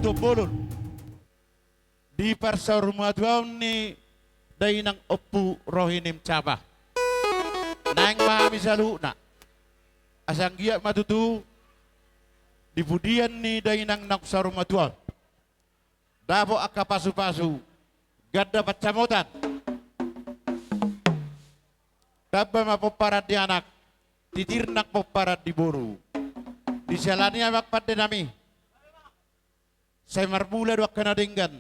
buto bolon di parsarumatuaw ni dainang opu rohinim cabah nang mahami saluna asang giat matutu di budian ni dainang naksarumatuaw dabo akka pasu-pasu gadda pacamotan dabba mapoparat di anak titirnak poparat di boru di jalani amak pada nami saya marmula doak kena dinggan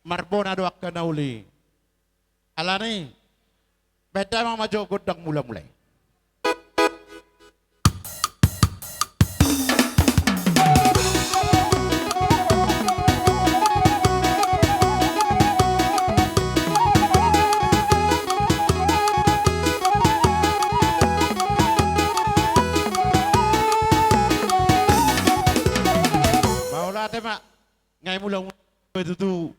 marbona doak kena uli alani beda mang majo godang mula-mulai ngai mulang itu tu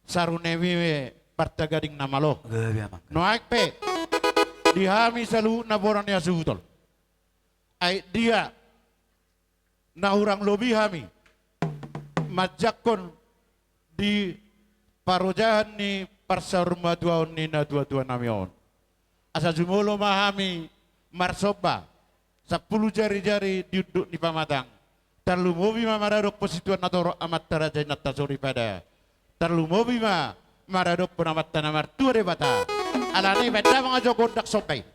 sarunewi parta gading nama lo. Noak pe dihami selalu naboran ya suhutol. Ai dia na orang lobi hami majakon di parojahan ni parsaruma duaon ni na dua namion. Asa jumolo mahami marsoba 10 jari-jari duduk di pamatang. Terlalu mobi ma maradok posituan natoro amat tarajai natasori pada. Terlalu mobi ma maradok penamat tanamar tua debata. Alani beda mengajo gondak sopai.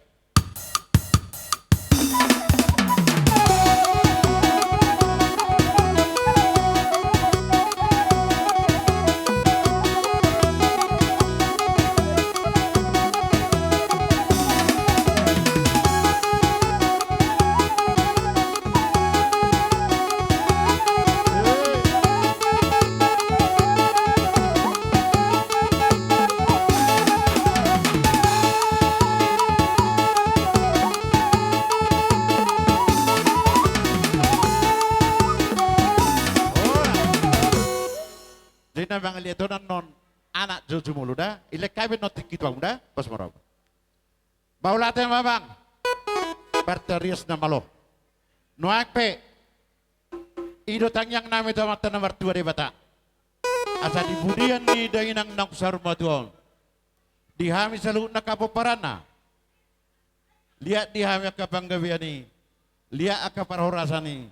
Bang lihat non anak jojo mulu dah, ilek kabin notik gitu dah, pas marah. Baulate bang, berterius nama lo, nuak pe, ido tangyang nami tu mata nomor 2 di bata, asa di budian ni dainang naksar matuon, dihami selalu nakapo parana, lihat dihami akapanggawiani, lihat akaparhorasani,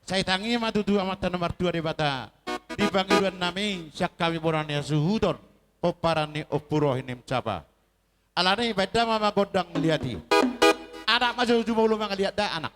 saya tangi matu dua mata nomor 2 di bata. Di panggilan nami syak kami borane suhudon poparani opuroh ini mencapa alani beda mama godang liati anak masuk cuma belum ngeliat dah anak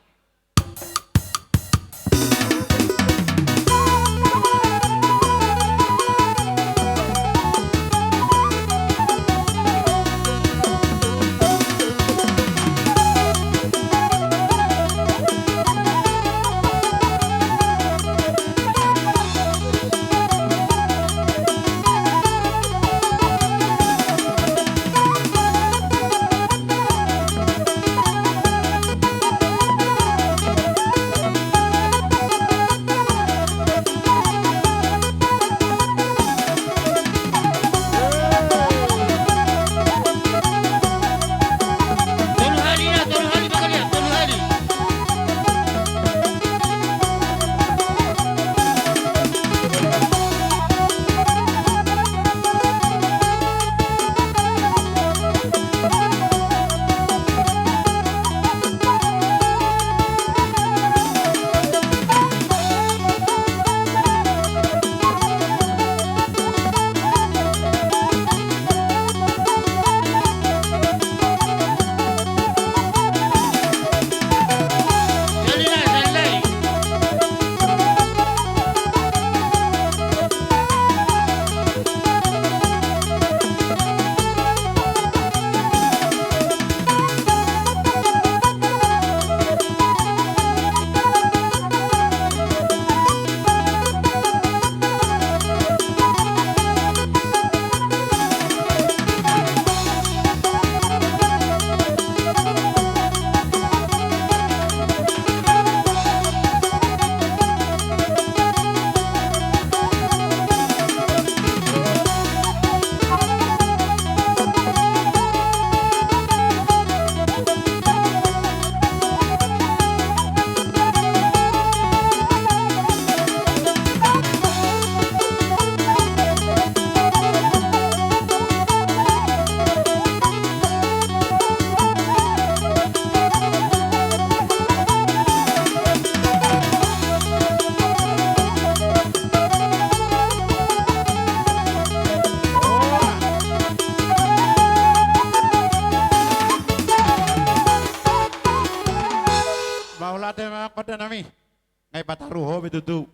bataruho betutu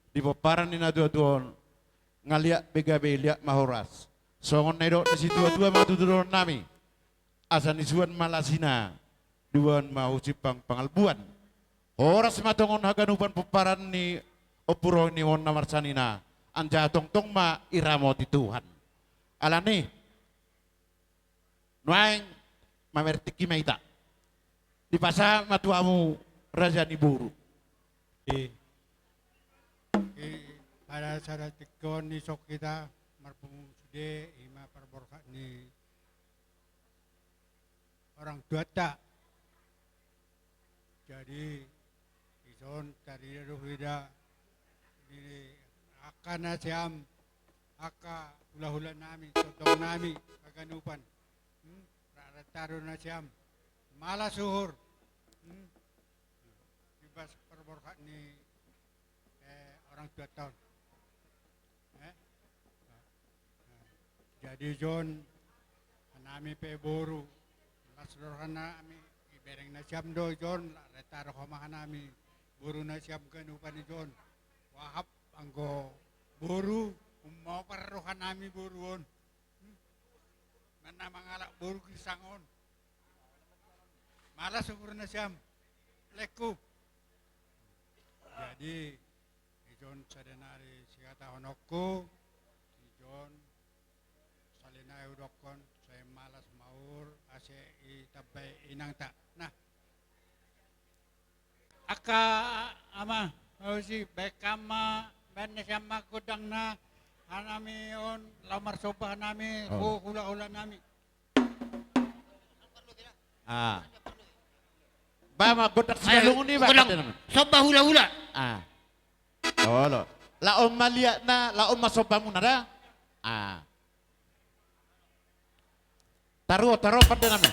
di paparan ni na tuon ngaliak begabe liak mahoras songon nero di situ dua matuduron nami asan isuan malasina duan mau cipang pangalbuan horas matongon haganupan paparan ni opuro ni won namarsanina anja tong ma iramo ti Tuhan alani nuaing mamertiki maita di pasa matuamu raja ni buru para sada tikon ni sok kita marpung sude ima perborka ni orang tua tak jadi ison tadi ruhida ini akan siam aka hula-hula nami totong nami kaganupan taruh na siam malah suhur bebas perborka ni orang tua tahun jadi John nami pe boru lasdor nami ibereng na siam do John retaro koma nami boru na siam kanupan ni John wahap anggo boru mau perrohan nami boruon mana mangalak boru kisangon malah syukur na siam leku jadi John sadenari sikata honokku John salina udokon saya malas maur ase itabai inang tak nah aka ama si bekama ben sama kudang na anami on lamar sobah nami hula-hula nami ba magodak sinalungun ni ba sobah hula-hula lo laom maliak na laom masoba mo na da taruh pada namin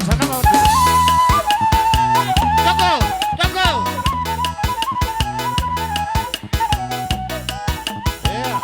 sana mau Tunggu yeah.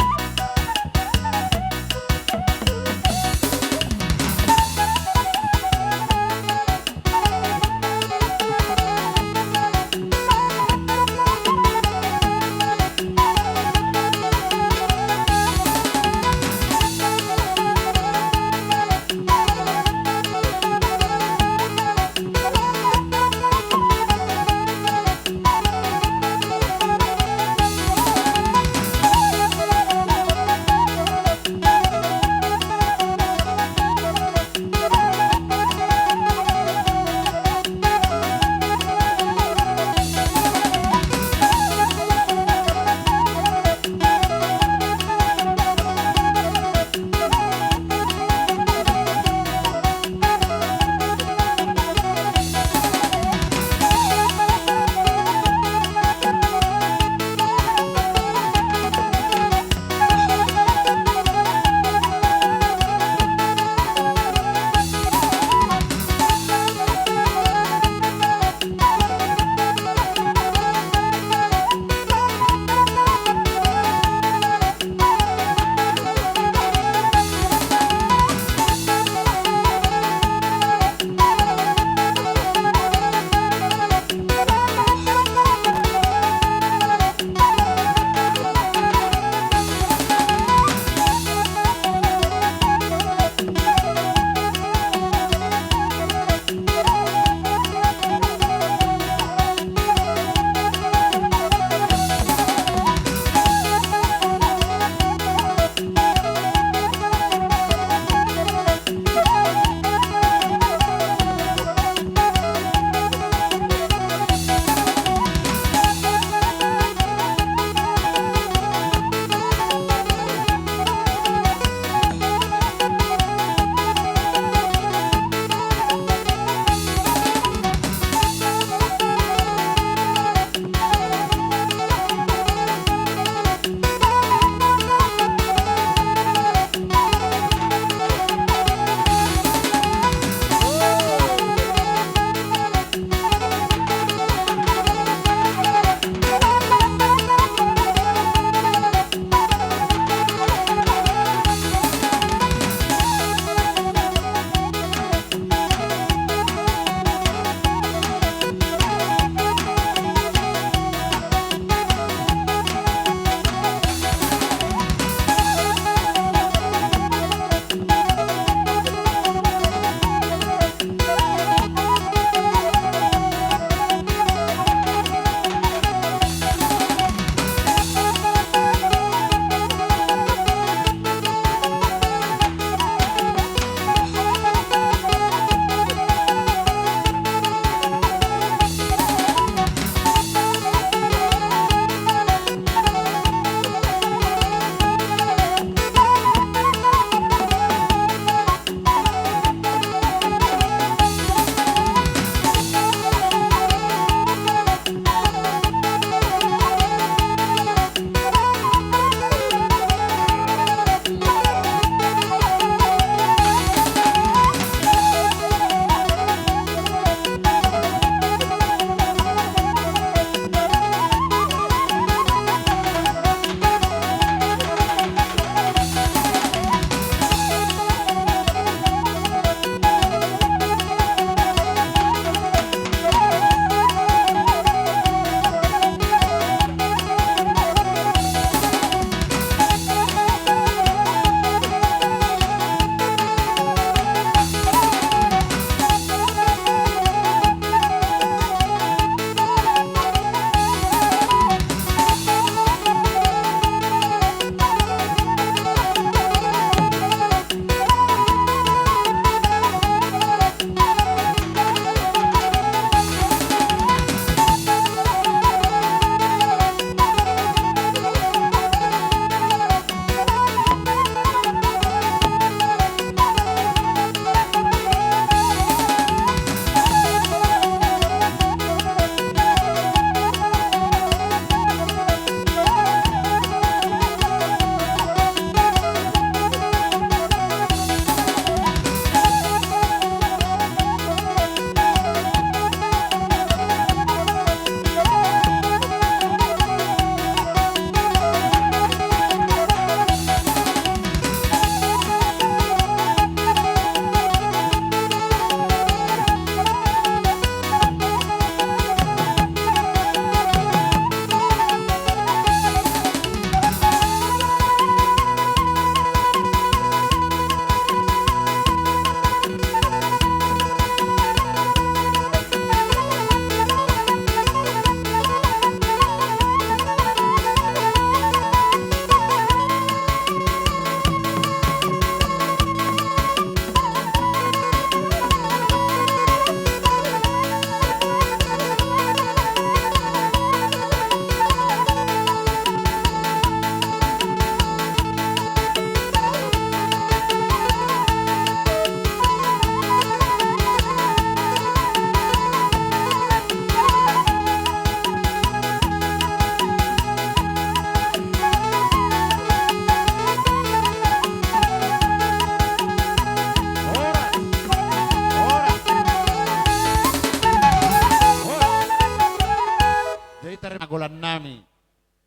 nagolan nami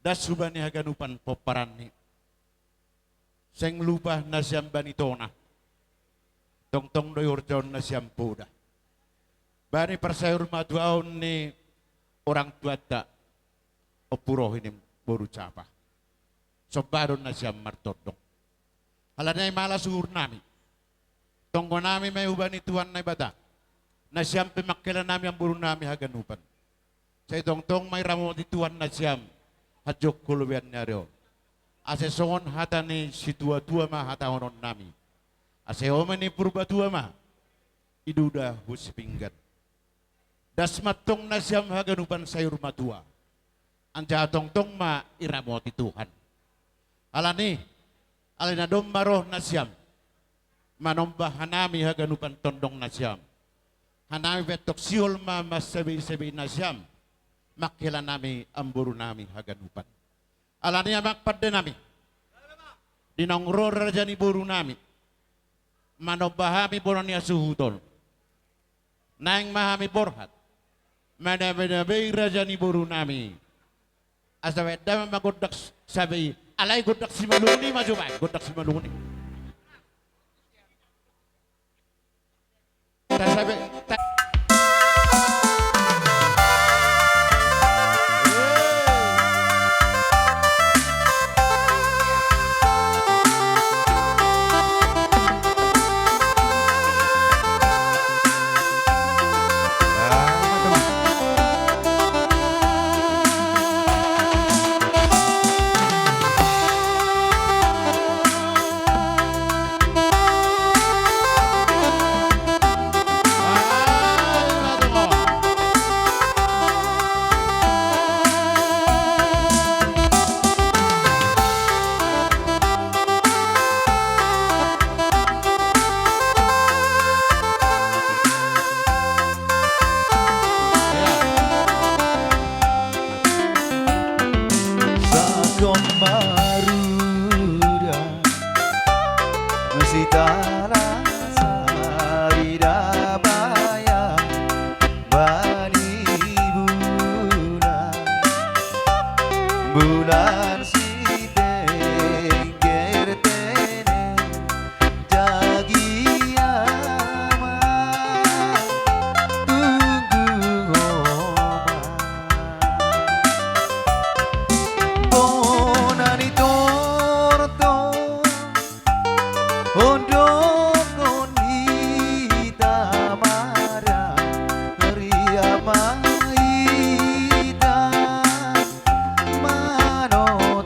das subani haganupan poparani seng lubah na siyam banitona tong doyor jaon na siyam poda bani persayur maduaon ni orang tua da opuroh ini boru capa sobaron na siyam martodong halanay malas suhur nami tonggo nami may ubani tuan na ibada na siyam pimakila nami ang buru nami haganupan. Sa itong may ramo di tuan na siyam hadjok kulubian niya rin. Ase songon hata ni si tua-tua ma hata honon nami. Ase omen ni purba tua ma iduda husipinggan. Das matong na siyam haganupan sayur matua. Anja tong ma iramo di Tuhan. Alani, alinadom maroh na siyam. Manombah hanami haganupan tondong na siyam. Hanami betok siul ma mas sabi-sabi na siyam. Makila nami amburu nami haganupan. Alani amak padde nami. Dinongror raja ni buru nami. Manobahami bono niya suhutol. Naing mahami borhat. Manabe raja ni buru nami. Asawedda magodak sabi. Alay godak si maluni majubay. Godak si maluni. Sabi. Maruda Sitara Sarida Baya Bani Bulan si tengger tene Jagi ama Tunggu oma Bonani torto Ondo koni tamara Ria maita Mano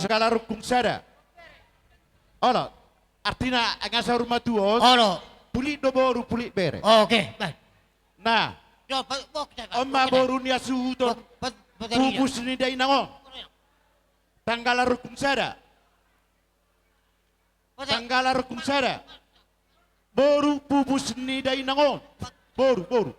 segala rukung sada. Olo, artinya ngasa rumah tuos, Olo. pulik do boru pulik bere. Oke, baik. Nah, Yo, bok kita. Oma boru nia suhu to pupus ni dai nango. Tanggala rukung sada. Tanggala rukung sada. Boru pupus ni dai nango. Boru.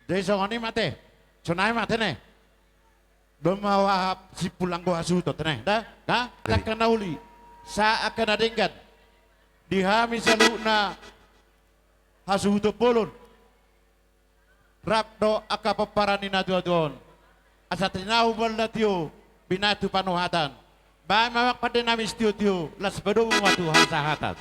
Desa ngoni mate, sonai mate ne. Domawa si pulang gua suto tene, dah, tak kena uli. Sa akan adengkan. Dihami saluna hasuto polon. Rapdo aka paparani na duadon. Asatrinahu baldatio binatu panuhatan. Ba mawak pada namis tio las bedo watu hasahatan.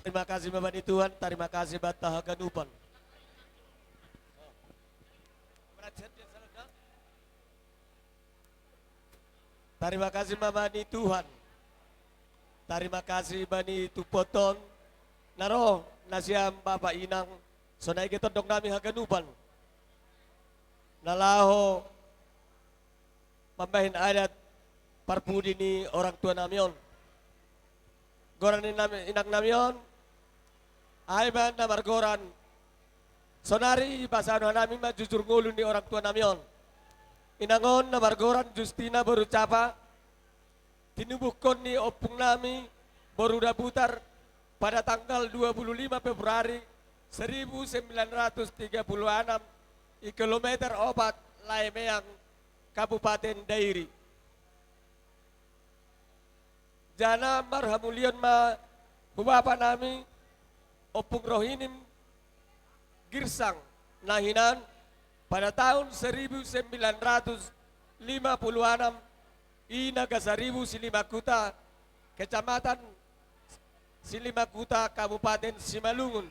Terima kasih Bapak Tuhan, terima kasih Batah Ganupan. Terima kasih Bapak Tuhan. Terima kasih Bani Tupoton. Naro nasiam Bapak Inang. Sonai kita dok nami Haganupan. Nalaho pembahin adat parpudi ni orang tua namion. Goran inak namion. Aiban na margoran. Sonari basano namin majujur ngulun ni orang tua namion. Inangon na margoran Justina baru capa. Tinubukon ni opung nami baru daputar pada tanggal 25 Februari 1936 di kilometer 4 Laemeang Kabupaten Dairi. Jana marhamulion ma hubapa nami opung rohinim girsang nahinan pada tahun 1956 Inaga Saribu Silimakuta Kecamatan Silimakuta Kabupaten Simalungun.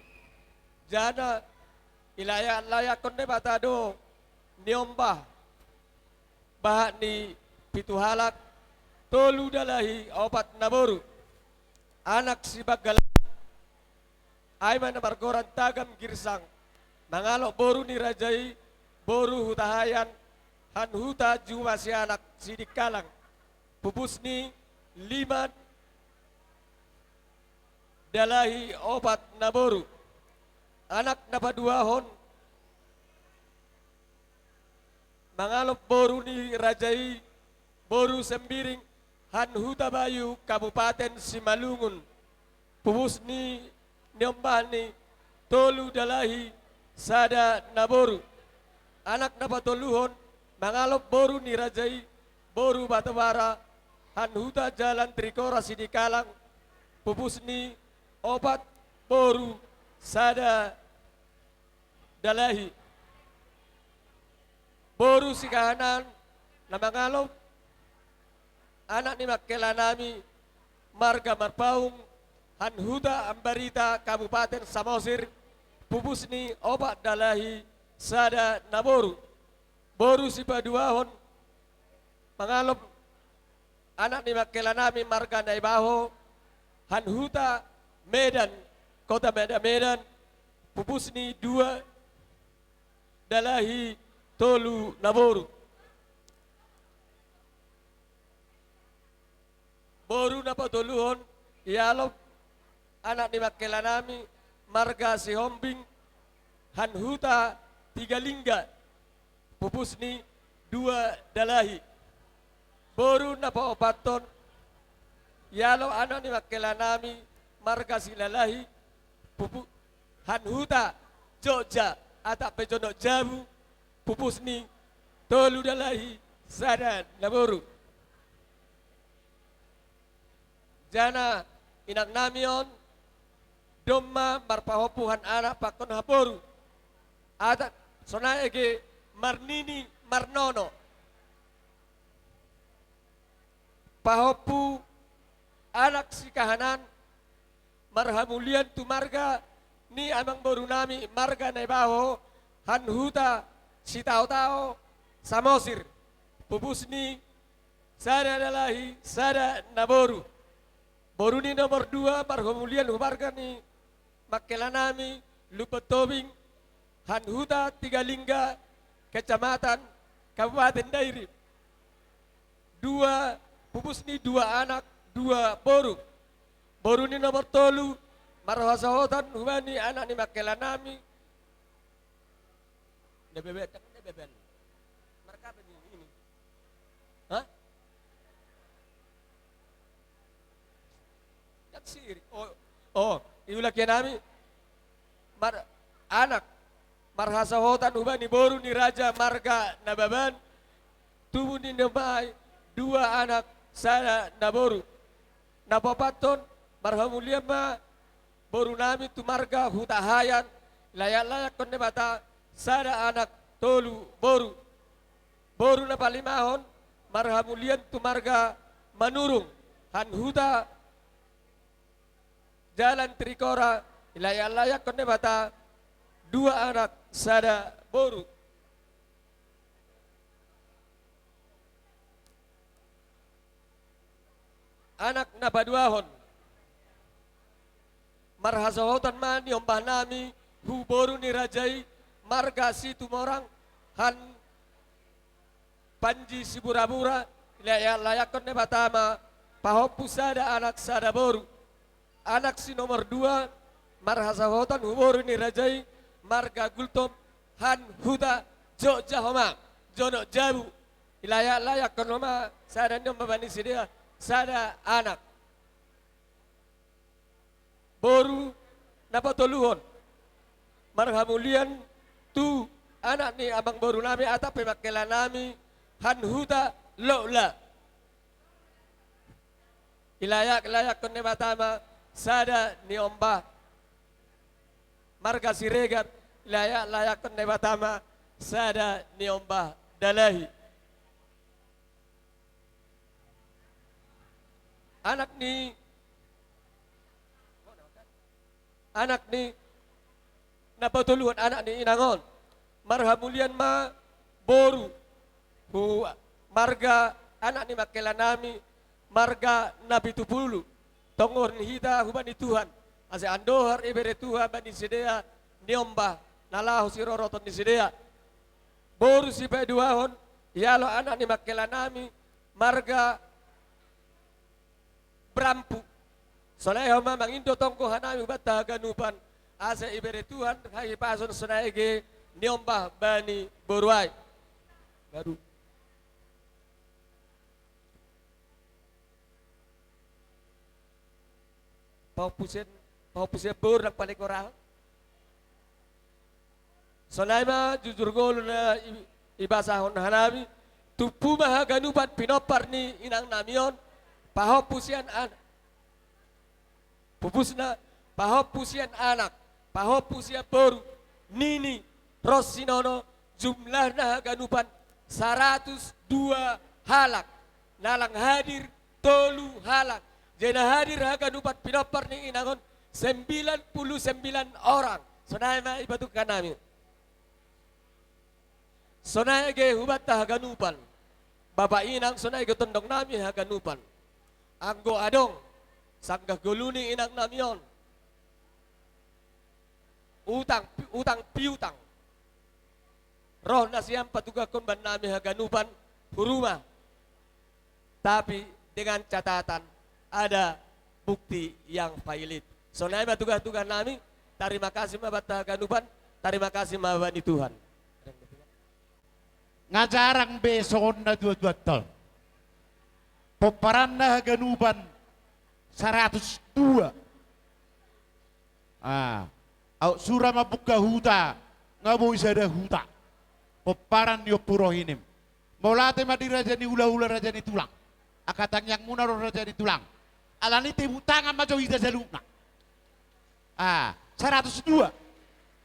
Jana ilaya konde batado niombah bahak ni pituhalak tolu dalahi opat naboru anak si bagala aiman na margoran tagam girsang mangalok boru ni rajai boru hutahayan han huta juma si anak sidikalang pupusni 5 dalahi opat naboru anak napaduahon mangalok boru ni rajai boru sembiring han huta bayu Kabupaten Simalungun pupusni nyombani tolu dalahi sada naboru anak napatoluhon mangalop boru ni rajai boru batawara han huta jalan Trikora Sidikalang pupusni opat boru sada dalahi boru sikahanan na mangalop anak ni makelanami marga marpaung han huta ambarita Kabupaten Samosir pupusni opat dalahi sada naboru boru si paduahon mangalop anak ni makelanami marga naibaho han huta Medan kota Medan pupusni 2 dalahi tolu naboru boru napatoluhon Ialo anak ni makelanami marga si Hombing Hanhuta tiga lingga pupusni dua dalahi boru na paopaton yalo anak ni makelanami marga si lalahi pupu Hanhuta Jogja atak pejono jabu pupusni tolu dalahi sada naboru jana inak namion domma marpahopuhan anak pakon haporu atak sonaege marnini marnono pahopu anak si kahanan marhamulian tu marga ni amang boru nami marga nebaho Hanhuta si tao-tao samosir pupusni sada dalahi sada naboru boru ni nomor 2 marhamulian marga ni Makelanami Lupetobing Hanhuta tiga lingga kecamatan Kabupaten Dairi dua pupusni dua anak dua boru boru ni nomor tolu marhasahotan hubani anak ni Makelanami nebeben mereka begini ini hah yaksiri oh iulaki nami anak marhasahotan ubani boru ni raja marga nababan tubuh ni nemai dua anak sada naboru napapaton marhamulia ma boru nami tu marga hutahayan layak-layak konde bata sada anak tolu boru na palimahon marhamulian tu marga manurung Hanhuta Jalan Trikora layak-layak konde bata dua anak sada boru anak nabaduahon marhasahotan mani ombah nami hu boru ni rajai marga situ morang Han Panji Sibura-bura layak konde batama pahopu sada anak sada boru anak si nomor 2 marhasahotan hu boru ni rajai marga Gultom Hanhuta Jogja homa jono jabu layak konoma sada nyom babani sidia sada anak boru napatoluhon marhamulian tu anak ni abang boru nami atap pemakela nami Hanhuta Lola layak konne batama sada ni ombah marga Siregar layak konne batama sada ni ombah dalahi anak ni napatuluhan anak ni inangon marhamulian ma boru hu marga anak ni Makelanami marga Nabi Tupulu tongor ni hita hubani Tuhan ase andohar ibere Tuhan bani sidea niombah nalahu siroroton ni sidea boru si peduahon yalo anak ni Makelanami marga Brampu soleho mamang indo tongko hanami bata ganupan asa ibere Tuhan hai pason sonaege niombah bani boruai baru pau pusen bor nak paling korang sonaima jujur golu na ibasahon hanami tupu maha ganupan pinopar ni inang namion pahopusian anak pupusna pahopusian anak pahopusian boru nini Rosinono jumlahna ganupan 102 halak nalang hadir tolu halak jena hadir ganupan pinopar ni inangon 99 orang sonai ibatukan kami sonai ge hubata ganupan bapak inang sonai ge tondong nami ganupan anggo adong sanggah goluni inang namion utang piutang roh nasiam patugakon ban nami haganupan huruma tapi dengan catatan ada bukti yang valid. So naik tugas-tugas nami, terima kasih mabata ganuban, terima kasih mabani Tuhan. Ngajarang besok na dua-dua tol. Peperan na ganuban 102. Au surah mabuka huta, ngabu isada huta. Peparan yo puro hinim. Maulate madi raja ni ula-ula raja ni tulang. Akatang yang munaro raja ni tulang. Alani tibu tangan majo ida jalukna. 102.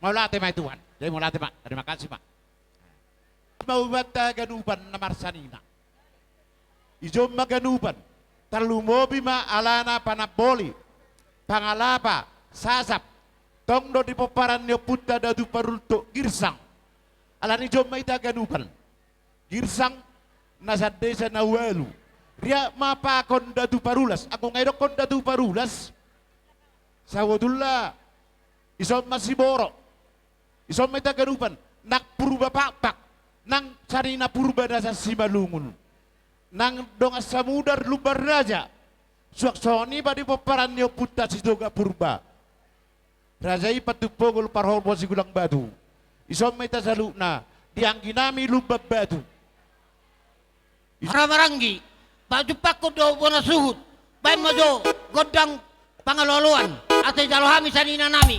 Maulate mai Tuhan. Jadi maulate mak. Terima kasih mak. Mau bata ganuban namar sanina. Ijo maganuban. Talumobi ma alana panaboli. Pangalapa sasap. Tongdo di peparan yo puta dadu parulto girsang. Alani jom maita ganuban. Girsang nasad desa na walu. Ria mapa kon dadu parulas. Ako ngayon kon dadu parulas. Sawadullah. Isom masiboro. Isom maita ganuban. Nak purba pakpak. Nang sarina purba dasa simalungun. Nang dong samudar lubar raja. Suaksoni badi peparan yo puta sidoga purba. Raja patupogol parhobo sigulang batu. Isom may tasalukna, diangginami lubab batu. Maranggi, baju pakko do bona suhut. Bay majo godang pangaloluan atay dalohami sanina nami.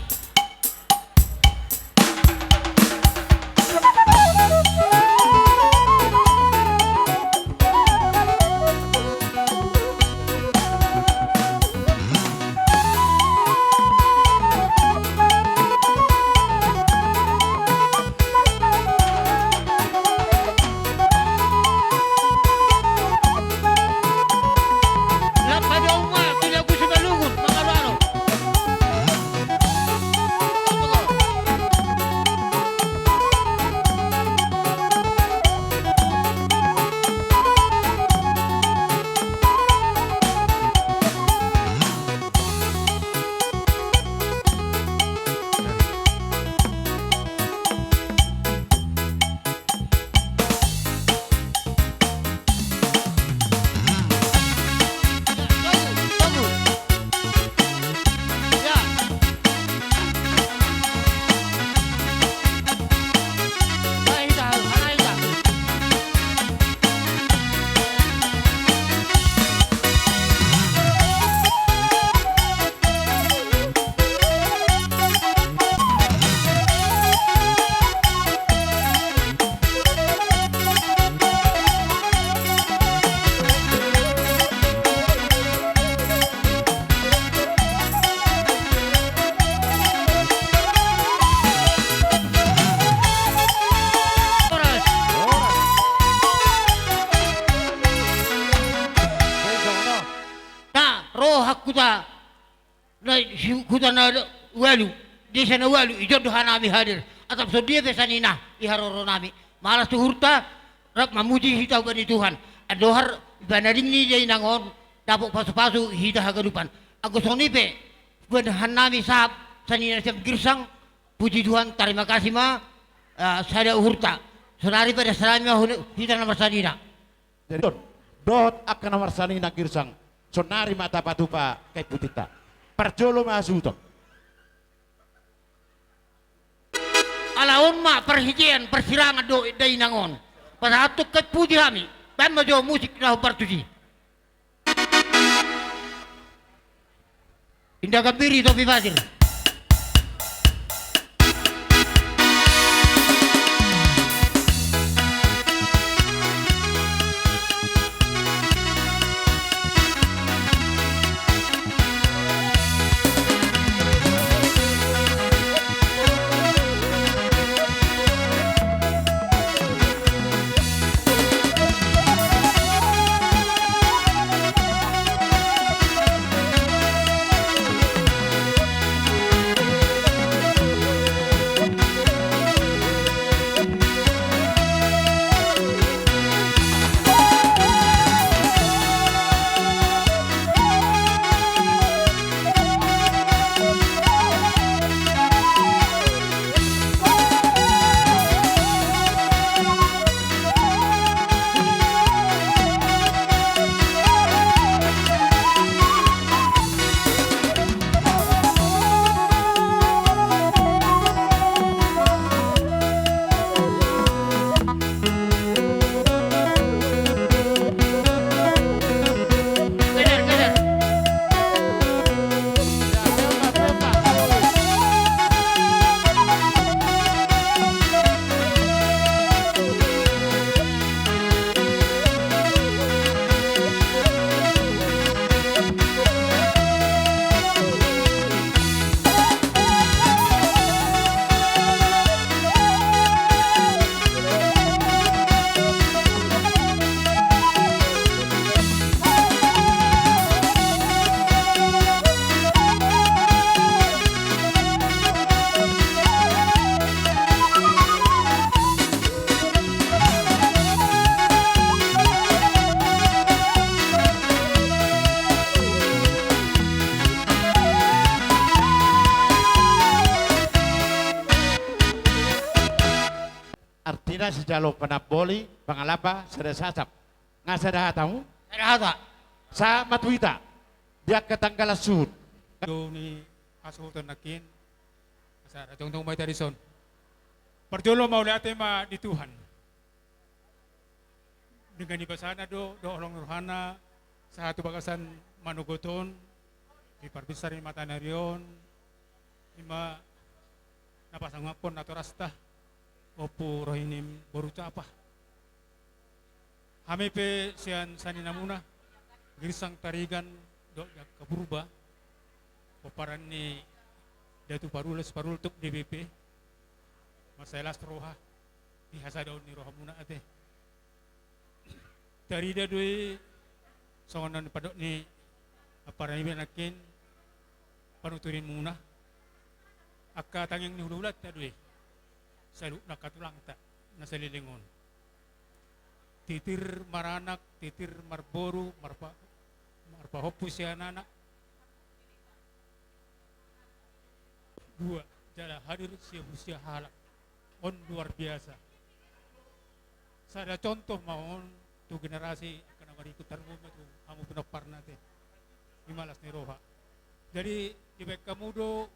Kuda na walu, desa na walu, ijodoh nami hadir. Atap so dia besanina, iharoro nami. Malas tu hurta, rap mamuji hita bani Tuhan. Adohar banaring ni dia nangon, dapok pasu-pasu hita hagadupan. Aku sonipe, benahan nami sahab, sanina siap girsang, puji Tuhan, terima kasih ma, saya hurta. Sonari pada salamnya hita nomor sanina. Dot akan nomor sanina girsang. Sonari mata patupa kay putita. Parjolo masuto. Alaon ma perhijian persirangan do day nangon. Pada atuk kay puji kami. Dan majo musik na partuji. Indah gambiri Topi Fadir. Ida si jaluk panapoli, pangalapa, sada sasap. Nga sada hatamu, Ada hata. sa matuita, dia ketanggalas suhud. Do ni Kasultan Nakin, sa Ratong may Tarison. Perjulo mau lihat tema di Tuhan. Dengan ibasana do orang nurhana, sa satu bagasan manugoton, di parbisarin mata narion, ima napasangapon atau rasta, opo rohinim boruca apa. Kami pe sian sanina muna, girisang tarigan do kaburba, oparan ni datu parules parultuk DBP, masalah roha, dihasa daun ni roha muna ate. Dari dadui songonan padok ni aparan ni nakin panuturin muna. Akka tangyang ni hululat dadui, salu nakatulang ta nasa lilingon. Titir maranak, titir marboru, marpahopu siya nanak. Dua, jala hadir siya halak. On luar biasa. Sada contoh maon tu generasi kana marikut tarmo tu kamu pinapar natin. Imalas ni roha. Jadi di bek kamudo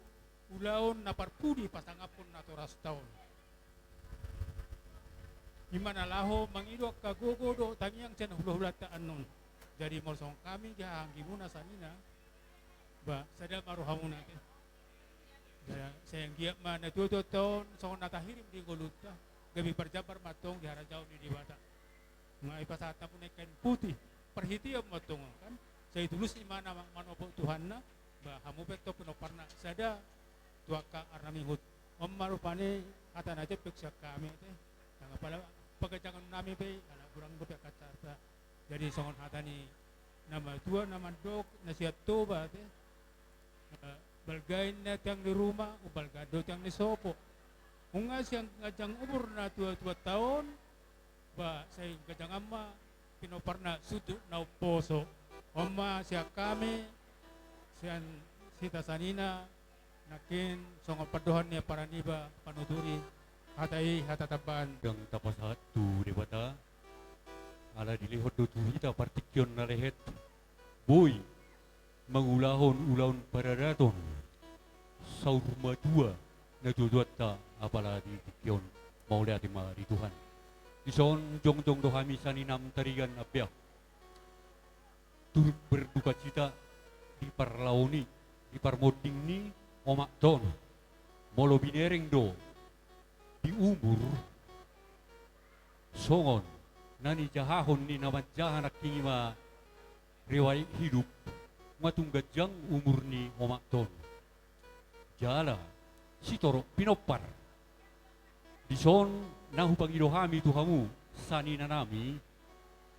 ulaon naparpudi pasangapon nato rastaon. Imana laho mangido kagogo do tangiang chen hula-hula ta anon. Jadi morsong kami jahang gimuna sanina ba sada maruhamuna te. Sayang giyak mana tuto tahun songon natahirim di goluta gabi perjabar matong di harajau ni di bata. Mga ipasata pun ikan putih perhitiam matong kan. Saya tulus imana manopo Tuhan na ba hamu pekto penoparna sada tuaka arnamihut. Marupane kata naja peksa kami te. Yang pala pekerjaan nami pe ala kurang bepe kata. Jadi songon hatani nama tua nama dok nasihat toba te. Balgain na tiyang di rumah, ubalgado tiyang ni sopo. Kung nga siyang kajang umur na 2 tahun, ba sa kajang ama, pinopar na sudo na poso. Oma siya kami, siyan sita sanina, nakin, songo paduhan niya para niba, panuturi, hatay hatataban. Yang tapas hatu di bata, ala dilihot do tuhita partikyon na lehet. Boy, mangulahon-ulahon paradaton sa rumah dua na tutuat ta apala di tikyon mau lihat di Tuhan ison jong-jong do kami saninam tarigan apya turut berduka cita di parlaoni di parmoding ni omak ton molo binereng do di umur songon nani jahahon ni naman jahanak kingima riwayat hidup matunggajang umur ni omak ton jala si toro pinopar dison nahu pangidohami tuhamu sanina nami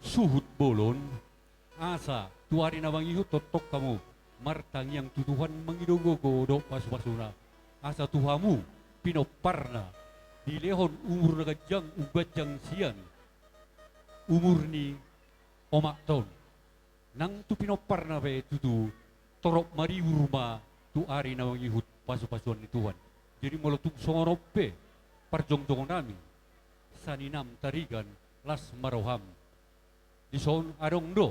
suhut bolon asa tuari na mangihut totok kamu martang yang tutuhan mangidogogo do pasu-pasuna asa tuhamu pinoparna dilehon umur nagajang ugajang sian umur ni omak ton nang tu pinopar na be tutu torok mari rumah tu ari na mangihut pasu-pasuan ni Tuhan. Jadi meletuk songorope parjong-jong nami saninam tarigan las maroham di son adong do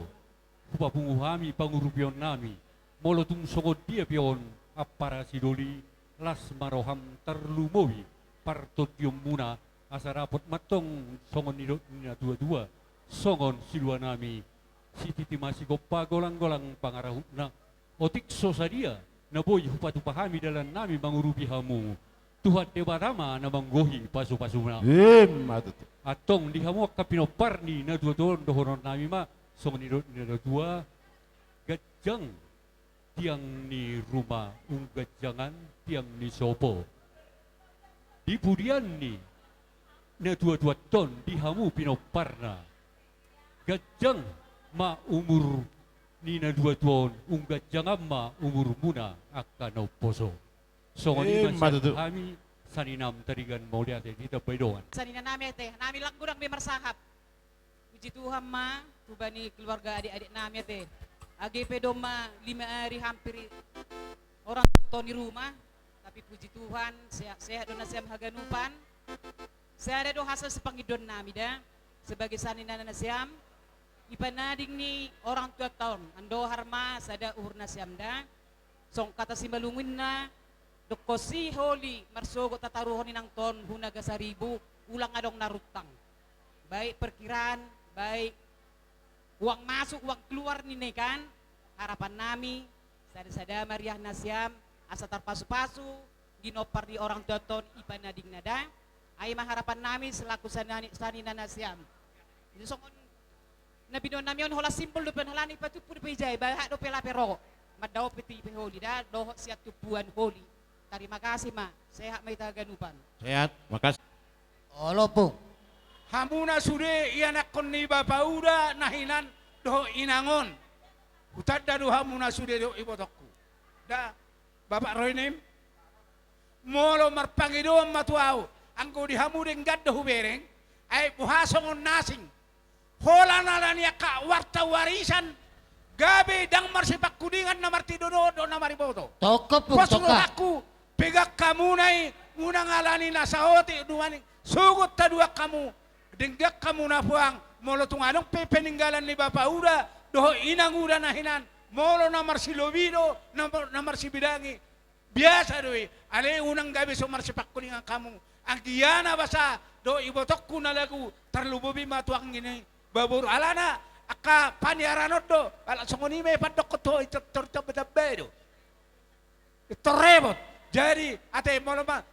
hupa punguhami pangurupion nami molotung songod dia pion apara sidoli las maroham terlumowi partotium muna asarapot matong songon nina dua-dua songon silua nami si titi masih gopa golang-golang pangarahut na otik sosadia na boy hupatu pahami dalam nami mangurupi hamu Tuhan debarama na manggohi pasu-pasuna Matut. atong di hamu kapinoparni na dua-dua dohonon nami ma songon nina dua gajang tiang ni rumah gajangan tiang ni sopo di budian ni na dua-dua ton di hamu pinoparna gajang ma umur nina 2 tahun unggat jangan ma umur muna akan poso songon iman matutu. kami saninam tarigan mau lihat kita pedoan Sanina nami teh, nami lang kurang bimarsahap. Puji Tuhan ma, tubani keluarga adik-adik nami teh. Agi pedoma 5 hari hampir orang tua di rumah, tapi puji Tuhan sehat-sehat dona siam haganupan. Saya ada hasil sepangidon nami dah sebagai sanina na siam. Ipanading ni orang tua tahun ando harma sada uhur na siam dah. Song kata si malungin na dokosi holi marsogo tataruhon ng ton hunaga sa ribu ulang adong narutang. Baik perkiraan, baik uang masuk, uang keluar ni kan harapan nami sada-sada Mariah Nasyam asa tarpasu-pasu ginopar di orang tua ton ipanading nada ay maharapan nami selaku sanina Nasyam. Itu songon nabinon nami on hola simpel do penhalani patu pud pejay bahak do pela pero madaw piti peholi da doho siat tupuan holi. Terima kasih ma, sehat may taganupan. Sehat, makasih. Olo po. Hamuna sude ianak kon ni bapauda nahinan doho inangon. Utad da do hamuna sude do ibotokku. Da Bapak Roinem molo marpangido matuau anggo di hamudeng gadda hubereng ay buhasongon nasing. Hola nalani ka warta warisan gabe dang marsipak kudingan na martidono do na mariboto. Toka po, Pasulo toka. aku pegak kamu nai ngunang alani nasahoti duaning sugut ta dua kamu denggak kamu na puang molo tunganong pepeninggalan ni Bapak Uda doho inang uda na hinan molo na marsilobido na marsibidangi biasa doi ale unang gabi so marsipak kuningan kamu ang giyana basa do ibotokku na lagu terlububi matuang gini babur alana aka paniaranot do ala songoni me padok to ito bedo ito rebot. Jadi ate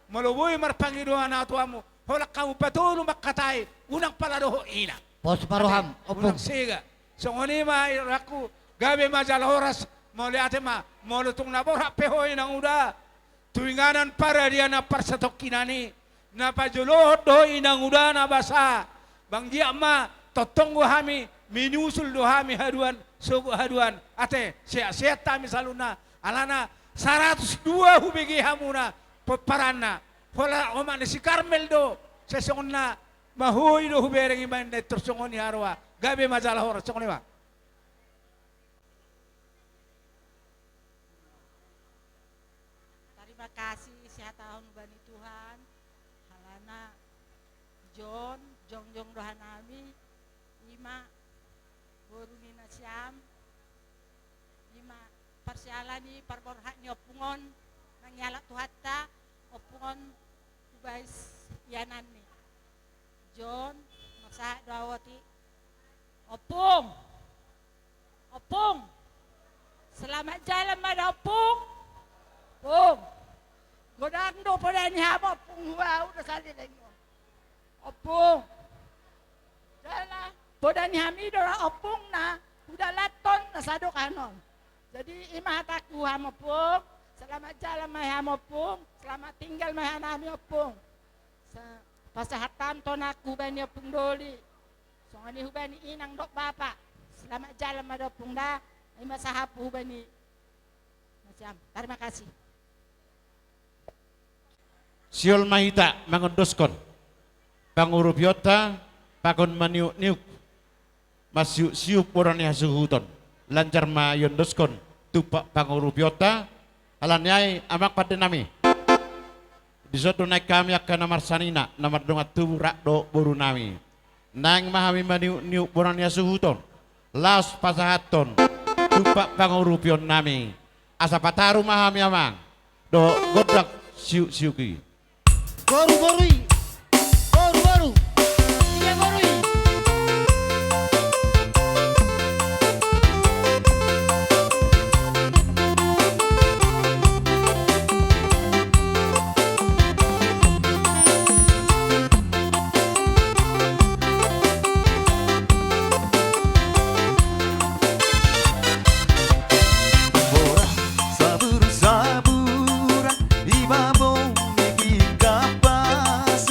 molo boy marpangido na tuamu hola kamu patulo makatay unang pala doho ina. Pos paruham. Opong. Unang siga. So ngoni ma iraku gabe majal horas moli ate ma molo tung nabor pehoy nang uda tuinganan para dia na parsatok kinani na pajulohot do inang uda na basa bang dia ma totonggo hami minusul do hami haduan sugu haduan ate sehat tami saluna alana 102 hubigi hamuna peparana hola oman si Carmel do sesongon na mahuy do hubereng iman na tersongon ni harwa gabe majalah hora songoni wa Terima kasih sehat tahun bani Tuhan halana John jongjong rohanami lima boruni nasyam lima parsialani parborhak ni opungon nangyalak tuhatta opungon ubais yanani John masahat dawati opung selamat jalan mada opung godang do pada ni hama opung huau dah sali lengo opung jalan pada ni hami dora opung na udah laton na sado kanon. Jadi imataku hamopung, selamat jalan mai hamopung, selamat tinggal mai hanami opung. Pasahatan tonaku bani opung doli. Songani hubani inang dok bapak. Selamat jalan mai opung dah, ima sahapu hubani. Macam. Terima kasih. Siol mahita mangondoskon. Pangurubyota pakon maniuk-niuk. Masyuk siup orang yang suhuton. Lancar mayondoskon. Tupak pangurubyota alanyai amak pada nami di suatu naik kami akan nomor sanina nomor dongat tubuh rak do boru nami nang mahami maniu boranya suhuton laos pasahaton tupak pangurubyon nami asa pataru mahami amang do godrak siuki Boru. Iya borui. Sabur-saburan ibabong ibigabas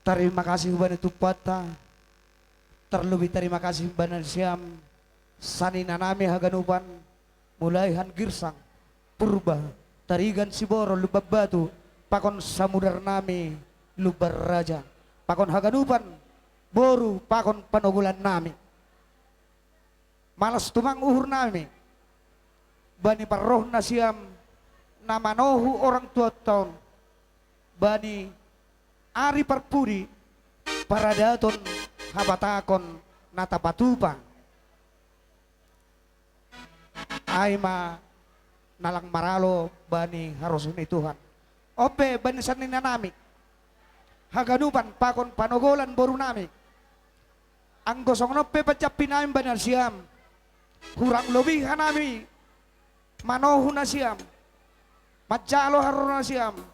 Terima kasih Bani Tupata. Terlebih terima kasih Bani Siam. Sanina nami haganupan. Mulai han girsang. Purba. Tarigan Siboro lubab batu. Pakon samudar nami. Lubar raja. Pakon haganupan. Boru pakon panogulan nami. Malas tumang uhur nami. Bani parroh na Siam. Namanohu orang tua tahun. Bani Ari Parpuri Paradaton Habatakon Natapatupa Aima Nalang Maralo Bani Harusuni Tuhan Ope Bani Sanina nami Haganupan Pakon Panogolan Boru nami Ang gosong nope pacapinaim Bani Siam Hurang lobi hanami Manohu na Siam Majalo haruna Siam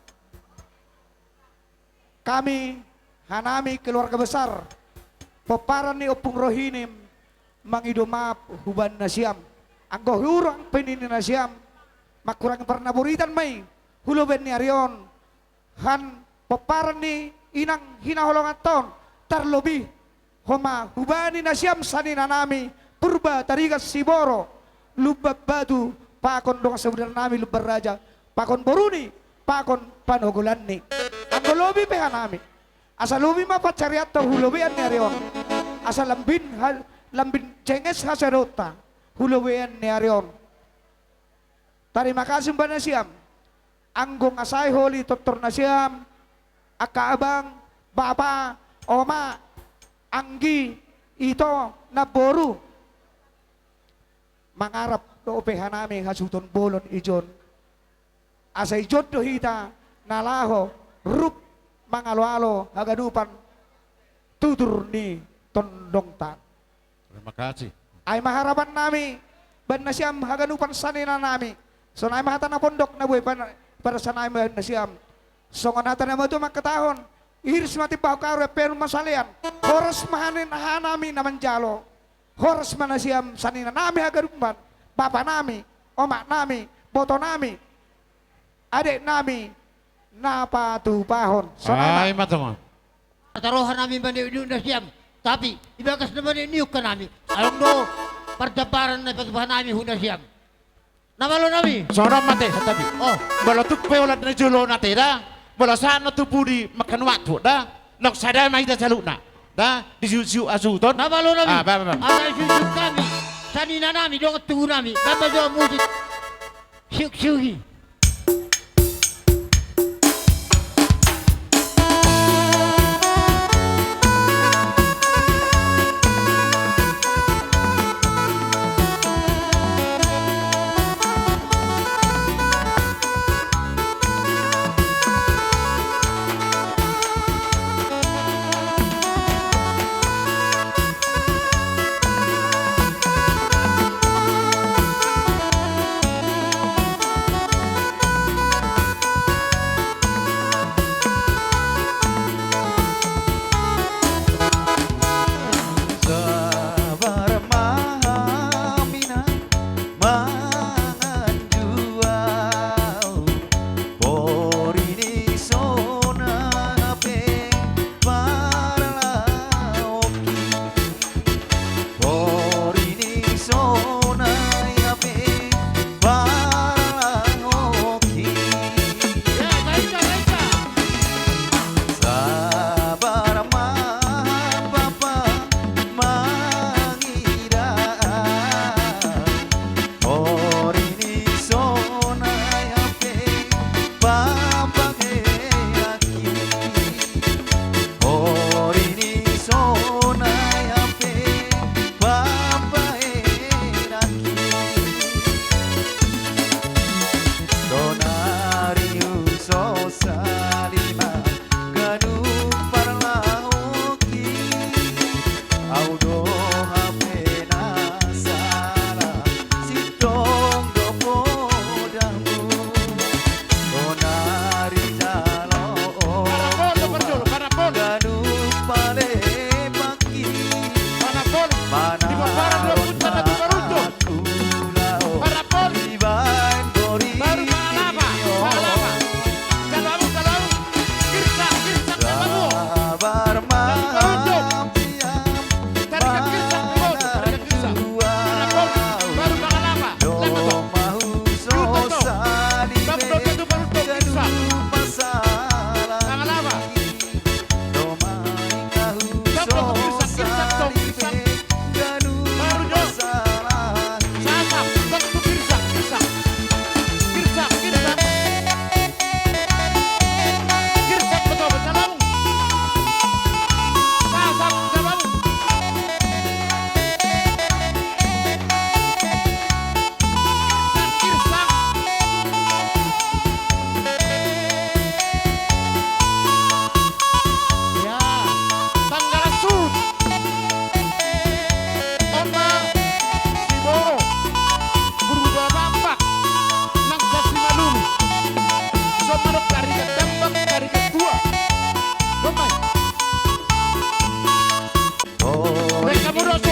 kami hanami keluarga besar peparan ni opung rohinim mangidumap huban na Siam anggo hurang penini na Siam makurang pernah buritan may huluben ni Arion han peparan ni inang hinaholongan ton terlebih homa hubani na Siam sanina nami purba tarigas Siboro lubab batu pakon dong sebenarnya nami lubar raja pakon boruni pakon panogulan ni anggo lobi pehan nami asa lobi mapacariat tau hulobean ni Arion asa lambin cenges haserota hulobean ni Arion. Terima kasih Mbak Siam anggo ngasai holi Dr. Siam aka abang bapa oma anggi ito naboru mangarap do pehan nami hasuton bolon ijon asay jodoh hita nalaho rup mangalo-alo hagadupan tutur ni tondong tan. Terima kasih. Ay maharapan nami ban na Siam hagadupan sanina nami. So na mahatan na pondok na buhay para sa naim ban na Siam. So nganatan na mo ito magkatahon. Iris mati baho karo pero masalian. Horas mahanin hanami naman jalo. Horas man na Siam sanina nami hagadupan. Papa nami, oma nami, boto nami. Adik nami napatupahon. Ay, matama. Taruhan namin Bani na Siam. Tapi ibagas naman niuk ka namin. Alam do perdabaran na pagbahan namin huna Siam. Namalo namin. Seorang mati tapi. Oh, Bala tu peolat na julo na tira. Bala sana tu pudi makan waktu dah. Nok sadai mai dah saluk na. Dah disiu asuton. namalo namin. Ah, ba. Ang susuk kami. Sanina namin, doon tuho namin. Dapat doon musik. Siuk-siuhi.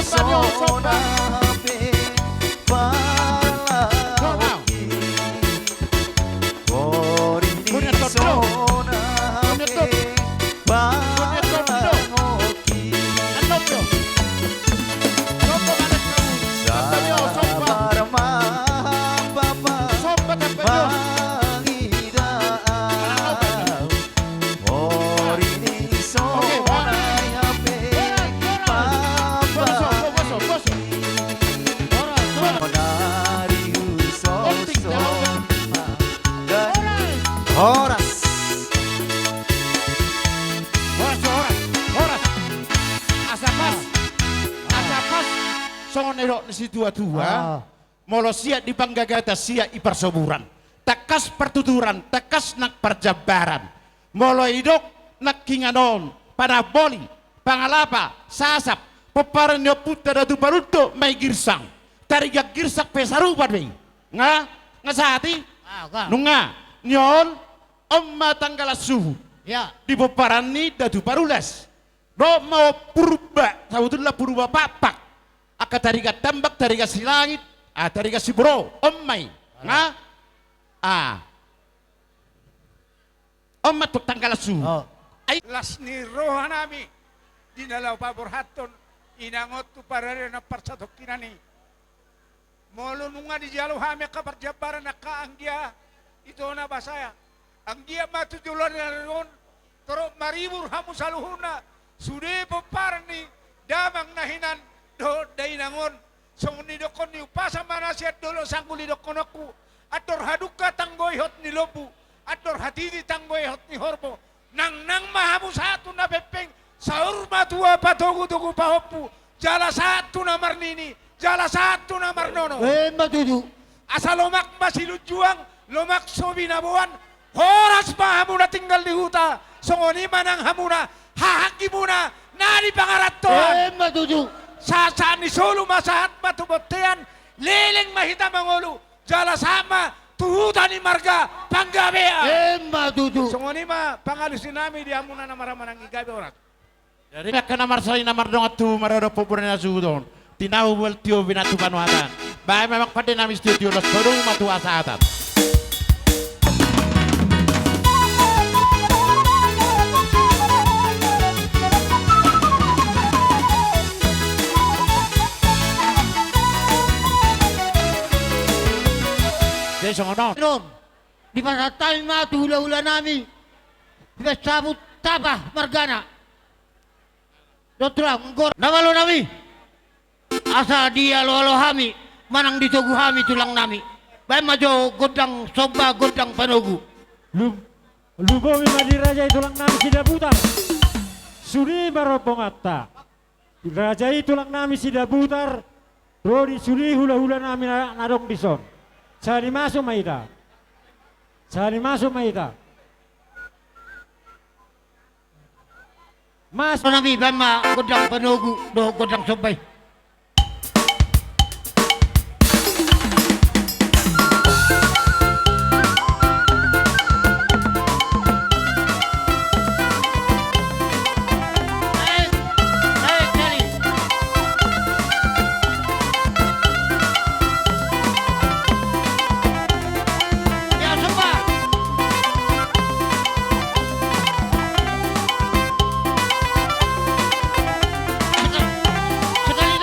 sonabe palauki Korini Punya tondo. sonabe palauki Sabar mambaba mangidaan Korini sonabe Menari usoso Horas Songon erok si dua-dua, molo siap di panggagata siap i persoburan. Tekas pertuturan, tekas nak perjabaran. Molo idok nak kinganon, panaboli, pangalapa, sasap, peparan yo puta datu baruto, may girsang. Tariga girsak pesarupan be. Nga sati, nunga, nyon, omma tanggala suhu. Ya. Di peparan ni datu barulas. Do mau purba, sabutullah purba papak. Aka tariga tambak, tariga si langit, tariga si bro, ommay, nga, omma tuk tanggal su. Ay, Las ni roha nami dinalaw paborhaton inangot tu parare na parsatok kinani. Molo nunga di jalo hame kaparjabaran na kaanggia ito na basaya. Anggia matujulan na ron toro maribur hamu saluhuna sude peparni damang nahinan do dainangon songni dokon ni upasa manasiat dolo sangguli dokon aku ator haduka tanggoy hot ni lobu ator hatidi tanggoy hot ni horbo nang mahamu satu na pepeng saur matua patogu-togu pahopu jala satu na marnini jala satu na marnono Matudu. asa lomak masilut juang lomak sobi nabuan horas mahamu na tinggal di huta songoni manang hamuna hahaki muna nari pangarat Tuhan Matudu. Sasaan ni solo masahat matubotean leleng mahita mangolu jala sama tuhutan ni marga panggabea Matudu. songoni ma pangalusin nami di amuna na maramanang igabe orat dari ka namar sali namar dong tu marado popurna sudon. Tinahu bel tio binatu panuatan. Bae memang pada nami studio los kodong matu asatan. Songonon. Nom, di pasatan matu hula-hula nami. Di sabut tabah margana. Dotra, ngor. Namalo nami. Asa dia lo hami. Manang ditogu hami tulang nami. Bae majo godang soba godang panogu. Lubomi madiraja tulang nami sida butar. Suri baropong atta. Raja tulang nami sida butar. Rodi suri hula-hula nami narong dison. Sali masuk maida. Sali masuk maida. Mas Nami bae ma godang panogu do godang sobay. Sekali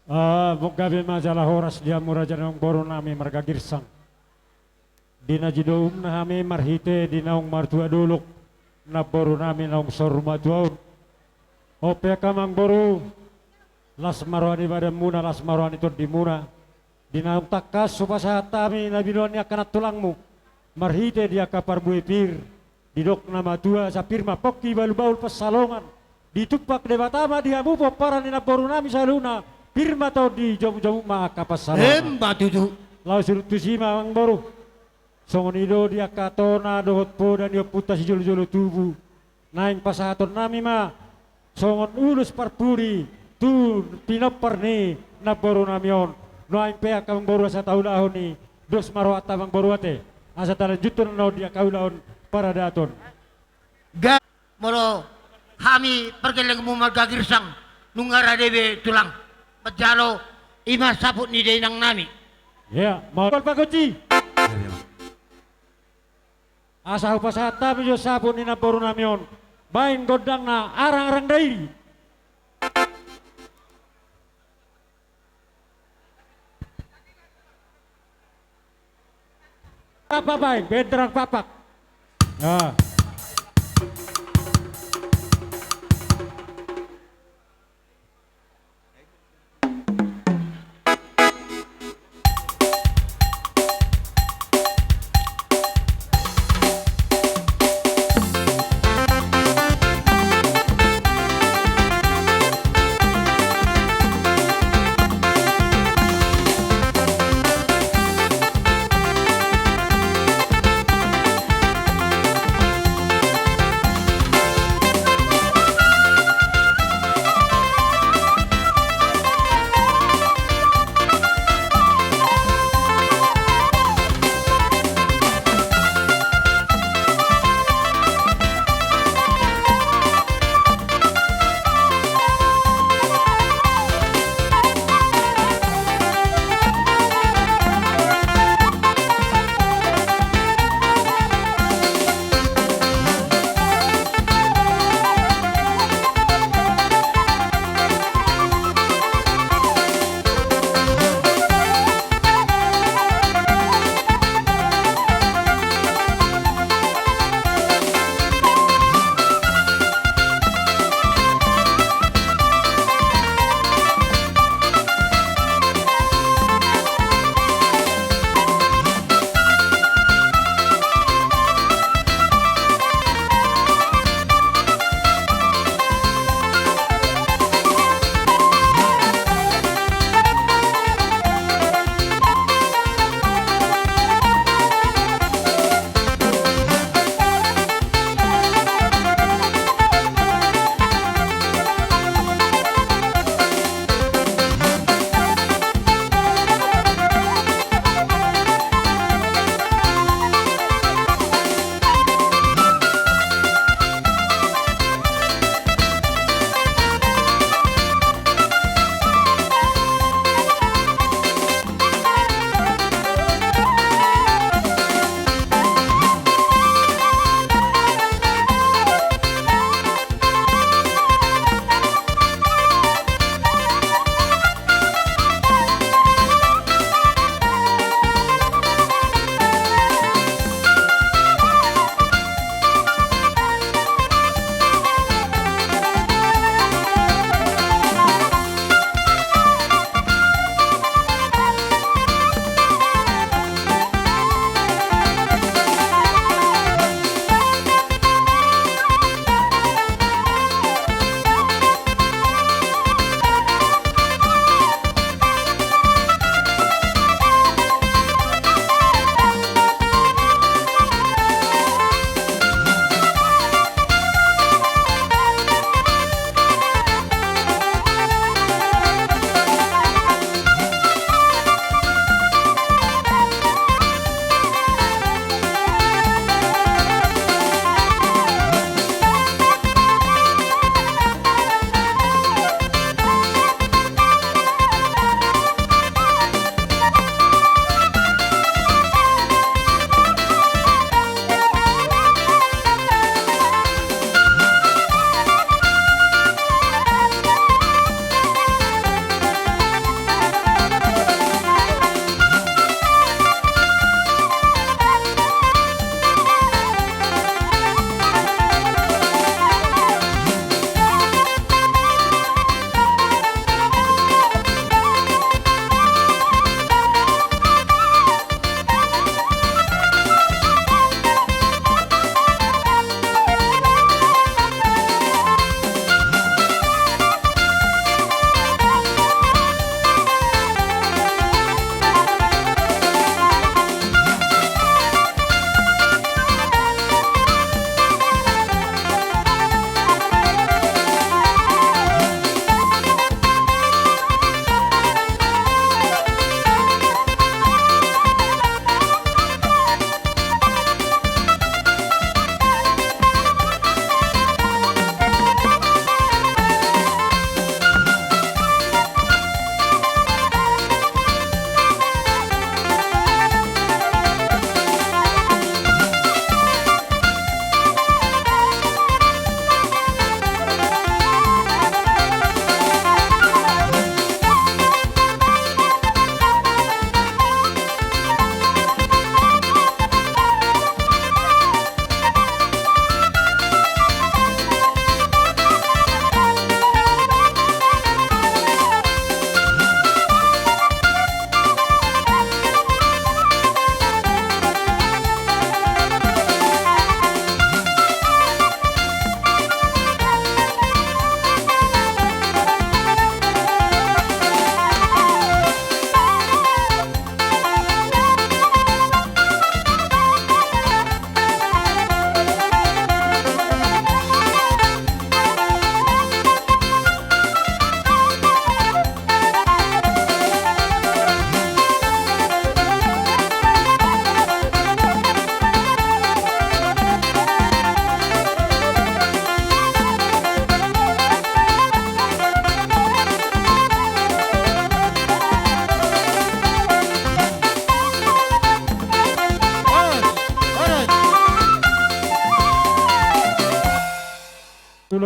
Gabi majalah horas dia muraja ng boro nami margagirsang. Dina jidoum na kami marhite dinaong martua dulok na boro nami naong sorumatuaw. Ope kamang boro las marwani pada muna las marwani tur di muna. Dinaong takas supasa tami na binuan niya kanat tulangmu. Marhite dia kapar buipir. Didok na matua sa pirma pokki balu-baul pasalongan. Ditupak debatama dia mupo para nina boro nami saluna. Pirma tau di jamu-jamu makapasalongan. Batutu. Lau suruh tusima ang boro. Songonido dia katona dohot po dan dia putas jolo-jolo tubuh. Naing pasaton nami ma. Songon ulus parpuri. Tu pinopar ni na boro namion. Naing pea kamang boro sa taulahon ni. Dos maro atamang boro ate. Asa talanjuton na dia kaulahon para daton. Ga moro kami pergelang mo magagirsang nung aradebe tulang. Pajalo ima saput ni denang nami. Ya, mau pagoci. Asa upasata medyo sapon ni na boro namion. Bain godang na arang-arang dairi. Apa bain, benderang papak. Nah.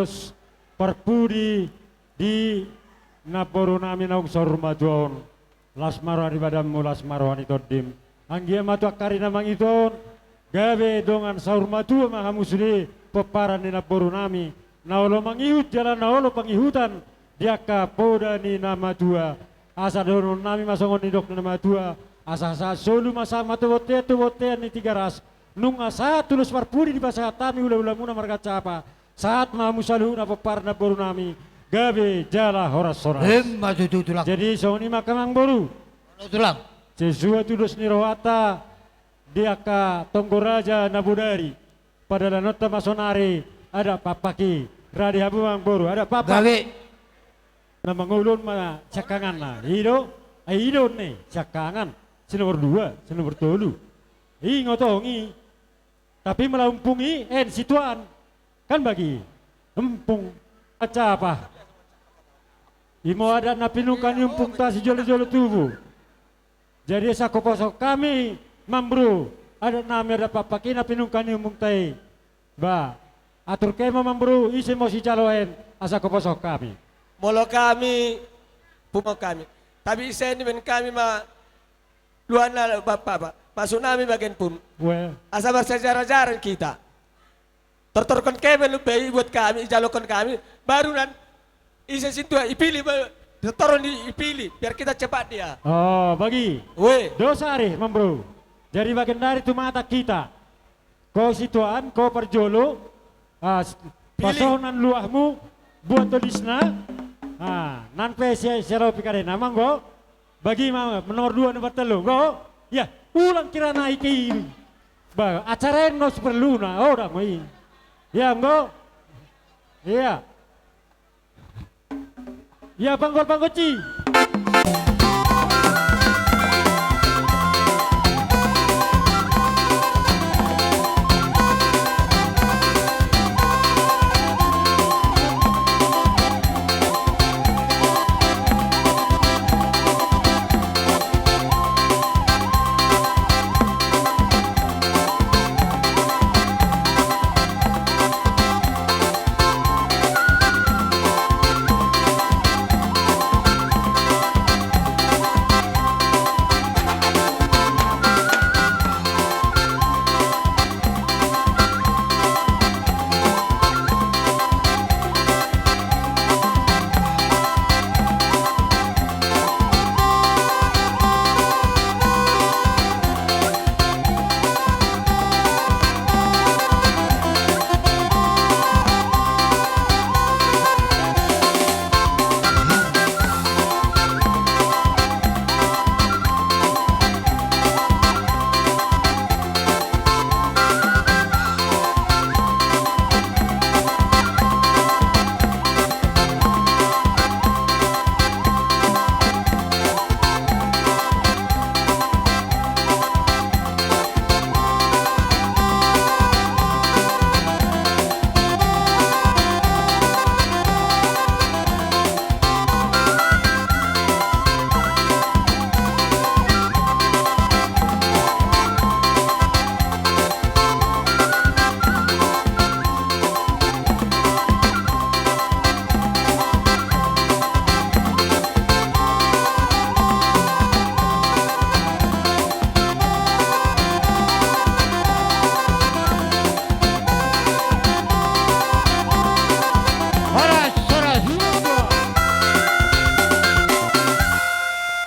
ulos perpudi di naporu nami naung sorumatuon lasmaro badammu lasmaro anitodim anggia matu akari namang iton gabe dongan saurmatu mahamusudi peparan di naporu nami naolo mangihut jalan naolo pangihutan diaka poda ni nama tua asa dono nami masongon idok nama tua asa solu masa matu bote tu bote ni tiga ras nung asa tulus parpudi di pasah tami ula muna marga capa saat mahamusalu na peparna boru nami gabe jala horas soras Maju tulang. jadi soni makamang boru Tulang. Sesua tulus nirohata diaka tonggoraja nabudari pada lanota masonari ada papaki radi habumang boru ada papa Gawe. na mangulun ma cakangan na hido nih cakangan sinomor 2 sinomor 3 ngotongi tapi melampungi situan kan bagi empung aca apa imo ada napinukan empung tas jolo-jolo tubuh jadi sakoposok kami mambru ada nama ada papaki napinukan empung tai ba atur kema mambru isi mo si caloen asa koposok kami Molo kami, pumo kami. Tapi isa ni men kami luan na bapak, masuk nami bagian pun. well Asa bersejarah-jarah kita. Tertorkon kami lebih buat kami, jalokon kami, baru nan isa situ ipilih, tertoron ipilih, biar kita cepat dia. oh bagi Weh, dosa ari mambro jadi bagian dari itu mata kita kau situan kau perjolo pasonan luahmu buat tulisna nan pesi sero pikare nama go bagi nomor 2 nomor 3 go ya ulang kira naik ini ba acara nos perlu na orang main ya go iya ya panggol ci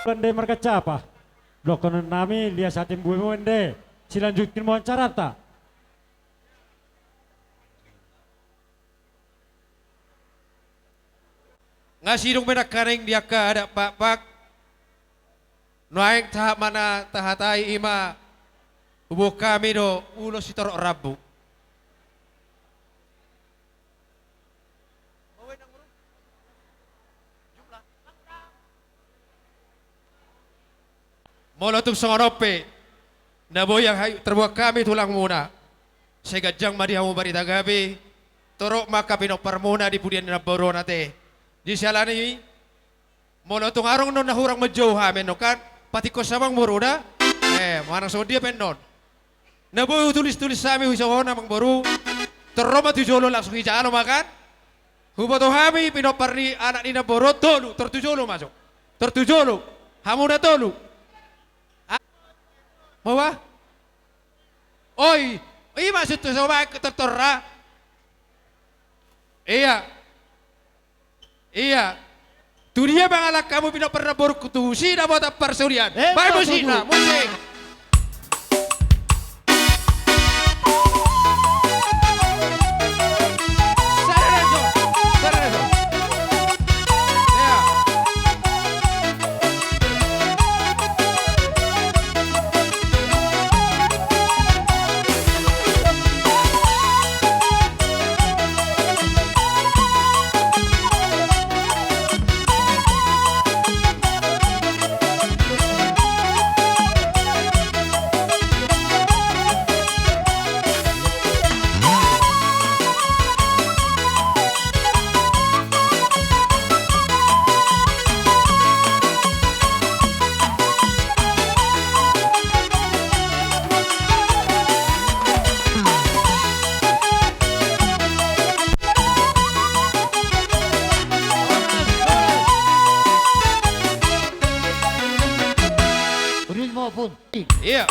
Wende mereka capa. Dokonan nami lihat satim gue wende. Silanjutin mau carata. Ngasidong menakaring dia ka ada pak naik tahap mana tahatai ima ubuh kami do ulo sitor rabu. Molo tung songonope na boyang terbuat kami tulang muna. Segajang madihamu barita gabi torok maka pinoparmuna di pudian na boro nate. Di salani molo tung arong non nahurang majauh hamen no kan pati ko samang muruda mana so dia penon. Na boy tulis-tulis sami wisawona mang boru teroma tujolo langsung hijano makan. Huboto hami pinoparni anak ni Naboro tolu tertujulo masuk. Tertujulo. Hamu na tolu. Mau ba? Oy, maksud tu sama tertorra. Iya. Dunia bangalak kamu pinoparna borkutusi na bota persurian. Bye musik. Ritmo pun. Iya.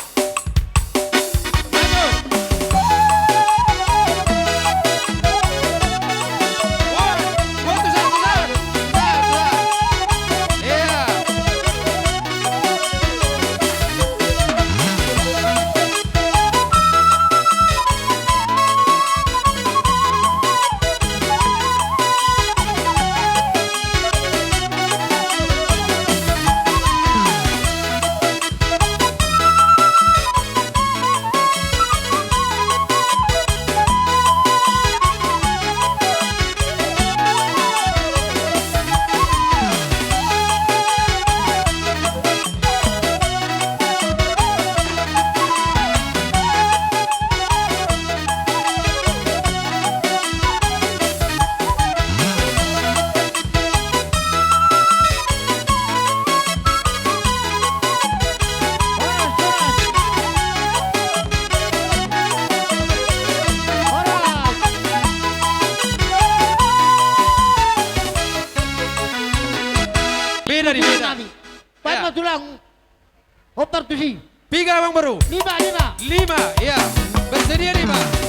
Beda. Paano tulang? Opar tusi. Piga Bang Baru. 5. 5, ya. Bersedia 5.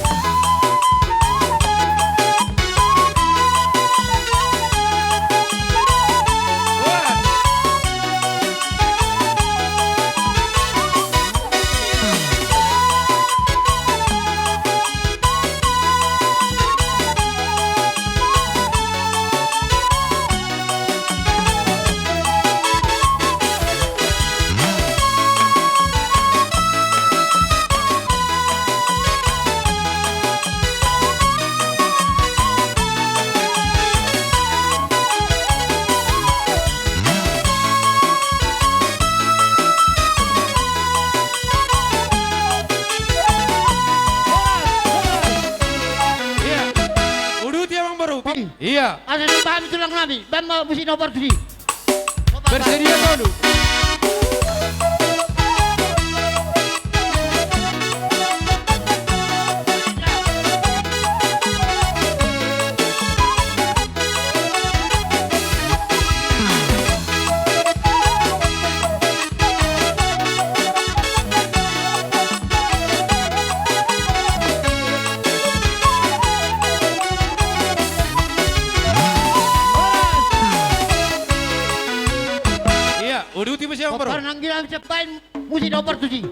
Iya. Ada bahan tulang nabi, bahan mau mesti nomor tusi. Bersedia dulu. Udah tiba siapa bro? Opar nanggilan cepain mesti nomor tusi.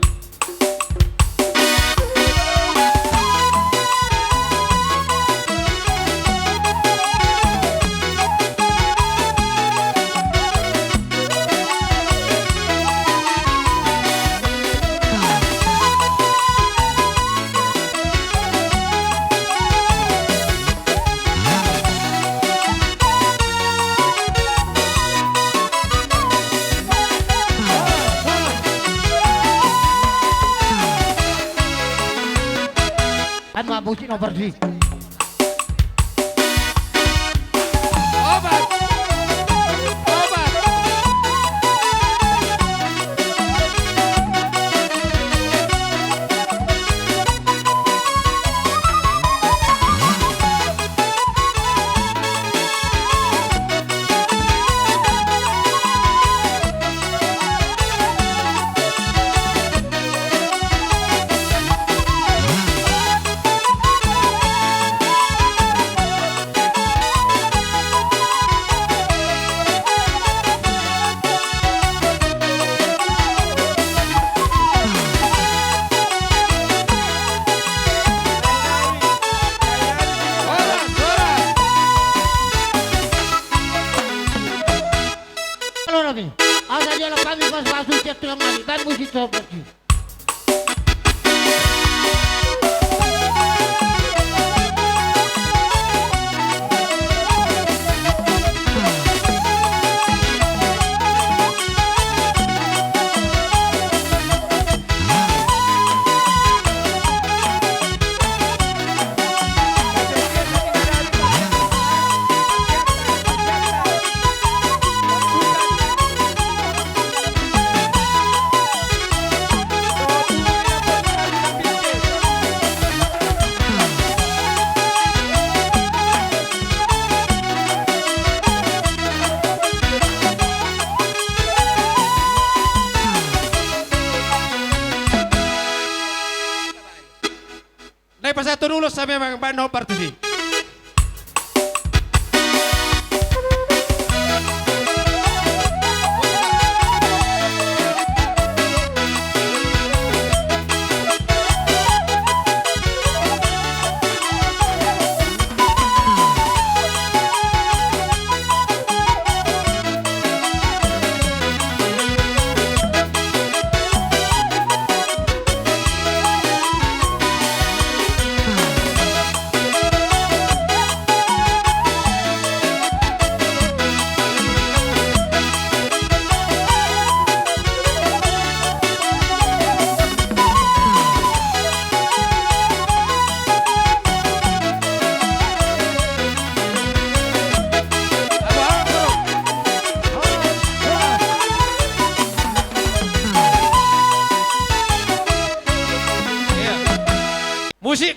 Mesti nomor tusi. Obat. Asa dia lah kami pas masuk tiap tulang nami. Dan musik sobat. Nay pasatu dulu sampai Bano Partusi. Musik.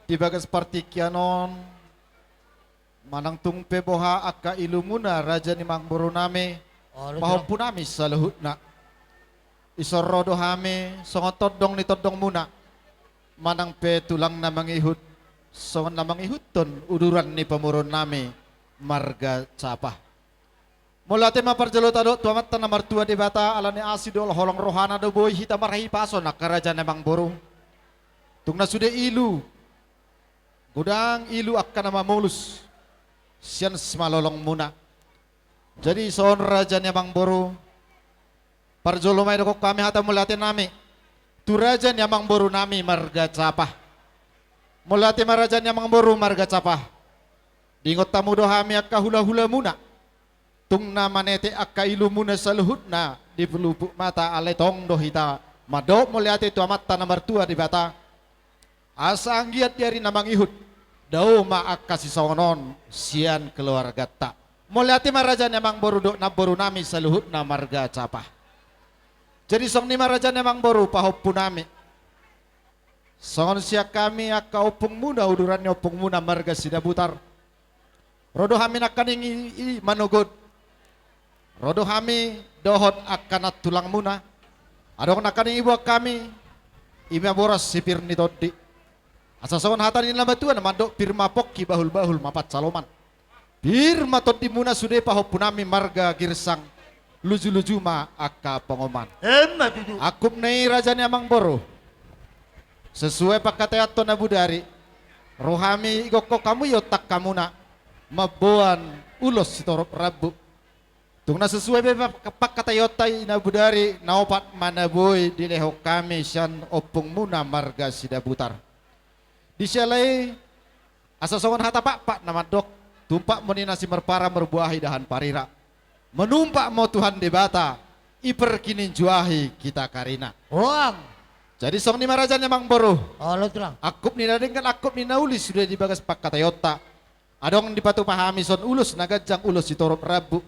Di bagas partikianon manang tung peboha akka ilumuna raja ni mangboro nami pahopunami sa luhut na isorodo hami songot todong ni todong muna manang pe tulang na mangihut songon na mangihuton uduran ni pamuron nami marga capa mula te maparjalo tado tuamat na martua di bata ala ni asidol holong rohana do boy hita marahi paso na karaja ni mangboro tung na sude ilu gudang ilu akan nama mulus sian semalolong muna jadi son raja nyamang boru parjolo may doko kami hata mulate nami tu raja nyamang boru nami marga capa mulate maraja nyamang boru marga capa dingot tamu dohami akka hula-hula muna tung na manete akka ilu muna saluhutna di pelupuk mata aletong dohita madok mulate tu amat tanah mertua di bata asa anggiat dari namang ihut dau maak kasih songonon sian keluarga tak moliati maraja nemang boru dok na boru nami saluhut na marga capa jadi song ni maraja nemang boru pahop punami songon siak kami akka opung muna udurannya opung muna marga sidabutar rodo hami nakaning manugod rodo hami dohot akanat tulang muna adong nakaning ibu kami ima boras sipir ni todi asa sawan hatan ina batuan mandok pirma pokki bahul-bahul mapat saloman pirma todi muna sude pahopunami marga girsang luju-luju ma akka pengoman akup nei raja nyamang boro sesuai pakatayato na budari rohami igoko kamu yotak kamuna maboan ulos sitorop rabu tung na sesuai pakatayotai na budari naopat manaboy dileho kami sian opung muna marga sidabutar di selai asa songon hata pak nama dok tumpak meni nasi merpara merbuahi dahan parira menumpak mau Tuhan debata iper kinin juahi kita karina Wang jadi song ni marajan emang boru Allah tulang akup ni nadengkan akup ni naulis sudah dibagas pak katayota adong dipatu pahami son ulus nagajang ulus sitorop rabu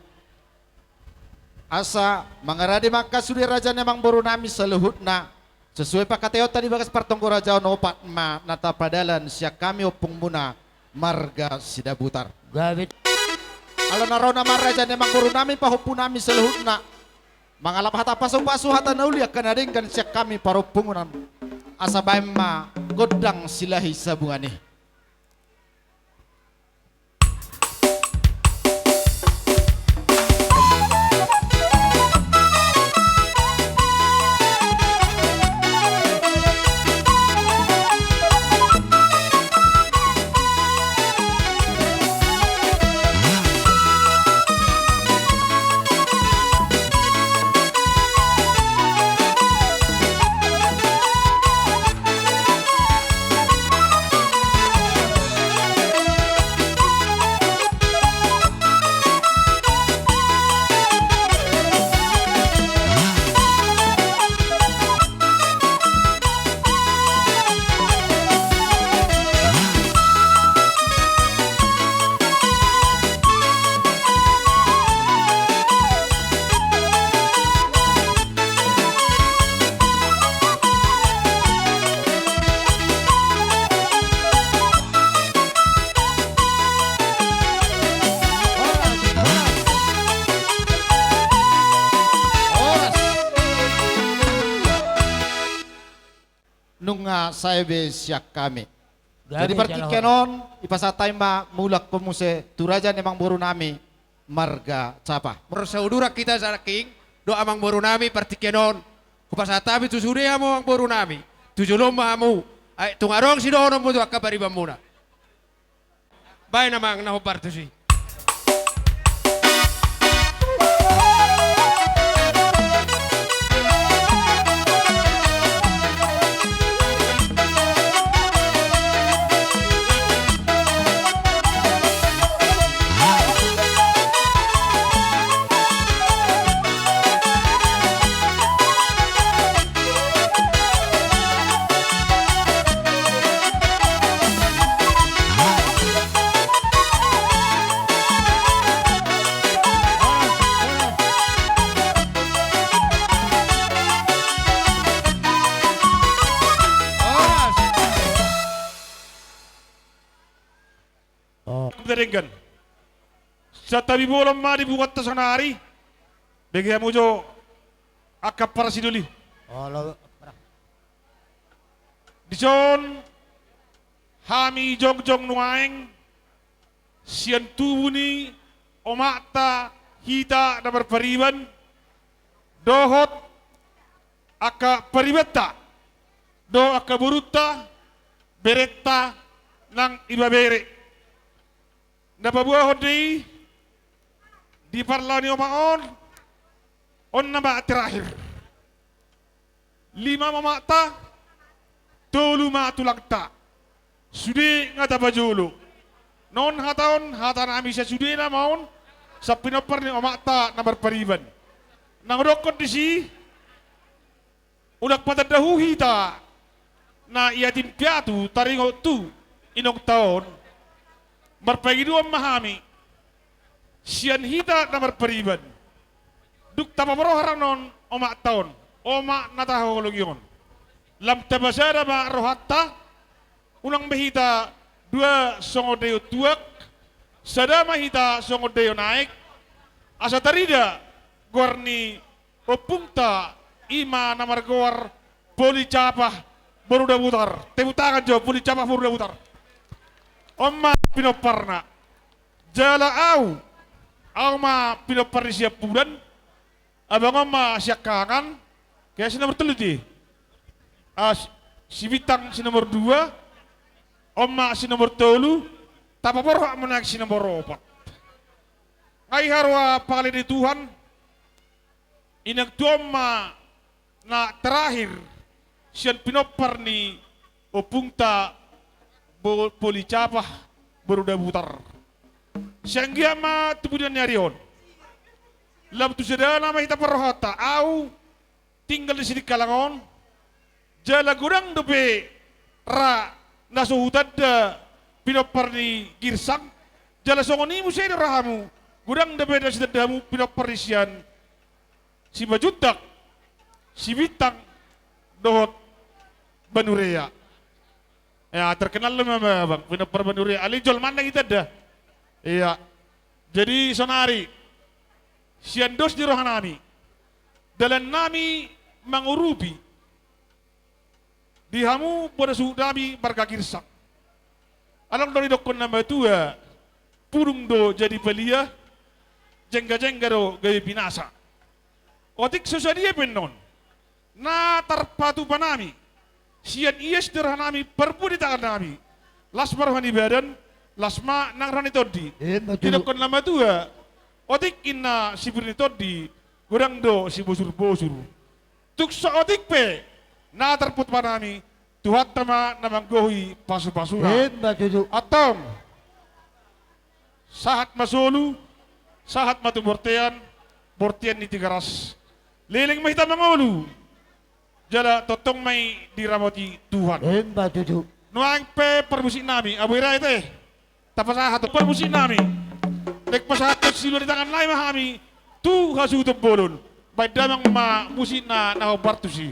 asa mangaradi maka sudi raja nemang boru nami seluhutna sesuai pakateo tadi bagas partongko raja opat ma nata padalan siak kami opung muna marga sidabutar Gabit. ala naraw na raja nemang boru nami pahupu nami seluhutna mangalap hata pasu hata naulia kanading kan siak kami paropungunan asa baim ma godang silahi sabungani. Nunga saibe siak kami. Jadi pergi kenon ipasatay ma mulak pemuse turaja nemang boru nami marga capa. Bersaudara kita zaraking do amang boru nami pergi kenon kupasatabi tu sude amo ang boru nami tujulom mamu ay tungarong si dono mo do akabari bamuna. Bay namang nahubar tu si. Dengan sa tabi bolam ma dibuat ta sanari bagi mo jo akap para siduli dison hami jong nuaeng sian tubuni omata hita na berpariban dohot aka paribeta do aka buruta beretta nang ibabere nababuah di parlani omaon on nama terakhir 5 mamata tolu ma tulangta sudi ngata bajulu non hataon hatan amisa sudi na maon sa pinopar ni omata na berpariban nang rokon disi udak patadahu hita na iatim piatu taringo tu inong taon marpagi dua mahami sian hita na marpariban duk tapabroharan non omak taon omak natahologion lam tabasara ma rohatta unang mahita 2 songodeo tuak sada mahita songodeo naik asa tarida gorni opungta ima namar gor poli capah baru butar tebutakan jo poli capah baru butar Oma pinoparna jala au ma pinoparni siap bulan abang oma siap kangen kayak si nomor 3 di si Bitang si nomor 2 oma si nomor 3 tapapor menak si nomor 4 ngai harwa pakali di Tuhan inag tuoma na terakhir sian pinoparni opungta poli capah berudah butar sehingga ma tubudan nyarion lam tu sedana ma hita perhota au tinggal di sini kalangon jala gurang dope ra nasuhutad pinopar di girsang jala songoni musay rahamu gurang dope na sidadamu pinopar di siyan si Bajudak, si Bintang, dohot Banurea. Ya terkenal lah bang, pinapar Banurea. Alijol mana kita dah? Iya. Jadi sonari, siandos di rohanami, dalam nami mengurupi, dihamu pada sudami barkakirsak. Alang dari dokon nama tua, purung do jadi belia, jengga-jengga do gaya binasa. Otik susadia penon, na tarpatu panami, sian ies derhanami perpu di tangan nami, lasmar hani badan, lasma nang rani todi. Tidak kon lama tua, otik inna si birni todi, gurang do si bosur-bosur. Tuk sa otik pe, na tarput panami, Tuhan tama namang gohi pasu-pasura. Atong, sahat masulu, sahat matu bortean ni tigaras. Liling mahita mangolu, jala totong may diramoti Tuhan. Nuang pe permusik nami, abuira ite, tapasahat permusik nami. Dek pasahat silo di tangan lain mahami, tu hasu utop bolon. Baik damang ma musik na bartusi.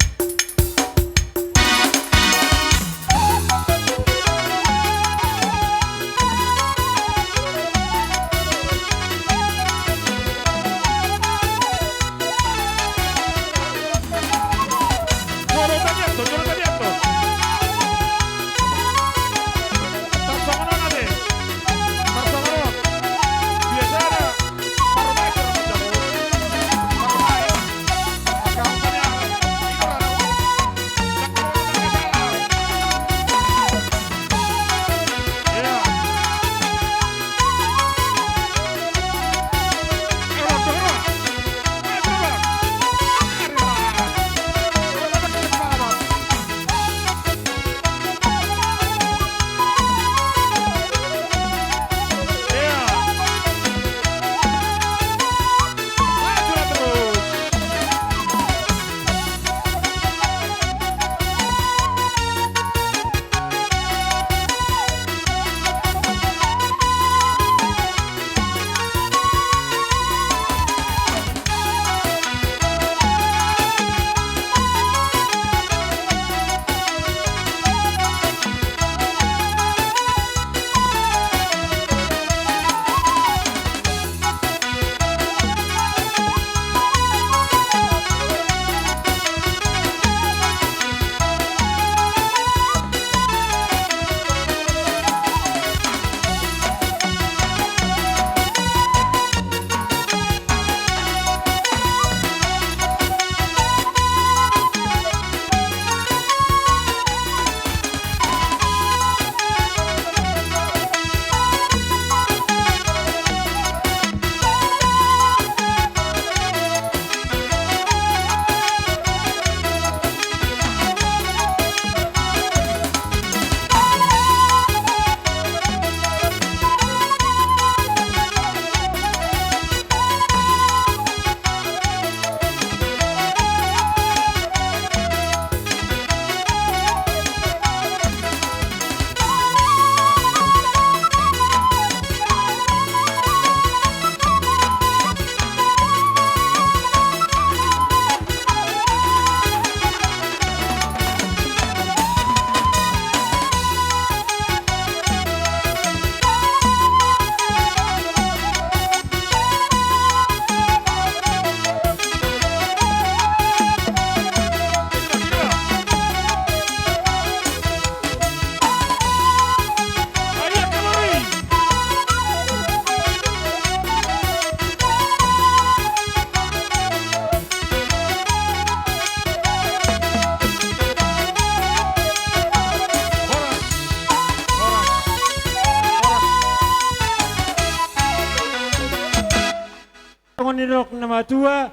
Nirok nama tua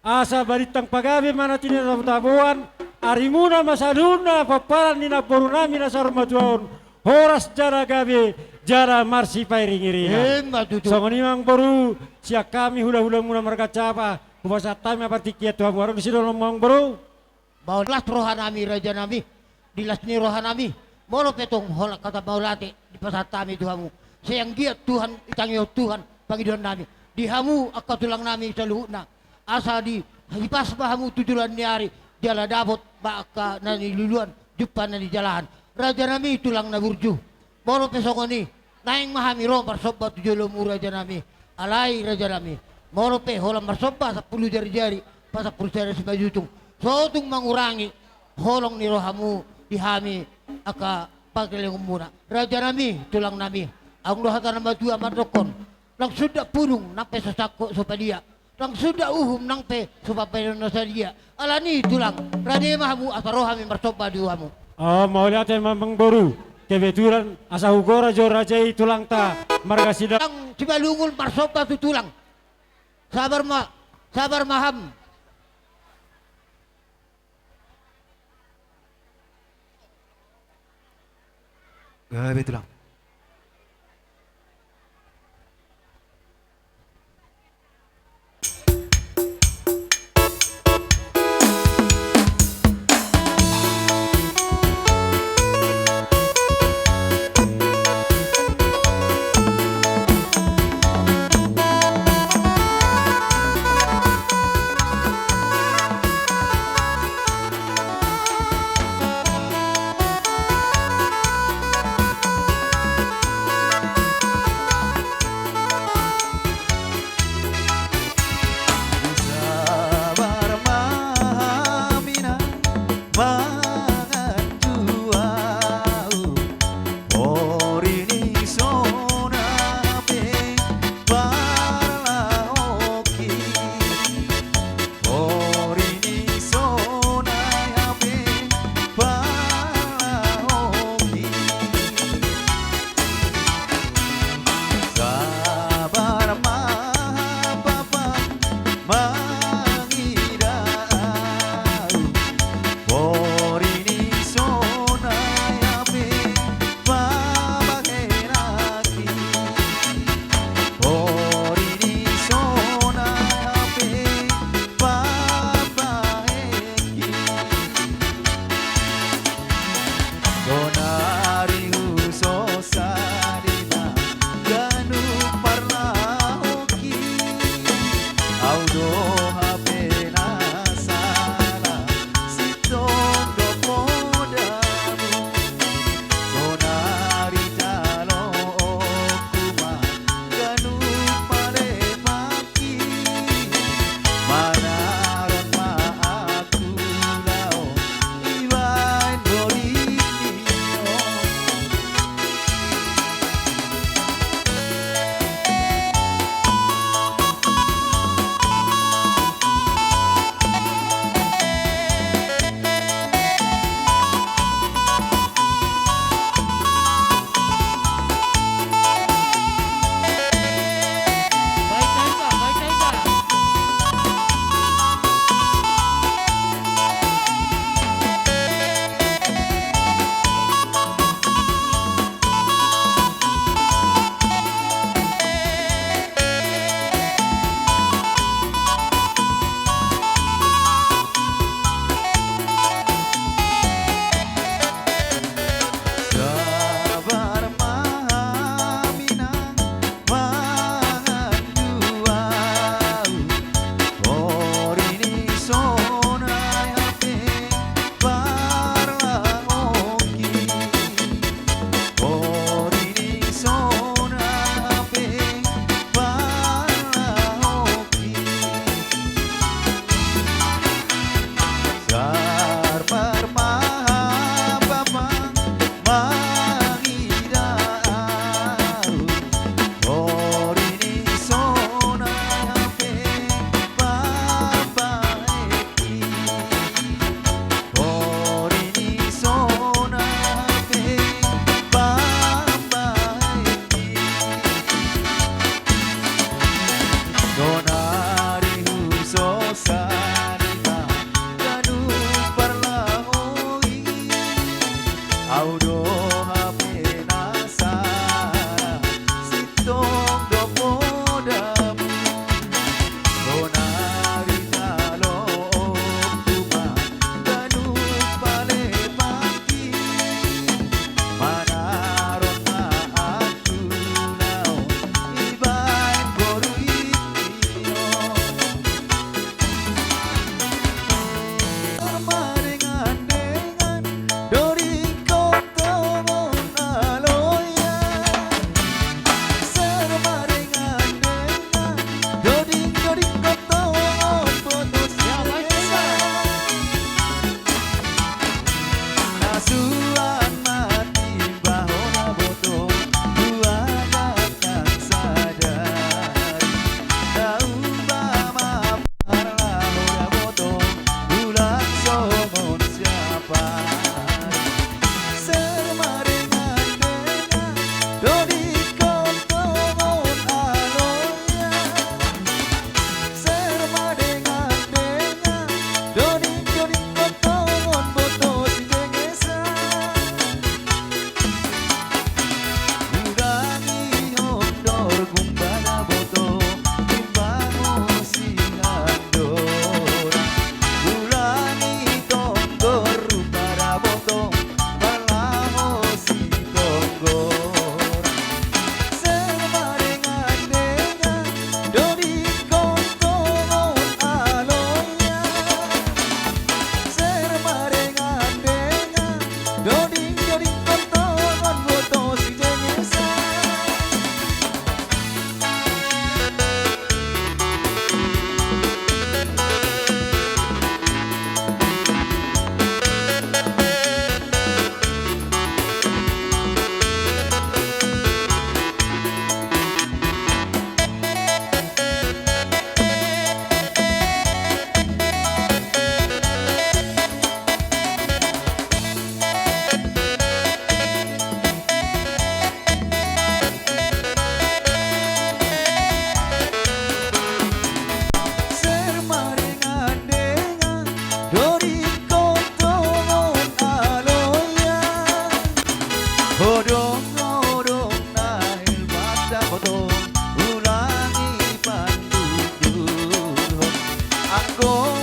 asa baritang pagabe mana tina tabuan arimuna masaduna paparan nina porunami na sarmatuaon horas jara gabe jara marsi pairingirina songoni mang boru siak kami hula-hula muna mereka capa kubasa tami apartikia tuhan warung disido lomong boru Baulas rohanami raja nami dilas ni rohanami moro petong holak kata baulate di pasatami Tuhanmu sayang giat Tuhan itangyo Tuhan pangiduan nami dihamu akka tulang nami sa luhut na asa di Hipas bahamu tujuan ni hari jala dapat baka nani luluan jupan nani jalahan. Raja nami tulang na burju. Boro pesoko ni naing mahami ro marsoba tujulo mu raja nami. Alai raja nami. Moro pe holam marsoba sa 10 jari-jari pa sa 10 jari si bajutung. So tung mengurangi holong ni rohamu dihami aka pagkeleng muna. Raja nami tulang nami. Ang dohatan nama dua madokon. Lang sudah purung nape sasako sopadia. Lang sudah nang pe supaya no sadia. Alani tulang rade mahamu atarohami marsoba duamu. Oh, mau lihat memang baru. Kebetulan asa hugora jo raja tulang ta marga sidang. Lang cibalungul marsoba tu tulang. Sabar maham. Gabe tulang.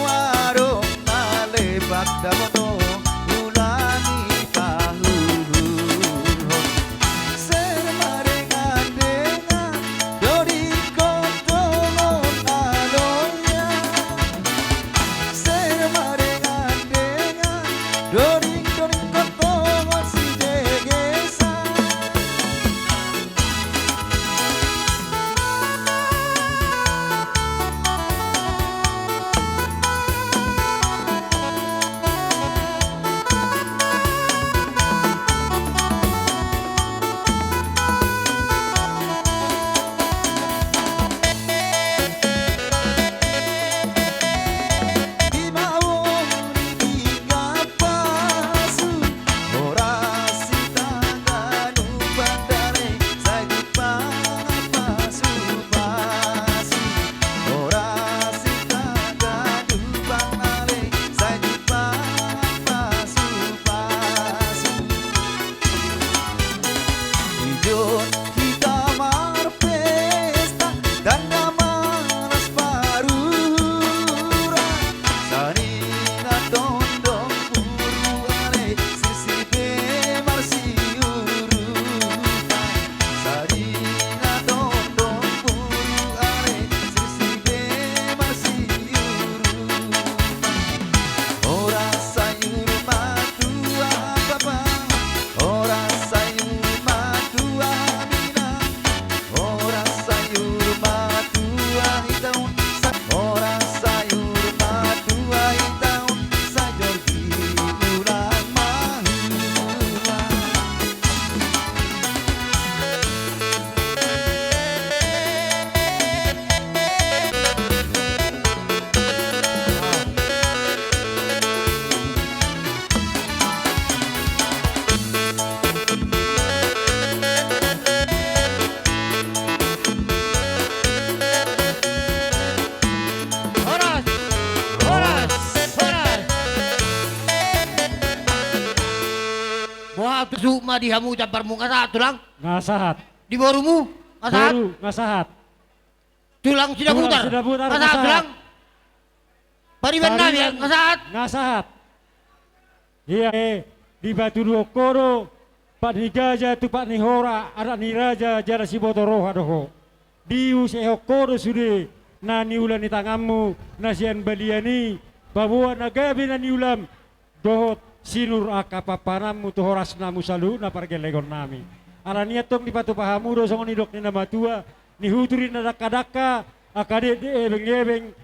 warung nalebat damono ulani pahuhur sermarengan dengan dodi kotongon aloya sermarengan dengan dodi kotongon si degesa kita marpesta dan namaras parura saringa tondong puruare sisi bemar siurupa saringa tondong puruare sisi bemar siurupa ora sayur matu apa ora sayur matu amina ora sayur matu ahitaun ora sayur matu ahitaun sajor ulang mahula Horas, horas, horas. Buah sukma di hamu campar muka saat tulang Ngasahat. di borumu saat Baru ngasahat. tulang sudah Tulang putar sudah putar, saat ngasahat. tulang pariwan kami ya saat Ngasahat. Iya, di Batu Dokoro, Pak ni Gaja tu Pak ni Hora, anak ni Raja jara si Botoroha doho. Diu sehokoro sude, nani ulan ni tanganmu, nasian baliani, bawa nagabi nani ulam, dohot sinur akapapanamu tu horas namu salu na pargelegon nami. Arania tong di Batu Pahamu do songon idok ni nama tua, ni huturi na daka-daka, akade de ebeng-ebeng,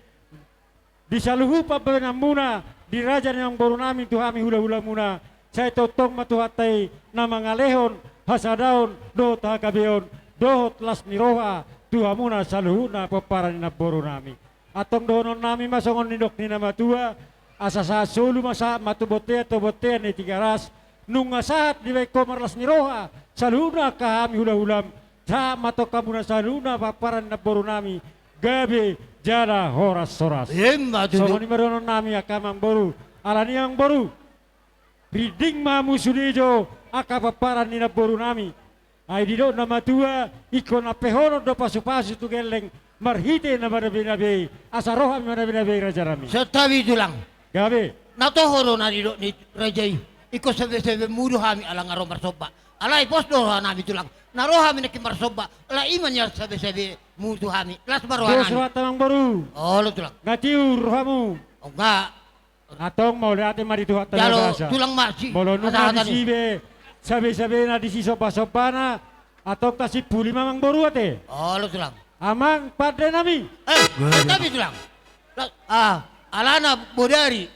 di saluhu papenamuna di raja yang baru nami tu kami hula-hula muna saya totong matuhatai nama ngalehon hasadaon do takabeon do las niroha tuhamuna saluhuna peparan na baru nami atong donon nami masongon nindok ni nama tua asasa sulu masa matu botea to botea ni tigaras nunga saat di komar las niroha saluhuna kami hula-hulam sa mato kamuna saluhuna paparan na baru nami gabe jala horas soras. Songon imaronon nami akamang boru. Alani yang boru. Riding mamu sudijo akapaparan nina boru nami. Ay dido nama tua ikon apehono do pasu-pasu tu geleng marhite na marabi-nabi asaroha marabi-nabi raja rami. setawi tulang Gabe. natohoro na dido ni rajai iko sebe-sebe mudu hami alang aro marsoba alai pos doha nami tulang naroha mi nakim marsoba la iman ya sebe-sebe mudu hami las baroha Terus nami surat tamang boru. oh lo tulang Ngatiur hamu. oh enggak Atong mau lihat mari tuhat jalo bahasa. tulang masih Molo nunga Asa-asa di ni. sibe. Sabe-sabe na di si sopa-sopana. Atong kasi puli mamang boru ate. oh lo tulang Amang padre nami. tapi tulang alana bodari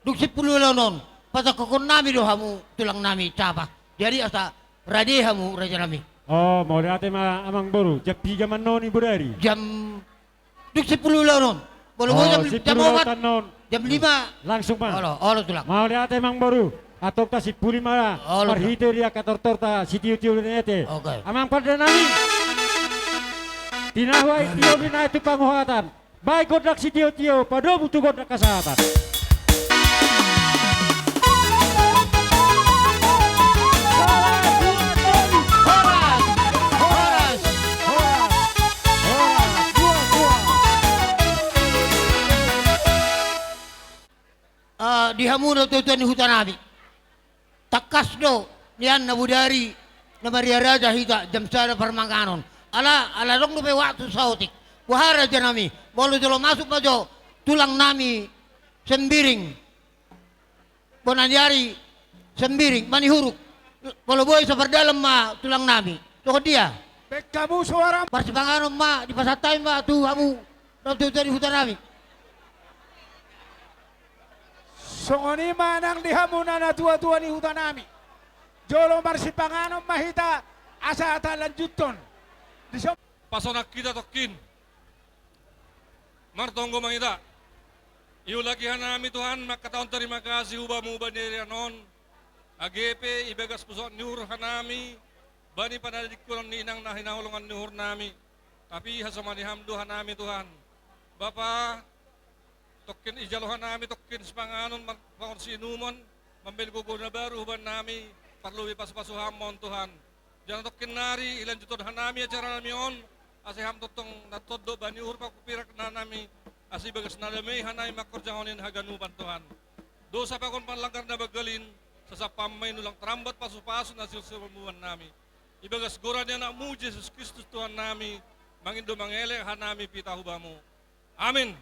duk 10 lonon pasa kokon nami do hamu tulang nami capa jadi asa rade hamu raja nami Oh, mau lihat amang boru. Jam 3 manoni budari. jam duk 10 lonon boleh Oh, jam si jam puluh 4 lautan non. jam 5 Langsung mah. oh lo tulang Mau lihat emang baru. Atau kasi puli mara. Oh, lupa. Marhite dia kator-torta si tiu-tiu nete. Oke. Amang padre nami. Tinahwai tio bina itu panguhatan. Baik godak si tiu-tiu. Pado butuh godak kesehatan. di hamuna tutuan ni hutan nami. Takas do nian na budari na Maria Raja hita jam sada permangkanon. Ala dong lupa waktu sautik. Wahara janami. Bolu jolo masuk majo tulang nami sembiring. Bonanjari sembiring mani huruk. Kalau boy seperdalam ma tulang nami. Toko dia. Bek kamu suara. Persipanganon ma di pasatay ma tu hamu. Tutuan ni hutan nami. Songoni manang di hamuna na tua-tua ni hutan nami. Jolo marsipanganon mahita asa ata lanjuton. Pasonak kita tokin. Martonggo mangita. Iulakihan nami Tuhan, makataon terima kasih ubamu baniri anon. AGP ibagas pusat nyur hanami. Bani panadik kulang ni inang na hinahulungan nyur nami. Tapi hasamani hamdu hanami Tuhan. Bapa, tokin ijaluhan nami tokin sepanganon pangon sinumon. Membeli gugur na baru huban nami. Perlu pas-pasuhamon Tuhan. Jangan tokin nari ilan jutod hanami acara nami on. Asiham totong natoddo bani urpa kupirak na nami. Asi bagas nadamay hanay makorjangonin haganuban Tuhan. Dosa pa kon panlanggar na bagalin. Sasapamay nulang terambat pasu-pasu na silsirumuan nami. Ibagas goran niya na mu Jesus Kristus Tuhan nami. Mangindo mangele hanami pitahubamu. Amin.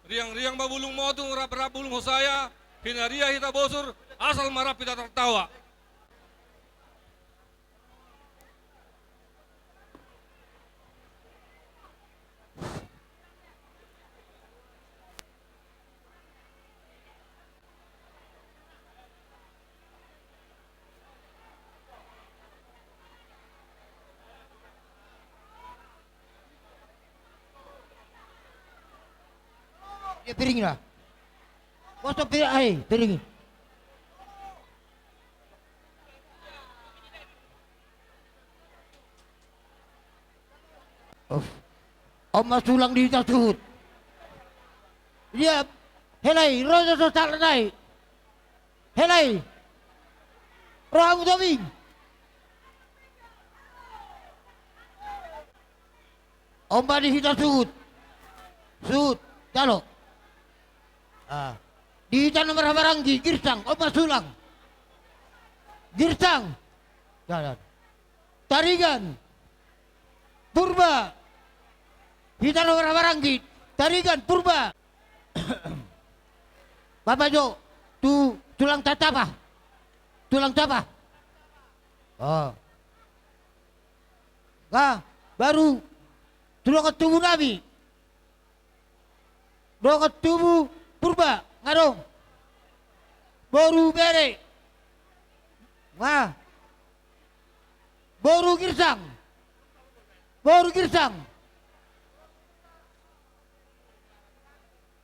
Riang-riang babulung modung rab-rabulung hosaya. Hinaria hita bosur asal marah pita tertawa. Dia piring lah. Bosok piring, piring. Oma sulang di tasut. Dia helai roda sosal nai. Helai. Rohamu tawing. Oma di hita sut. Sut, talo. Di tanah Merabaranggi, Girsang, Oma Sulang, Girsang, jalan, Tarigan, Purba, di tanah Merabaranggi, Tarigan, Purba, Bapak Jo, tulang tatapa, baru tulang tubuh Nabi, tulang tubuh Purba, ngarong, boru bere, boru Girsang,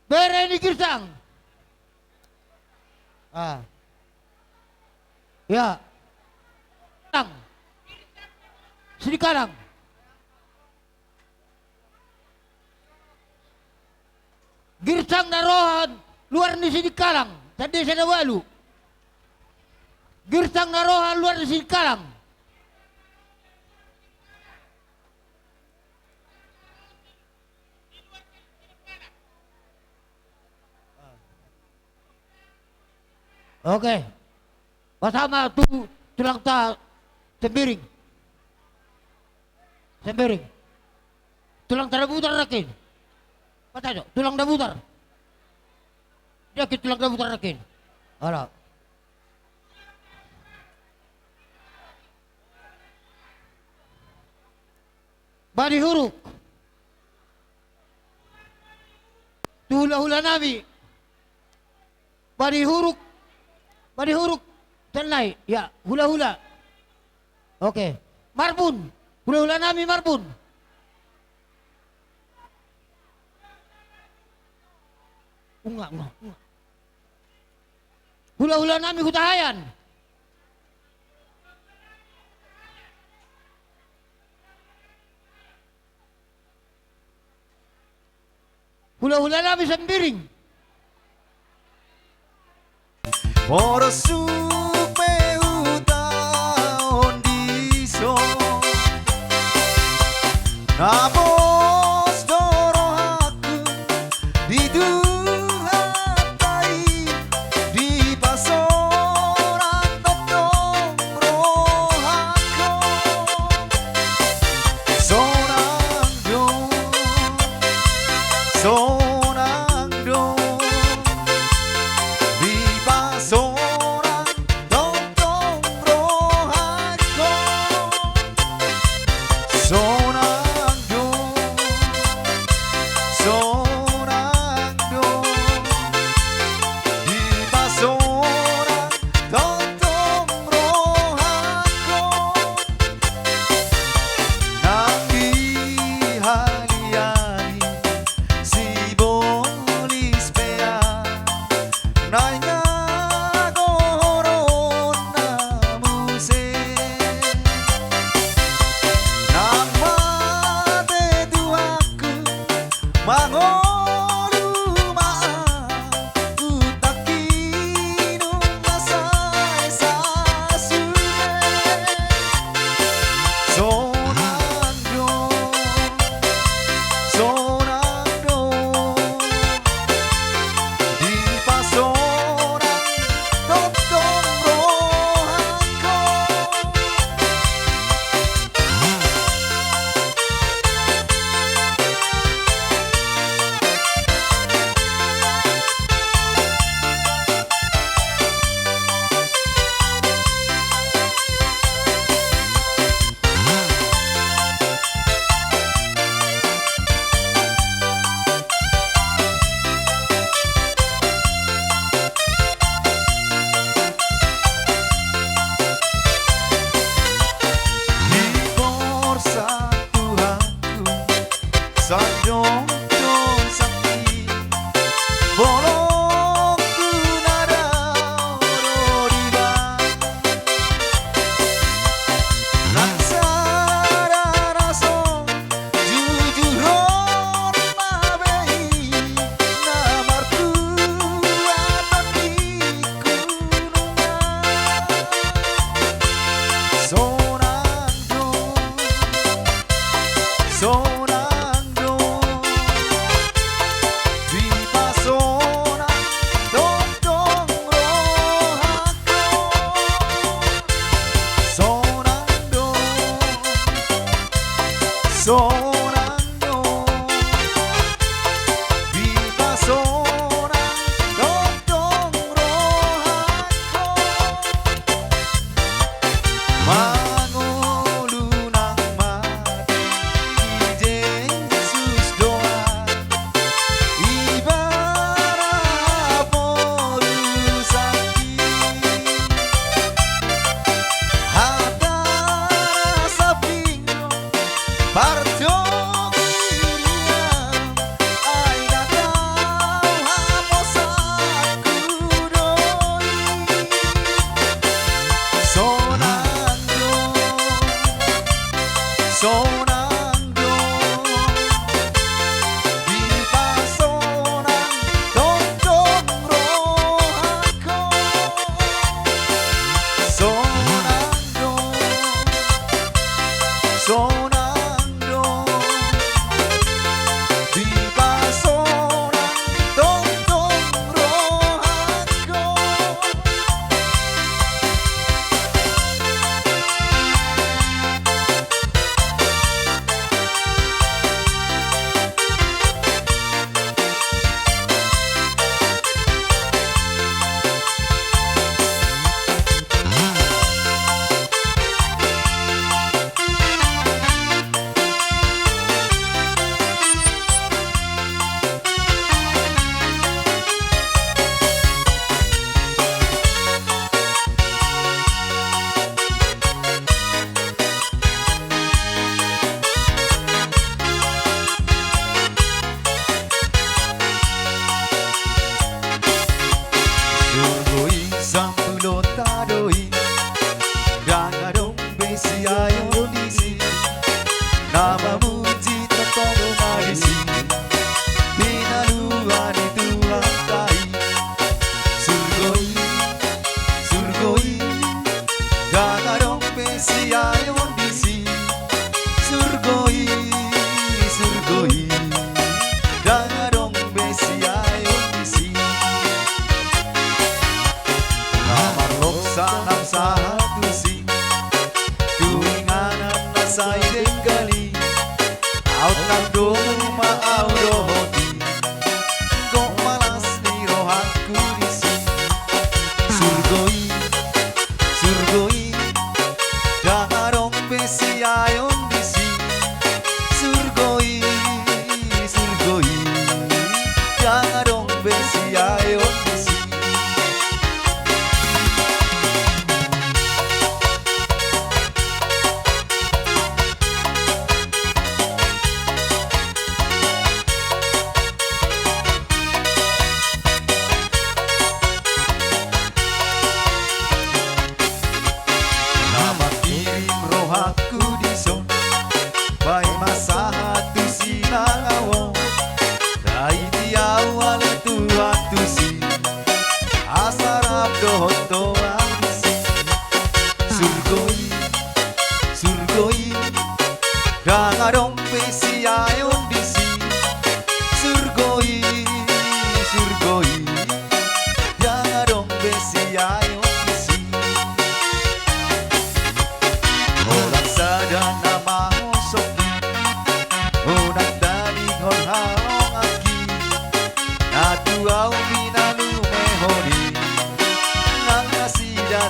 bere ini Girsang, ya, Sedikalang, Girsang narohan luar di Sedikalang, tadi saya walu. Girsang narohan luar di Sedikalang. Oke. Bersama tulang ta sembiring. Tulang tarabutar rakin. Patajo, tulang dabutar. Dia ke tulang dabutar rakin. Ala. Bani huruk. Hula-hula nabi. Bani huruk. Tenai, ya, hula-hula. Oke. Marbun. Hula-hula nabi marbun. Enggak. Hula-hula nami hutahayan. Hula-hula nami sembiring. Moro supe utaon diso Nabos doro aku di duhatai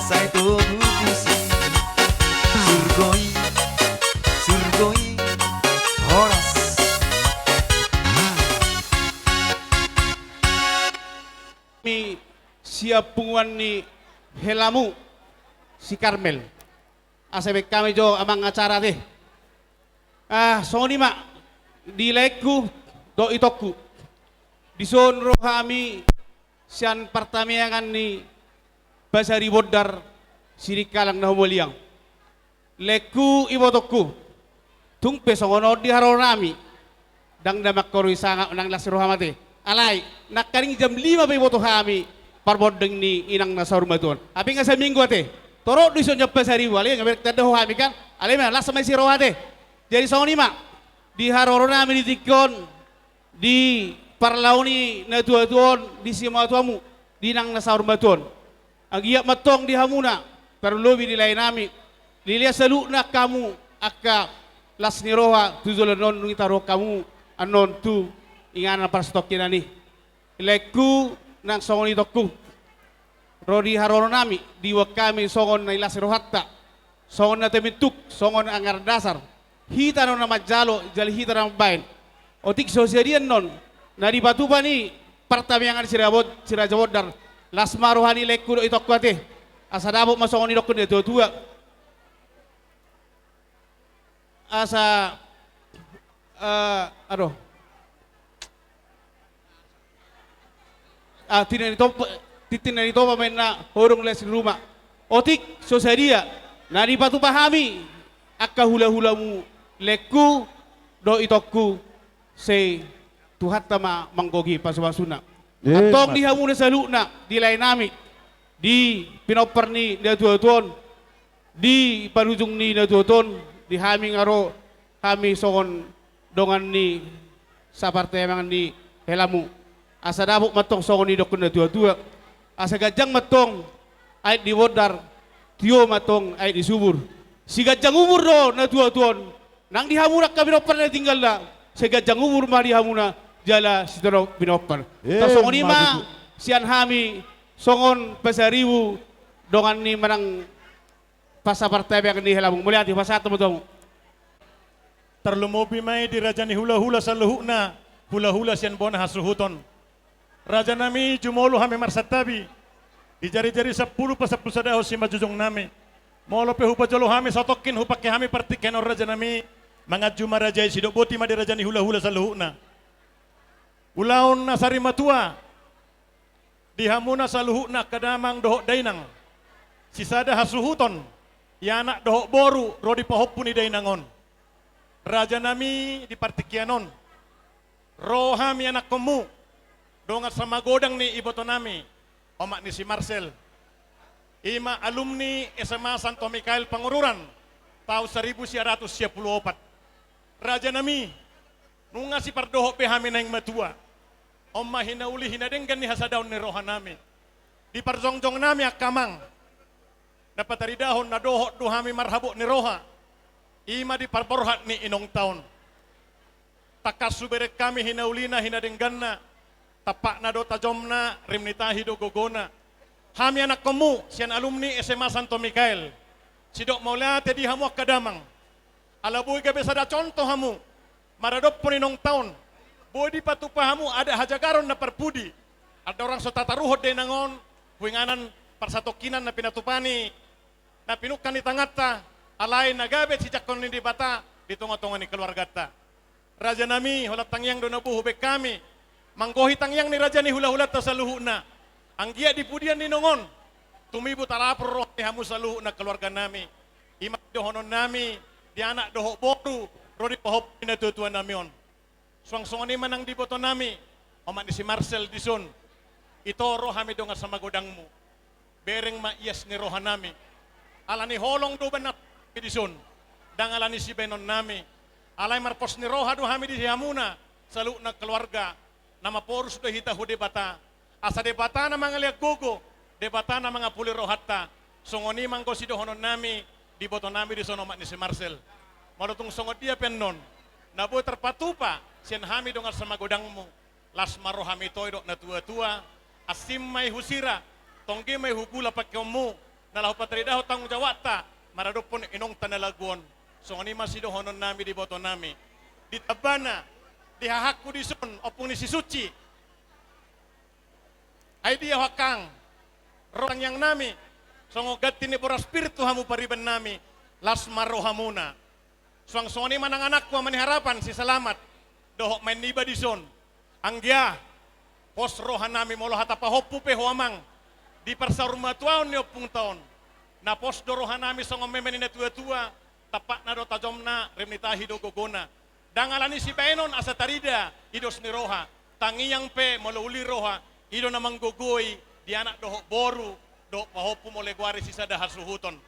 Asai to bukusi Surgoi Surgoi Horas Mi siap punguan ni helamu si Karmel. Asebek kami jo amang acara deh. Soni mak di leku do itoku. Di son rohami sian pertamiangan ni basari bodar sirikalang na humuliang. Leku ibotoku. Tung pesongono di haronami. Dang damak korui sanga nang las rohamate. Alay, nakaring jam 5 pa iboto kami parbodeng ni inang nasa rumah tuan. Abi nga sa minggu ate, toro di sonya pasari wali nga berkata ho kami kan, alay man lasa may siro ate. Jadi soni mak di haroro namin ditikon di parlauni na tuan di sima tuamu di nang nasa rumah tuan. Ang iya matong di hamuna pero lobi nilay nami. Lilia salu na kamu aka las ni roha tuzulan non ngitaro kamu anon tu ingana para stok kinani leku nang songon itokku rodi harono nami diwa kami songon na ilas rohatta songon na temituk songon angar dasar hita non na majalo jali hita na bain otik sosialian non na di batu pa ni partamiangan sirajabod dar las maruhani leku do itokku ate asadabo masongon itokku de tua asa aduh titin na ito pamen na horong les rumah otik sosaria nari patu pahami akka hula-hula mu leku do itokku se tuhat tama manggogi pasubasuna atong dihamu na saluna di lain nami di pinoper ni na tuaton di parujung ni na tuaton di hami ngaro kami songon dongan ni saparte mangan ni helamu asa dabuk matong songon ni dokun na tua-tua asa gajang matong ay di wodar tio matong ay di subur si gajang umur do na tua-tuon nang dihamuna kami pinopar na tinggal na si gajang umur ma dihamuna jala si toro pinopar songon ni ma sian hami songon pasariwu dongan ni manang pasaparte yang ni helamu mulia di pasatu matong terlumopi mai di raja ni hula-hula sa luhuna hula-hula sian bona hasuhuton raja nami jumolo hami marsatabi di jari-jari 10 pa 10 sadaho si majujong nami molo pe hupa jolo hami sotokin hupake hami partiken or raja nami mga juma raja sidok boti ma di raja ni hula-hula sa luhuna ulaon na sari matua di hamuna sa luhuna kadamang dohok dainang sisada hasuhuton yana dohok boru rodi pahopun ni dainangon raja nami di partikianon rohami anak komu dongat sama godang ni iboto nami omak ni si Marcel ima alumni SMA Santo Mikael Pangururan tahun 1974 raja nami nunga si pardoho pe hami naing matua omma hinauli hinadenggan ni hasadaon ni roha nami di parjongjong nami akamang dapat dari dahon na doho do hami marhabo ni roha ima di parborhat ni inong taon takasu berek kami hinaulina hinadengganna tapak na do tajomna rimnitahi do gogona hami anak komu sian alumni SMA Santo Mikael sidok maulate di hamu akadamang alabuy gabe sada contoh hamu maradop pun inong taon bodi patupa hamu ada hajagaron na perpudi ada orang sotataruhod de nangon huinganan parsatokinan na pinatupani na pinukan ni tangata alay nagabe si jakon ni bata ditungo-tungo ni keluarga ta raja nami hulat tangyang do nabuh hubek kami manggohi tangyang ni raja ni hula-hula ta saluhuna ang giya di pudian ni nongon tumibu tarapur roh ni hamu saluhuna keluarga nami ima dohonon nami di anak dohok boru rodi pohop na tutua namion suang-suang ni manang di boto nami omak ni si Marcel dison ito roh hami dongat sama godangmu bereng ma iyas ni roha nami alani holong do banat dison dang alani si benon nami alay marpos ni roha do hami di hamuna salu na keluarga nama porus do hita hude bata asa de bata na mga liag gogo de bata na mga puli rohatta songoni mangko si dohonon nami di boto nami di sono mak ni si Marcel marotung songot dia pennon nabo terpatupa sian hami dongar sama godangmu las maro hami toy do na tua-tua asim mai husira tongge mai hugula pakyomu nalahu patrida ho tanggung jawab ta maradopon inong tanalagon so ani masih dohonon nami di boto nami di tabana di hahaku di sun opung ni si suci ai dia hakang roang yang nami songo gatti ni pora spiritu hamu pariban nami lasmaro hamuna suang soni manang anakku amani harapan si selamat dohok main niba di sun anggia pos rohan nami molo hatapa hoppu pe hoamang di persaruma tuaon ni opung taon na pos dorohan nami songo memeni na tua-tua tapak na do tajomna remnita hido gogona dangalani si benon asa tarida idos ni roha tangiyang pe molo uli roha ido namang gogoi di anak dohok boru do pahopu mole guari sisa dahar suhuton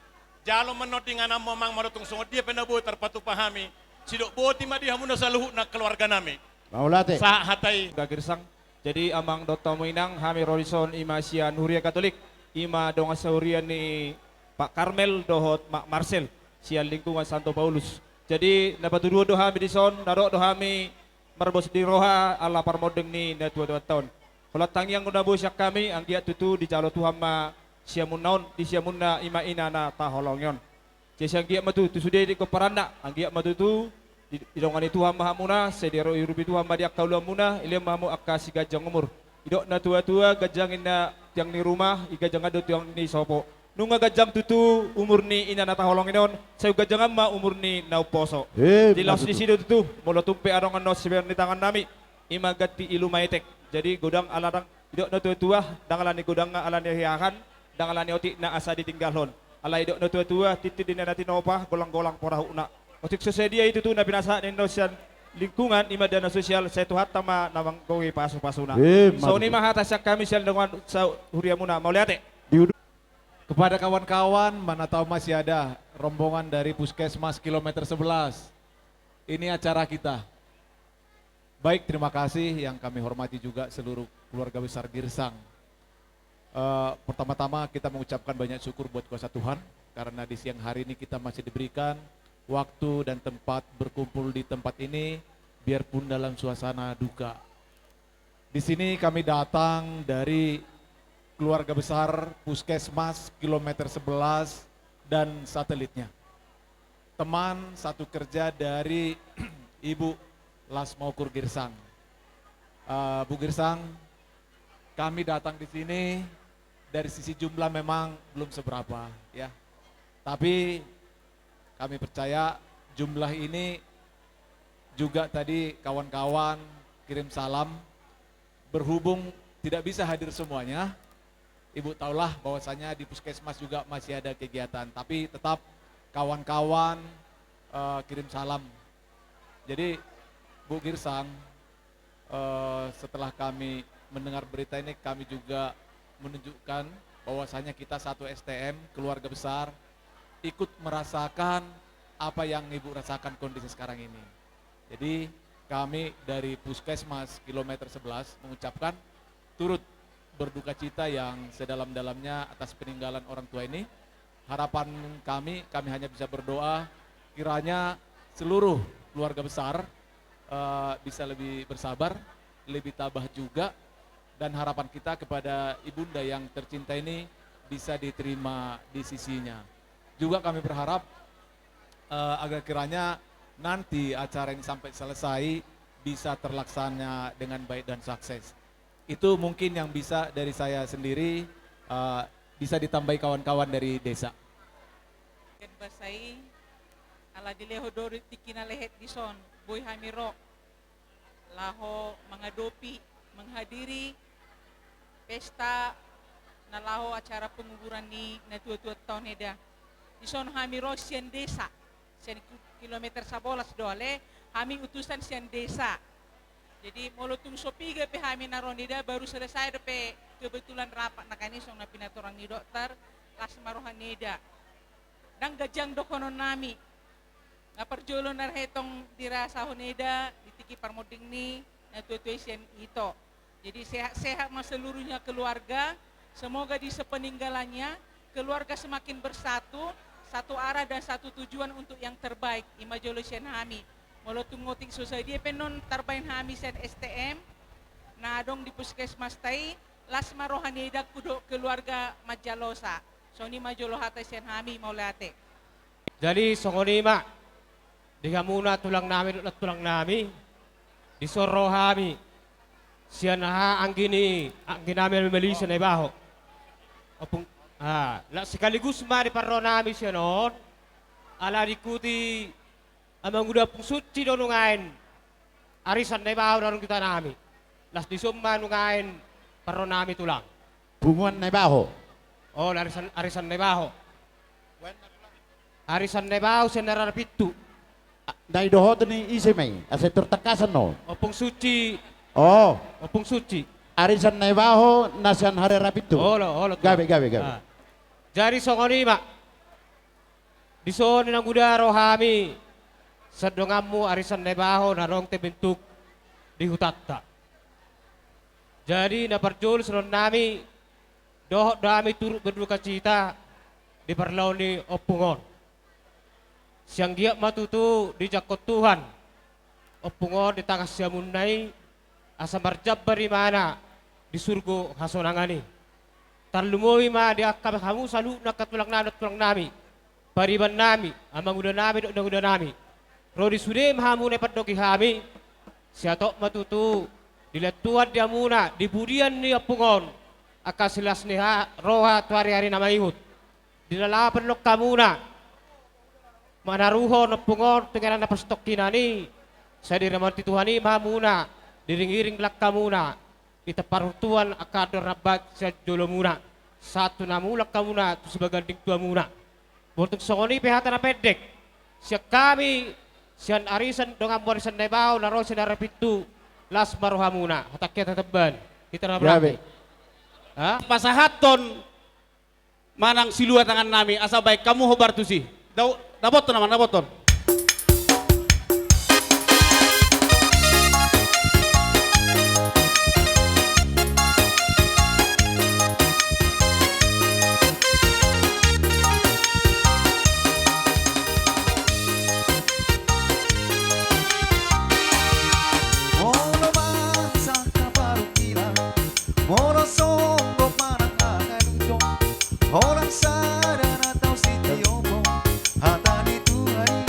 jalo menoti ngana mamang marotung songo dia penabu terpatu pahami sidok boti madi hamuna saluhu na keluarga nami Maulate sa hatai Gagirsang. Jadi amang Dr. Moinang hami Rolison ima sian Huria Katolik ima donga saurian ni Pak Karmel dohot Mak Marcel sian lingkungan Santo Paulus. Jadi napatuduo do hami dison narok do hami marbos di roha ala parmodeng ni na tua tahun. Kalau tangiang udah bosyak kami anggiat tutu di calo Tuhan ma siamun naon di siamunna ima ina na taholongyon. Jadi anggiat matu tu sudah di koparanda anggiat matu tu idongani Tuhan mahamuna sedero irubi Tuhan madiak kaula muna ilim mahamu akasi gajang umur idok na tua-tua gajang ina tiang ni rumah igajang ado tiang ni sopo nunga gajang tutu umur ni ina na taholong inon sayu gajang amma umur ni nau poso di laus di sido tutu molo tumpe arongan no seber ni tangan nami ima gati ilu maitek jadi godang alarang idok na tua-tua dangalani godang nga alani hiakan dangalani otik na asa ditinggalon ala idok na tua-tua titit dinanati nopah golang-golang porahu na otik sesedia itu tuh na binasa ng sosial lingkungan ima dana sosial saya tuhat tama namang kowe pasu-pasuna. So ni mahatasyak kami sial dengan sa huria muna mau lihat Kepada kawan-kawan mana tahu masih ada rombongan dari Puskesmas kilometer 11. Ini acara kita. Baik, terima kasih yang kami hormati juga seluruh keluarga besar Girsang. Pertama-tama kita mengucapkan banyak syukur buat kuasa Tuhan karena di siang hari ini kita masih diberikan waktu dan tempat berkumpul di tempat ini biarpun dalam suasana duka. Di sini kami datang dari keluarga besar Puskesmas kilometer 11 dan satelitnya. Teman satu kerja dari Ibu Lasmaukur Girsang. Bu Girsang, kami datang di sini dari sisi jumlah memang belum seberapa ya. Tapi kami percaya jumlah ini juga tadi kawan-kawan kirim salam, berhubung tidak bisa hadir semuanya, Ibu tahulah bahwasanya di Puskesmas juga masih ada kegiatan, tapi tetap kawan-kawan kirim salam. Jadi Bu Girsang, setelah kami mendengar berita ini kami juga menunjukkan bahwasanya kita satu STM, keluarga besar, ikut merasakan apa yang Ibu rasakan kondisi sekarang ini. Jadi kami dari Puskesmas kilometer 11 mengucapkan turut berduka cita yang sedalam-dalamnya atas peninggalan orang tua ini. Harapan kami hanya bisa berdoa kiranya seluruh keluarga besar bisa lebih bersabar, lebih tabah juga, dan harapan kita kepada ibunda yang tercinta ini bisa diterima di sisinya. Juga kami berharap agar kiranya nanti acara ini sampai selesai bisa terlaksana dengan baik dan sukses. Itu mungkin yang bisa dari saya sendiri, bisa ditambahi kawan-kawan dari desa. Basai ala dileho dori tikina lehet dison boy hamiro laho mengadopi menghadiri pesta na laho acara penguburan ni na tua-tua tahun eda dison hamiro sian desa sian kilometer 11 dole kami utusan sian desa. Jadi molotung sopiga pe kami naronida baru selesai pe kebetulan rapat nakani song na pinaturang ni dokter Lasmarohan nida. Dang gajang dokonon nami. Ngaperjolo narhetong dirasa honeda ditiki parmoding ni na tutuisian ito. Jadi sehat-sehat mas seluruhnya keluarga. Semoga di sepeninggalannya keluarga semakin bersatu, satu arah dan satu tujuan untuk yang terbaik. Imajolo sian kami. Molotung ngoting society penon tarbain kami sen STM na dong di Puskesmas tai Lasmarohan nida kudo keluarga Majalosa. Soni majolo hata siyan hami maulate. Jadi songonima, diha muna tulang nami at tulang nami, disoro hami, siya na ang namin malisa na ibaho. Opung, sekaligus mari parro nami siya noon, ala dikuti amang udah pung suci doon ngayon, arisan na ibaho na kita nami, las disumma ngayon parro nami tulang. Bunguan na ibaho? Oh, arisan na ibaho. Arisan na ibaho siya nararapitu. Naidohot ni isimay, asa tertakasan no? Opung suci. Oh. Opung suci. Arisan na ibaho, nasan hari rapitu. Olo. Gabi. Jadi songonima. Disoni ng udaro hami. Sa dongamu arisan na ibaho narong tebentuk di hutatta. Jadi naparjul sunon nami dohot dami turut berduka cita di perlaw ni Opungon. Siang giyak matutu di jakot Tuhan. Opungon di tangas siamunay asa marjab bari mana di surgo hasonangani. Tarlumoy ma di akab kamu salu nakatulang nami. Pariban nami, amang udah nami. Rodi sudim hamu ne padoki hami. Siatok matutu diletuan dia muna di budian ni Opungon. Akasilas ni roha tuari-hari nama ihut. Dilalapan lok kamuna. Manaruho na pungon tenganan na pastok kinani sa diramanti Tuhani mamuna diring-iring lakka muna itaparutuan akador rabat sa jolo muna satu na mulak ka muna to sebagai ding tua muna bortuk songoni pehata na pedek siya kami siyan arisan dong amborisan na ibaw na rosa na rapitu las maruha muna hatakya tataban kita na berani ha pasahaton manang silua tangan nami asa baik kamu hobar tu si Naboton naman, naboton. Moro bangsa kabarukila, moro songo panangangan itong orang sadar atau sitiomo. Hata di Tuhan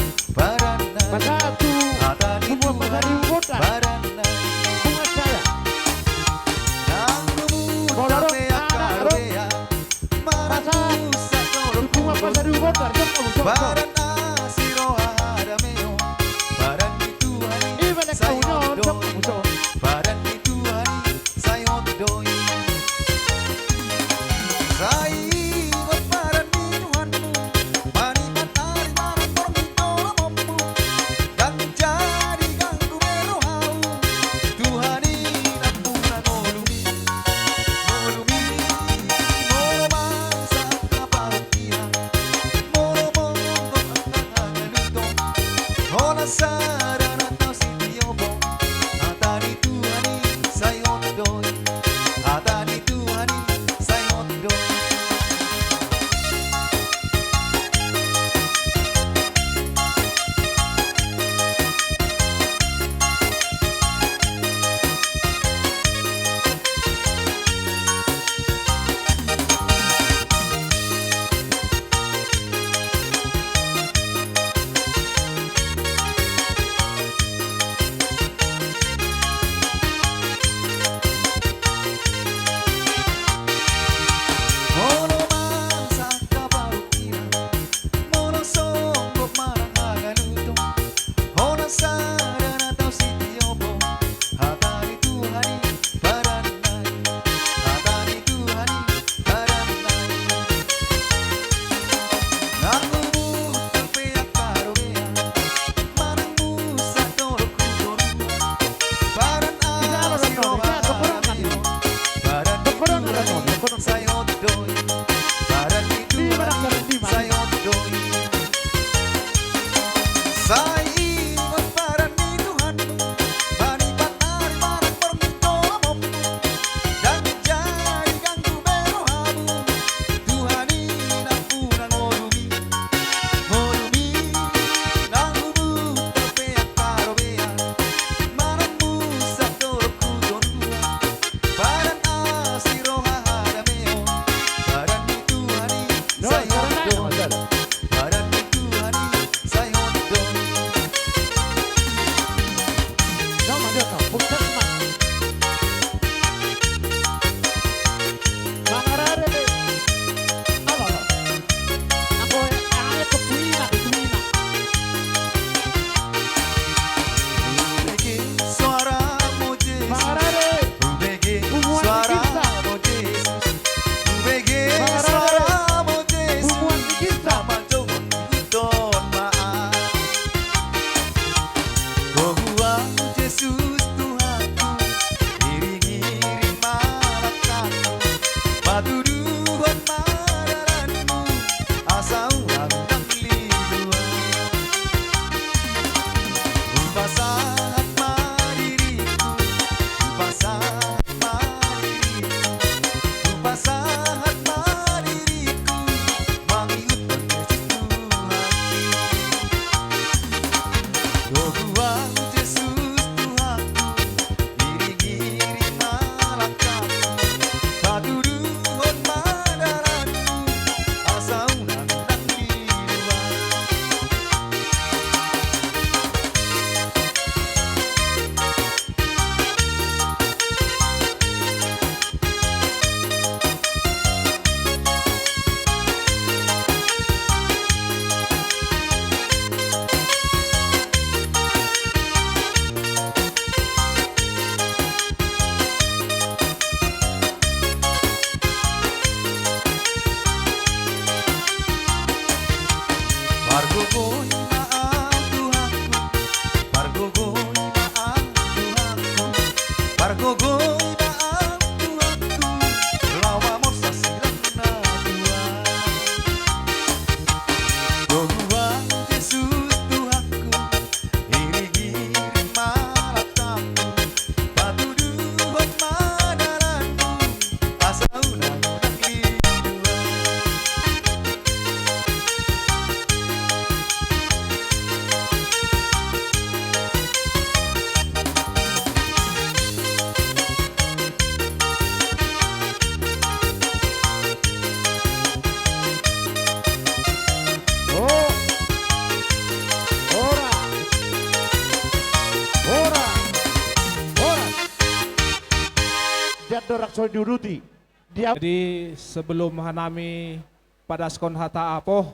dorak so diuruti. Dia Jadi sebelum hanami pada skon hata apoh,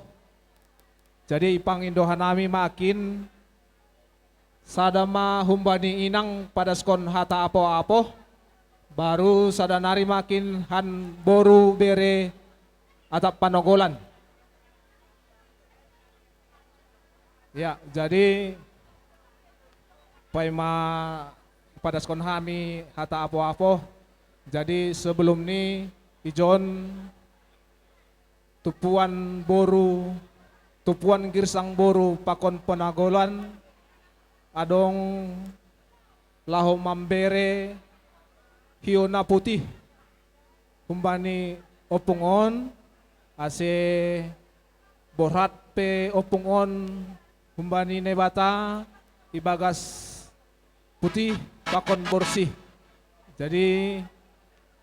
jadi ipang indo hanami makin sadama humbani inang pada skon hata apoh baru sadanari makin han boru bere atap panogolan. Ya, jadi paima pada skon hami hata apoh. Jadi sebelum ini ijon tupuan boru, tupuan girsang boru pakon penagolan adong laho mambere hiona putih humbani opungon ase borat pe opungon humbani nebata ibagas putih pakon bersih. Jadi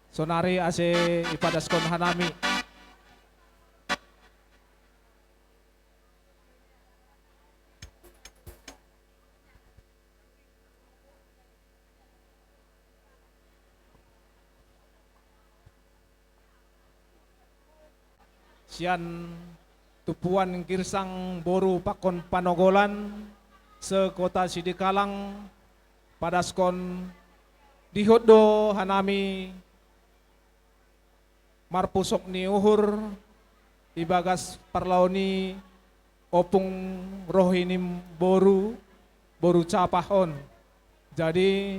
sonari ase ipadaskon hanami. Sian tupuan girsang boru pakon panogolan sekota Sidikalang padaskon dihodo hanami marpusok ni uhur ibagas parlauni opung rohinim boru capahon. Jadi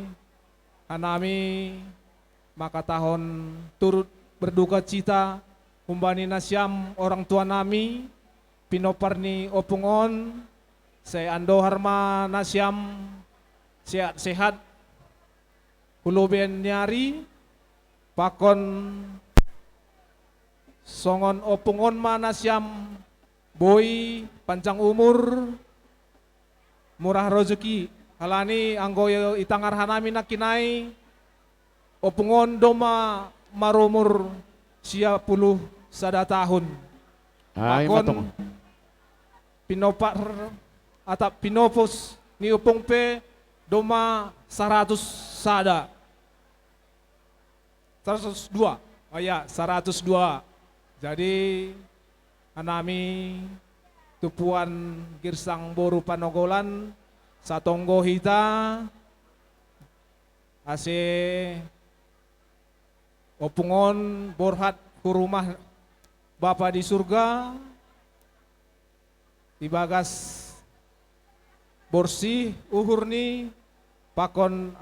hanami maka tahun turut berduka cita humbani nasyam orang tua nami pinoparni opungon saya ando harma nasyam sehat huluben nyari pakon songon opungon manasyam boy panjang umur murah rezeki halani anggoyo itangar hanami nakinai opungon doma marumur 10 sada tahun pakon pinopar atap pinopos ni upung pe doma 100 sada 102 ya 102. Jadi anami tupuan girsang boru panogolan satonggo hita ase opungon borhat kurumah Bapa di surga ibagas bersih uhurni pakon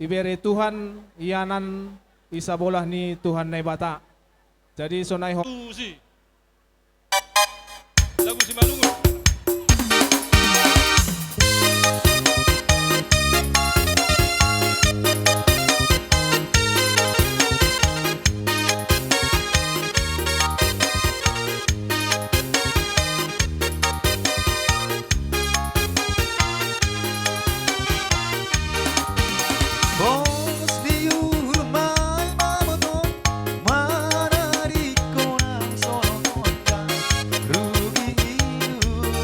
ibere Tuhan ianan isabolah ni Tuhan nebata. Jadi sonai lagu si Malungun. Bos diuhur mai mamoto manari konang sono konta rugi iu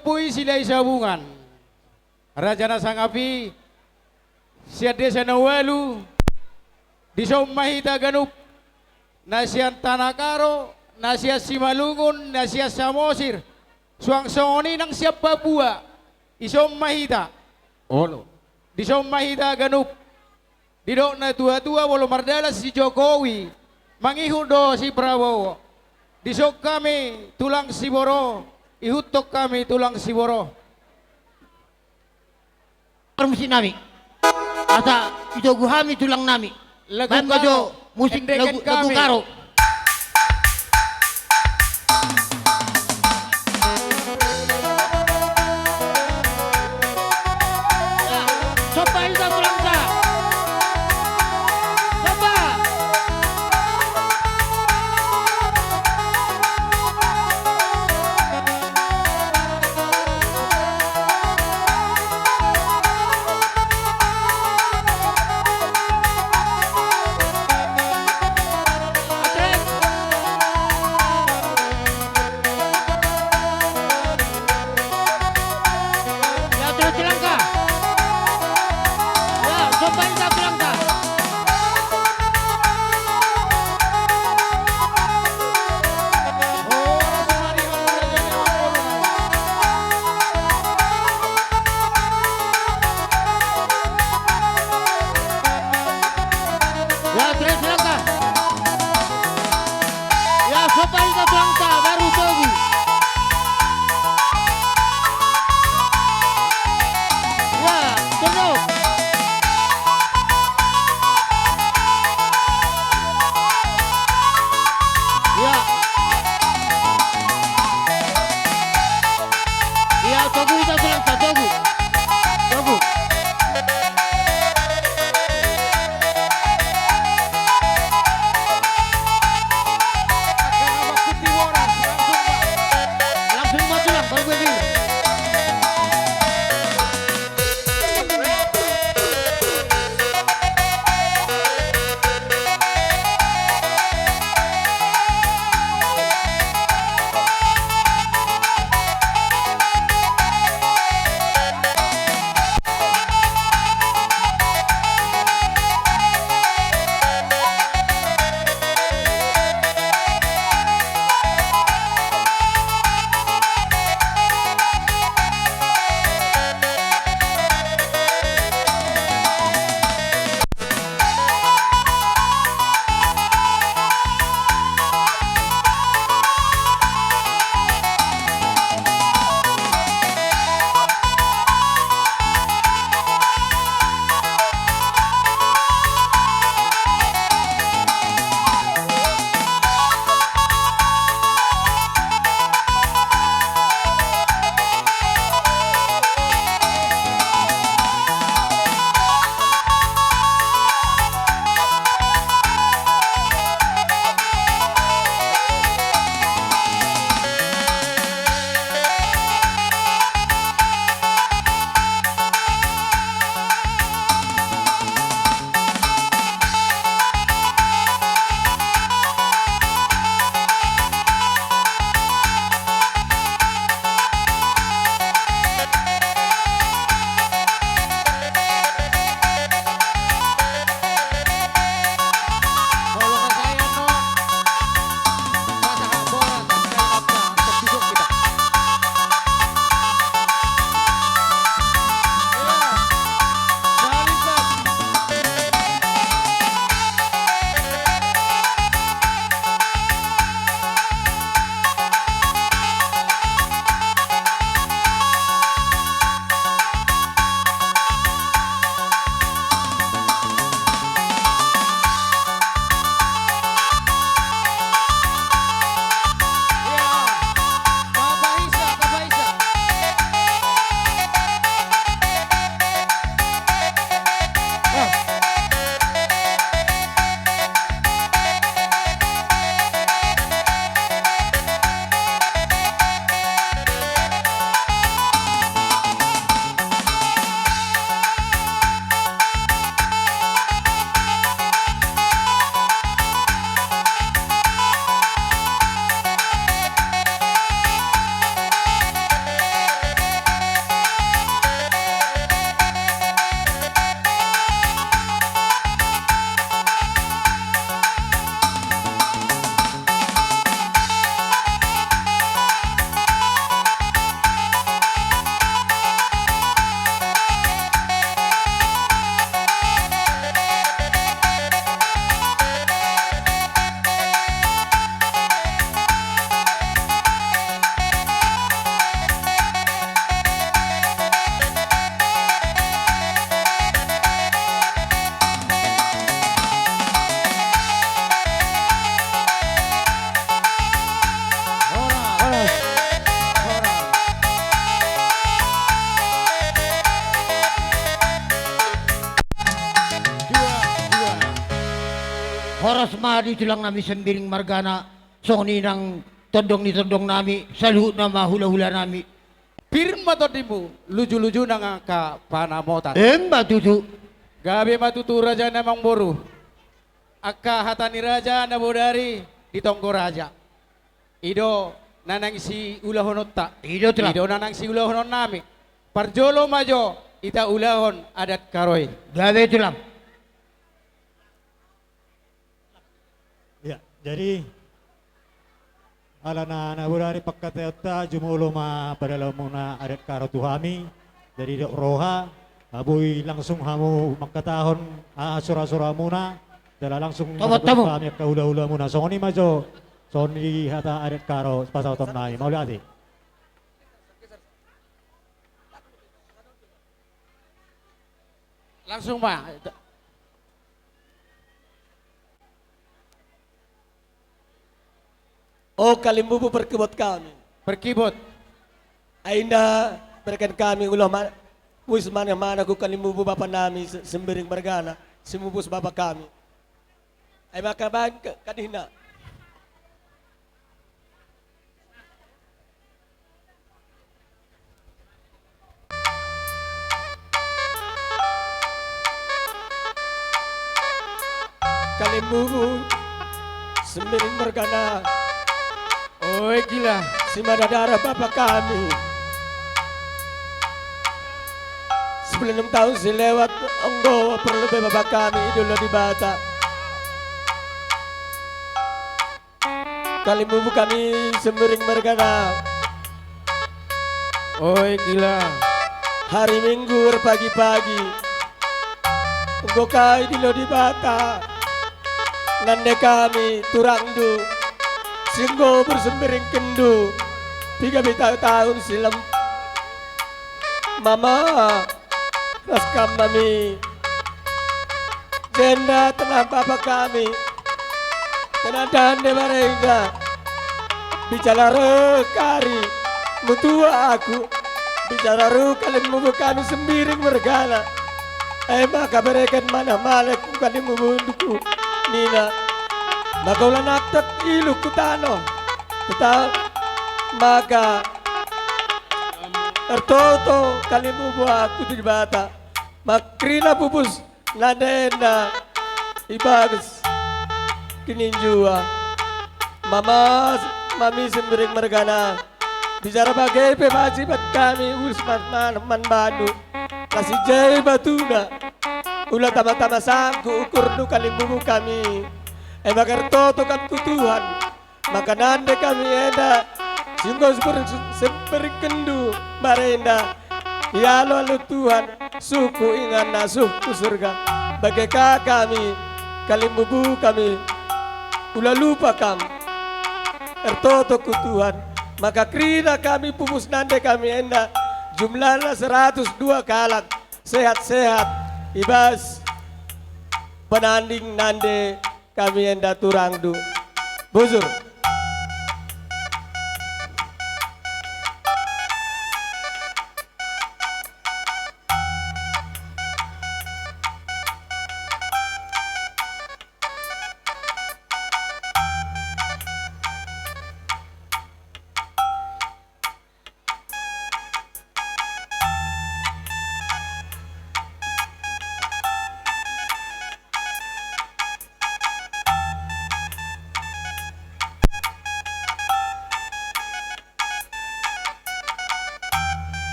pui sila isabungan. Raja na sangapi, siya desa na walu, di sa mahita ganup, na siya Tanakaro, na siya Simalungon, na siya Samosir, suang soni ng siya Papua, isom mahita. Olo. Di sa mahita ganup, di do na tua-tua walo mardalas si Jokowi, mangihudo si Prabowo. Di so kami tulang siboro, ihutok kami tulang siboro. Permusin nami. Ata itu guhami tulang nami. Lagu Main karo, bajo musik endekan lagu kami. karo. Coba kita tulang ka. Coba. Ya terus tulang ka. Ya coba kita tulang ka. Ya terus tulang ka. Ya coba kita tulang ka baru togu. Ya terus. horas madi tulang nami sembiring margana soni nang todong ni todong nami saluhut nama hula-hula nami. Pirma todimu luju-luju nang ka panamotan. Emba tutu. Gabi matutu raja namang boru. Akka hatani raja na bodari ditonggo raja. Ido nanang si ulahon ta. Ido nanang si ulahon nami. Parjolo majo ita ulahon adat karoy. Gawe tulang. Ya, jadi ala na nabudari pagkatayota jumulo padalaw muna adat karo tuhami dari roha aboy langsung hamu magkatahon asura-sura muna dala langsung Tamo. kami kahula-hula muna so ni majo so ni hata adat karo pasauton nai mauli ati Langsung ma. Oh kalimbubu perkibot kami. Perkibot. Ainda berikan kami ulah wis mana ku kalimbubu bapa nami sembiring bergana semubus bapa kami. Ay maka bang kadina. Kalimbubu sembiring bergana. Oi gila, si Madadara bapak kami. 96 tahun si lewat enggo perlu bapak kami idul di Bata. Kalimbubu kami sembiring mergana. Oi gila. Hari Minggu pagi-pagi. Enggo kai di Bata. Nande kami turangdu. Singgo bersembiring kendu 3 tahun silam. Mama raskam mami jenda tenang bapak kami tenang dande mereka bicara rekari mutua aku bicara kalian mubu kami sembiring mergala maka berikan mana malek kalian mubunduku Nina maka ulah naktat ilu kutano tetap maka tertoto kali bubu aku di Bata makrina pupus nadenda ibagus kininjua mami sembiring mergana bicara bagai pewajiban kami usman man badu kasih jai batuna ulah tama-tama sangku ukur nu kali bubu kami bakar toto kan kutuhan maka nande kami enda singgo seperti kendu barenda ya lalu Tuhan suku ingana suku surga bagaikan kami kalimbubu kami ulah lupa kami ertoto ku Tuhan maka krina kami pumus nande kami enda jumlahnya 102 kalak sehat-sehat ibas penanding nande kami enda turangdu buzur.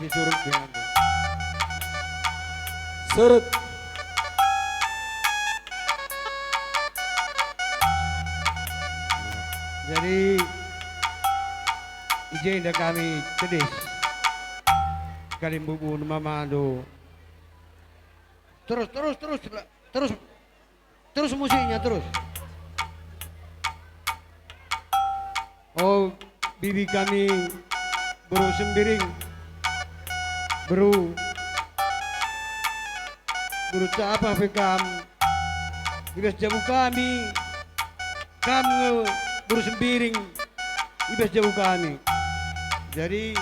disurut dengan Surut. Jadi izin dah kami tedis Kalimbubu Mamando. Terus musiknya terus. Oh, bibi kami Bro Sembiring, Bro apa pekam, ibas jabu kami Bro Sembiring, ibas jabu kami. Jadi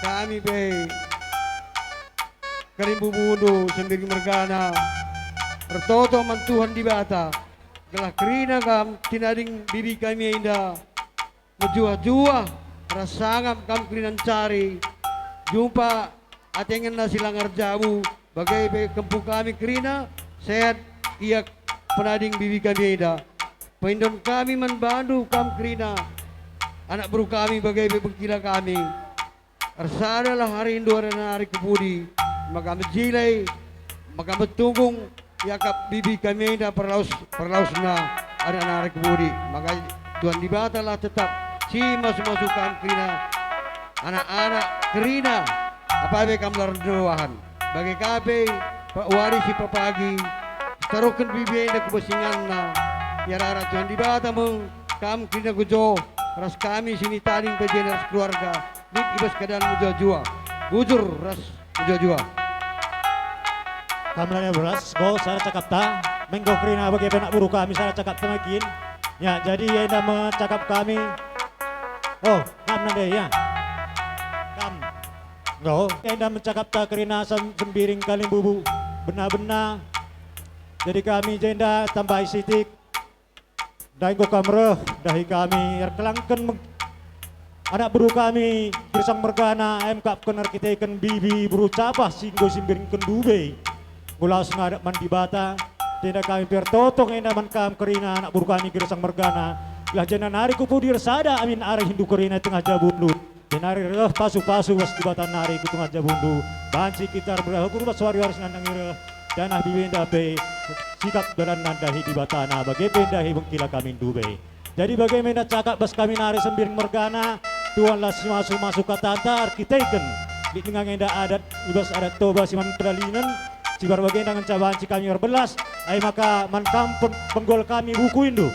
kami be Kalimbubu Sembiring Mergana, Ertoto mantuhan di bata, gelah kerina kam tinading bibi kami indah. Menjua-jua rasangam kam krinan cari jumpa atengen nasi langar jabu bagai kempu kami kerina sehat ia penading bibi kami ida pendon kami membantu kam kerina anak buru kami bagai bengkila kami arsadalah hari Indo hari kebudi maka menjilai maka betunggung yakap bibi kami ida perlausna ada hari kebudi maka Tuhan dibatalah tetap si masuk-masukkan kerina anak-anak kerina apa be kam lardoahan bagi kabe pak wari si papagi taruhkan bibi na kebesingan na ya rara Tuhan dibata meng kam kerina gujo ras kami sini taring pejen ras keluarga dik ibas keadaan mujo-jua bujur ras mujo-jua Kamlanya beras go saya cakap ta menggo kerina bagi penak buru kami saya cakap temakin ya jadi ya nama cakap kami. Oh, kam nade ya. Kam. Go. Enda mencakap tak kerina sembiring Kalimbubu. Benar-benar. Jadi kami jenda tambah sitik. Dahi ko kamreh, dahi kami erkelangken anak buru kami Girsang Mergana MK kenar kita ikan bibi buru capah singgo sembiring kendube. Gulas ngadak mandi bata. Tidak kami pertotong enda man kam kerina anak buru kami Girsang Mergana. Lah janan hari kupudir sada amin ari hindu kerina tengah jabundu. Jenari reh pasu-pasu was di batan nari ku tengah jabundu. Banci kitar berah kurba suari harus nandang ireh. Danah bibenda pe sikap dalan nandahi di batana bagai pendahi bengkila kami dube. Jadi bagaimana cakap bas kami nari sembiring Mergana. Tuan lah masuk kata antar kita ikan. Di tengah enda adat ibas adat toba siman peralinan. Cibar bagaimana dengan cabanci kami berbelas. Ay maka man kampung penggol kami buku indu.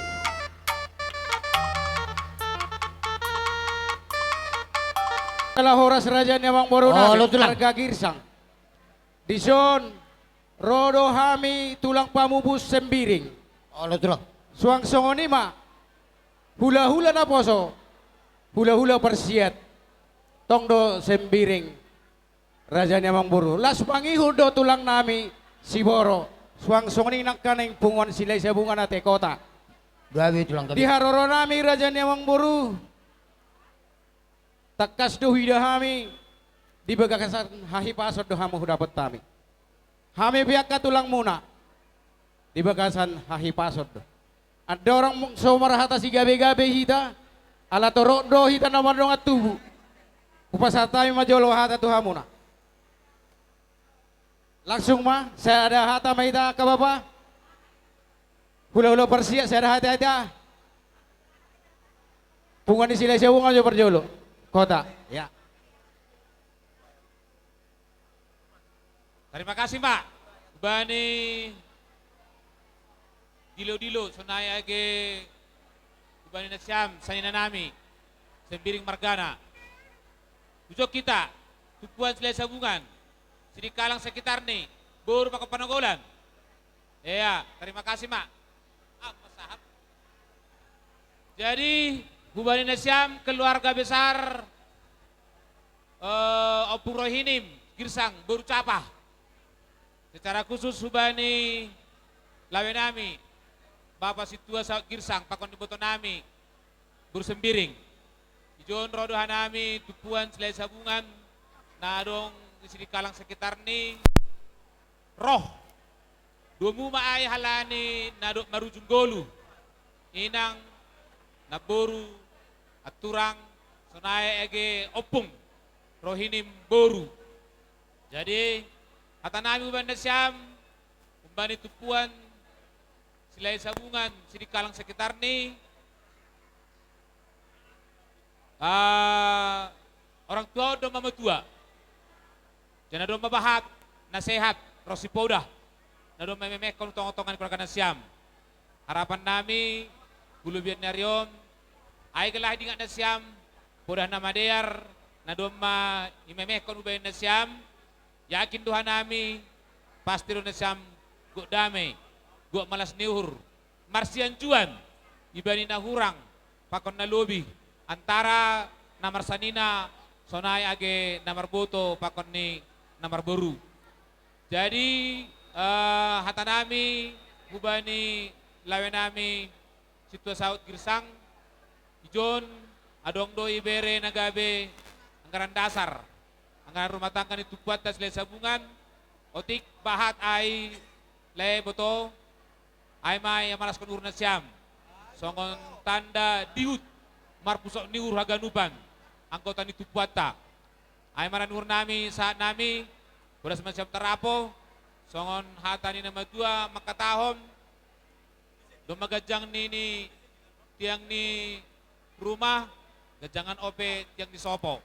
Adalah horas raja Nyamang Borona harga Girsang Dison Rodo Hami tulang pamubus sembiring suang songonima hula-hula na poso hula-hula persiat tongdo sembiring raja Nyamang Boro las pangihul do tulang nami si Boro suang songoni nangkaneng pungon silay sa bunga na tekota di haroro nami raja Nyamang Boro takas do hidahami di bagakasan hahi pasod do hamu dapat tami. Hami biak tulang muna di bagasan hahi pasod do. Ada orang somarahata si gabe-gabe hita ala torok do hita nomor dong atubu. Upasatami majolo hata tu hamuna. Langsung mah saya ada hata mahita ke bapa. Hula-hula persiap saya ada hati-hati. Pungan di sila sewung aja perjolo. Kota. Ya. Terima kasih Mbak. Bani dilo-dilo sonaya age bani nasyam sanina nami sembiring Mergana. Ujok kita tupuan sila sabungan. Sini kalang sekitar nih. Baru pakai pananggolan. Ya, terima kasih Mak. Masahab. Jadi Hubani Nasyam, keluarga besar Opung Rohinim, Girsang, Baru Capah. Secara khusus Hubani Lawenami, Bapak Situa Girsang, Pakon Botonami, Baru Sembiring. Ijon Rodohanami, Tupuan Selai Sabungan, Nadong isi di kalang sekitar ni Roh. Dumu maay halani Nadok Marujung Golu. Inang Naboru Aturang Sonaya ege Opung Rohinim Boru Jadi kata nami uban na siyam, umbani tupuan, sila sabungan, sidi kalang sekitar ni, orang tua udah mama tua, jangan ada mabahat, nasehat, rosipoda, nado memekon tong-tongan kurang na siyam. Harapan nami, bulu bian narion, ay kalah di na siyam, podah na madear, nado ma imemekon ubayan na siyam, yakin Tuhan nami, pasti ron na siyam, go damai, go malas niuhur, marsian juan, ibani na hurang, pakon na lobi, antara namar sanina, sonay age namar boto, pakon ni namar boru. Jadi, hata nami, hubani lawe nami, sitwa saut girsang, ijon, adong do ibere nagabe, anggaran dasar, anggaran rumah tangga itu buat das le sabungan, otik bahat ay le boto, ay may malas konur na siyam, songon tanda diut, marpusok niur haganupan, angkota ni tupuata, ay maranur nami saat nami, beras macam terapo, songon hata ni nama dua makatahon, domagajang ni tiang ni rumah, gajangan ope tiang di sopo.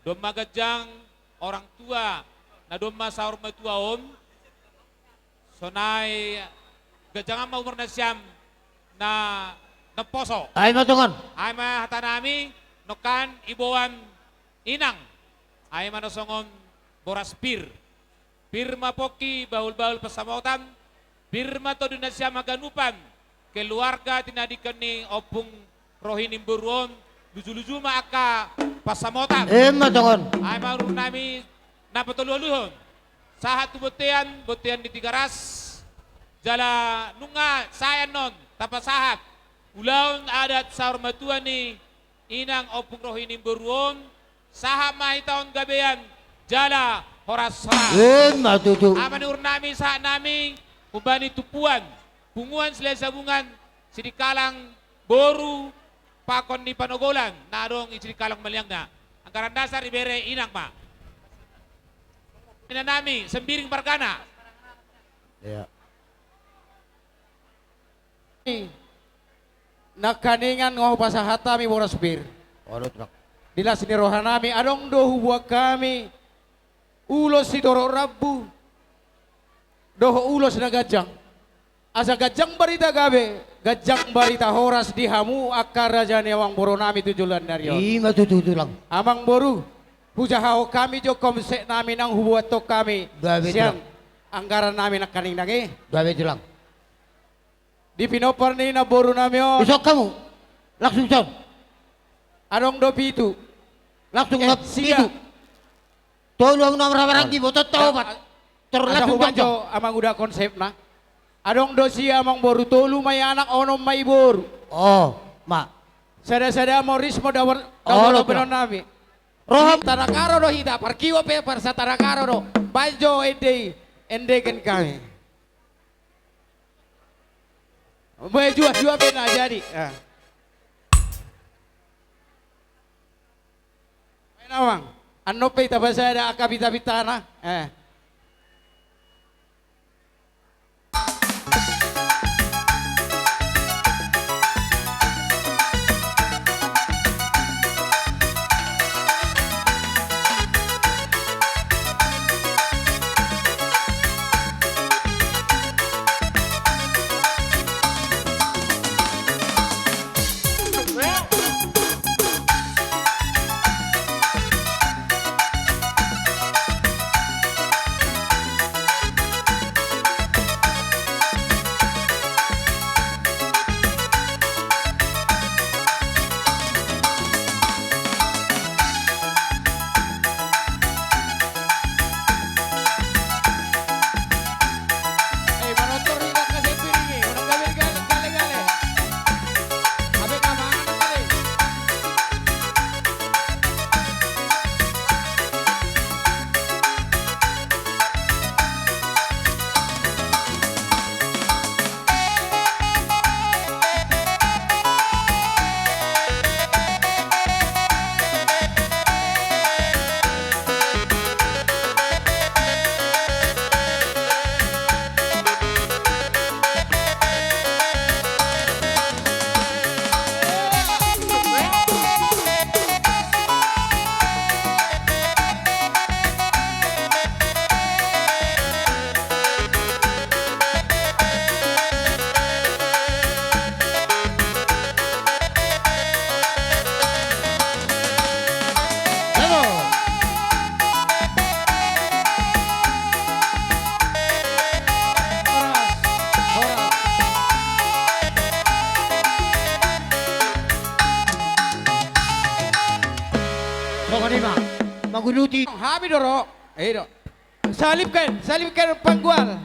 Domagajang orang tua, na doma sahur matua sonai gajangan mau umur na siyam na poso. Ay matungon. Ay mahata nami, nokan ibuan inang, ay manosongon boras pir. Pirma poki baul-baul pasamotan, pirma to na siya maganupan, keluarga tinadikan ni opung rohinim buruon, luju-luju maaka pasamotan. Matungon. Ay marunong nami napatululuhon. Sahat tu botean di Tigaras, jala nunga sayan non, tapasahat. Ulaun adat sa ormatuan ni inang opung rohinim buruon, saha mahitaon gabean, jala horas matutu. Amanur nami saat nami, ubani tupuan, punguan sila sabungan, sidikalang boru, pakon ni panogolan, narong isidikalang maliang na. Anggaran dasar ibere inang ma. Ina nami, sembiring bargana. Ya. Nakaningan ngo pasahata mi boras bir. Dilas ni rohanami, adong dohu buat kami, ulos si doro rabu, doho ulos na gajang. Asa gajang barita gabe, gajang barita horas dihamu akar raja newang boro nami tujulan narion. Matututu lang. Amang boru, hujahaw kami jo komsek namin ang hubuat to kami. Gabe Siang, lang. anggaran namin ang kaning nangi. Gabe lang. Di pinopar ni na boru namin. Usok kamu, langsung son. Anong do pitu? Langsung pitu. Tolong nomor barang di botot tobat. Ada hubanjo amang udah konsep na. Adong dosi amang boru tolu may anak onom may boru. Oh, ma. Sada-sada moris mo dawar benon nami. Roham tanakaro do hita parkiwa pe parsa tanakaro do. Banjo endeken kami. Jua pe na jadi. Main awang. Ano pe tabasada akabita-bitana. Maguluti. Hami doro. Do. Salibkan panggual.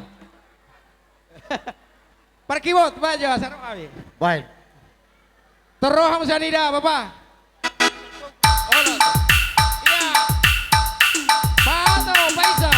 Parkiwot baja sarong kami. Baik. Teroham sanida Bapak. Iya. Pato Paisa.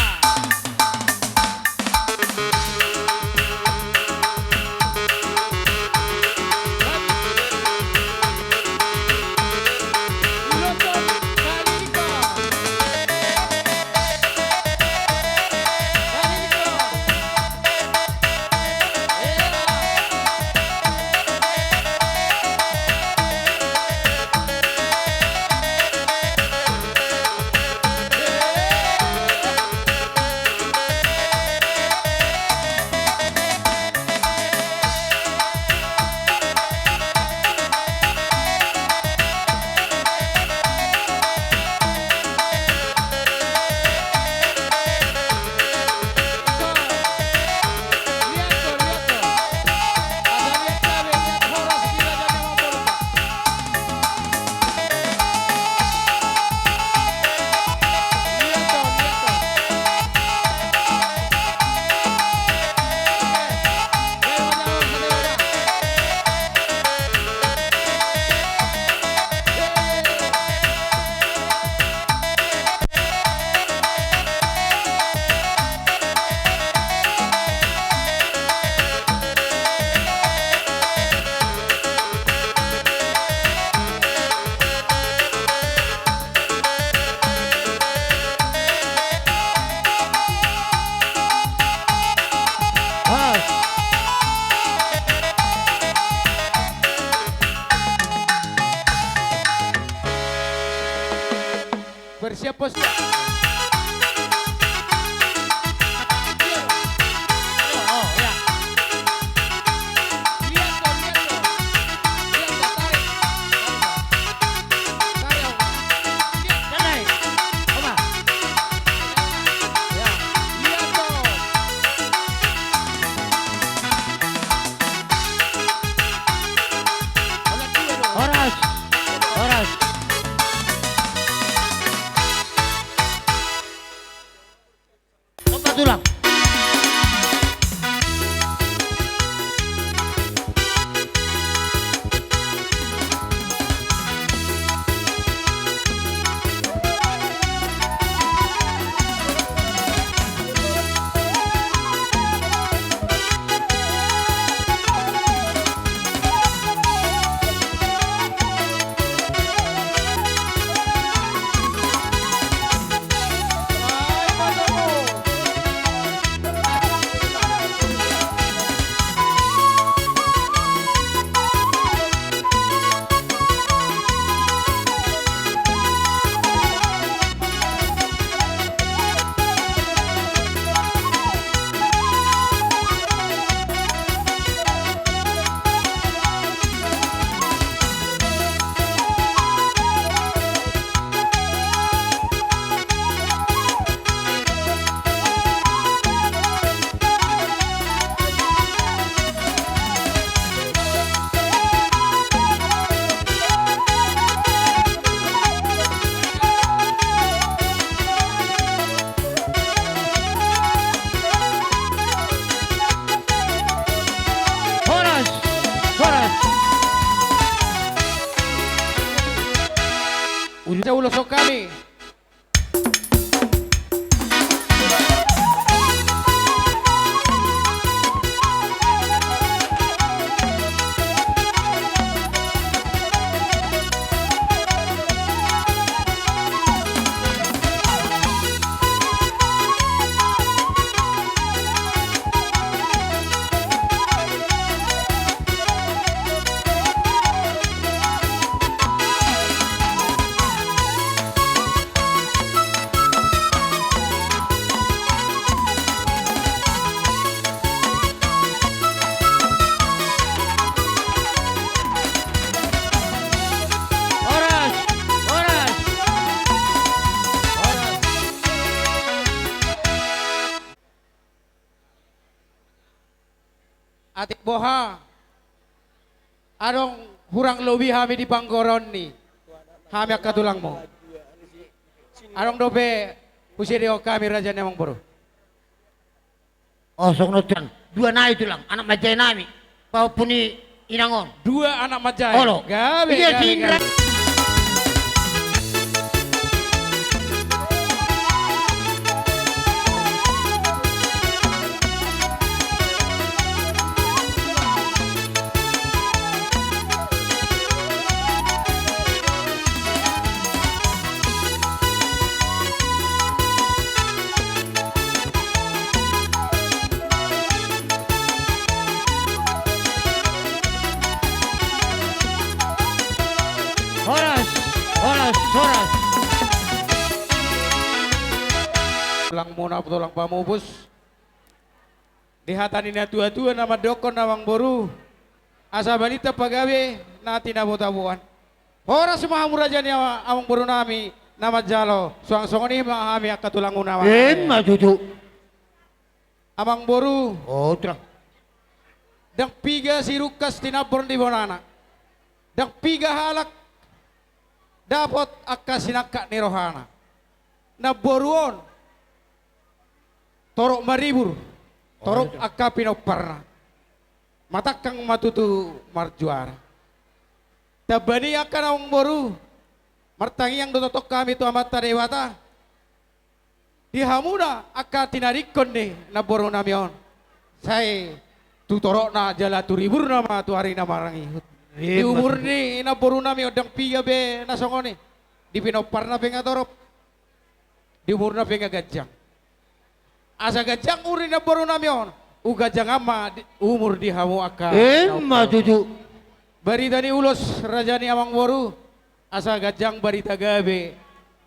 Bersiap bos. Tulang. Jauh losok kami. Atik boha. Adong hurang lobi kami di panggoron ni. Kami katulang mo. Anong dope pusidio kami raja namang boro. Oh, sok notian. Dua na itu lang, anak majay nami. Pau puni inangon. Dua anak majay. Olo. Gabi, Iya, gabi, Indra. gabi. Horas, horas, horas. Tulang muna tulang pamubus. Dihatan ini tua-tua nama dokon namang boru. Asa balita pagawe nati nabo-tabuan. Horas mahamur raja ni amang boru nami nama jalo. Suang-suang ni mahami akatulang unawa. Matutu. Amang boru. Oh, terang. Dang piga si Rukas tinapon di bonana. Dang piga halak dapat akka sinaka ni Rohana. Na boruon torok maribur. Torok akka pinoparna. Matakang matutu marjuara. Tabani akka na boru. Martangi yang dototok kami tu amat dewata. Di hamuna akka tinarikon ni na boru namion. Saya tu torok na jala tu ribur nama tu hari na marangihut. Di umur ni na boru nami odang piga be na songoni. Di pinopar na penga torop. Di umur na penga gajang. Asa gajang uri na boru nami on. U gajang ama umur di hamu aka. Matutu. Barita ni ulos raja ni amang boru. Asa gajang barita gabe.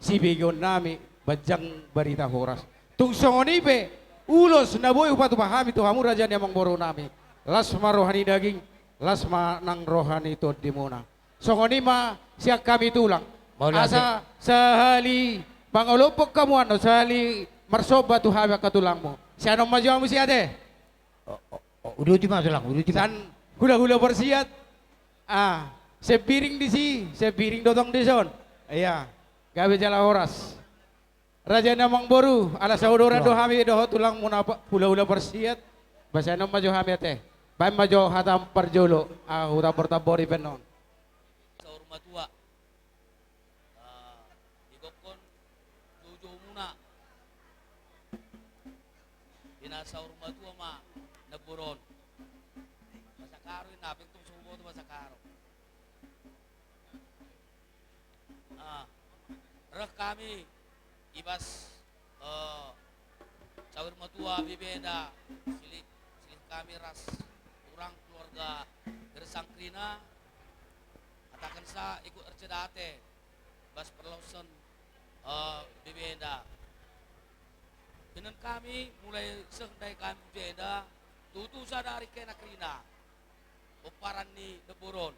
Si begon nami bajang barita horas. Tung songoni be ulos na boy upatu pahami tu hamu raja ni amang boru nami. Las marohani daging. Lasma nang rohani to di muna. Songoni ma siak kami tulang. Asa sahali pangolopok kamu ano sahali marsoba tu hawa katulangmu. Siano maju amu siade? Udah di mana tulang? Udah di San hula-hula bersiat. Sepiring di si, sepiring dotong di son. Iya, gawe jala horas. Raja namang boru, ala saudara do hami do tulang muna hula-hula bersiat. Basa no maju hami teh. Baik maju hatam perjolo, huta pertabori penon. Saur matua, igokon tujuh muna. Ina saur matua ma naburon. Masakaro ina pintung sumo tu masakaro. Reh kami ibas saur matua bibeda silik kami ras orang keluarga Gersang Krina katakan sa ikut ercedate bas perlausan bibeda dengan kami mulai sehendai kami bibeda tutu sadari kena Krina oparan ni deburon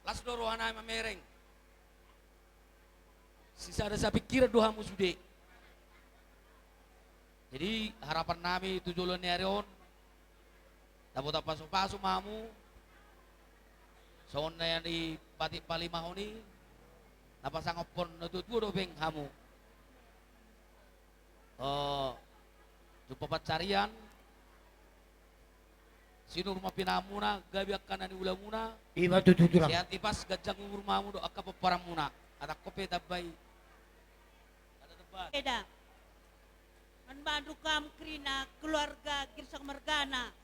las dorohana mamereng sisa ada saya pikir doa musude jadi harapan kami tujuan nerion dapat pasok-pasok mamu soon na yan di pati palimahoni napasang opon natutudo beng hamu jupapat carian sinur mapinamuna gabi akan ni ulamuna Iba tutulang. siat ipas gajang umur mamu do akka paparamuna atak kope tabay ada debat Eda manbandu kam Krina keluarga Gersang Mergana.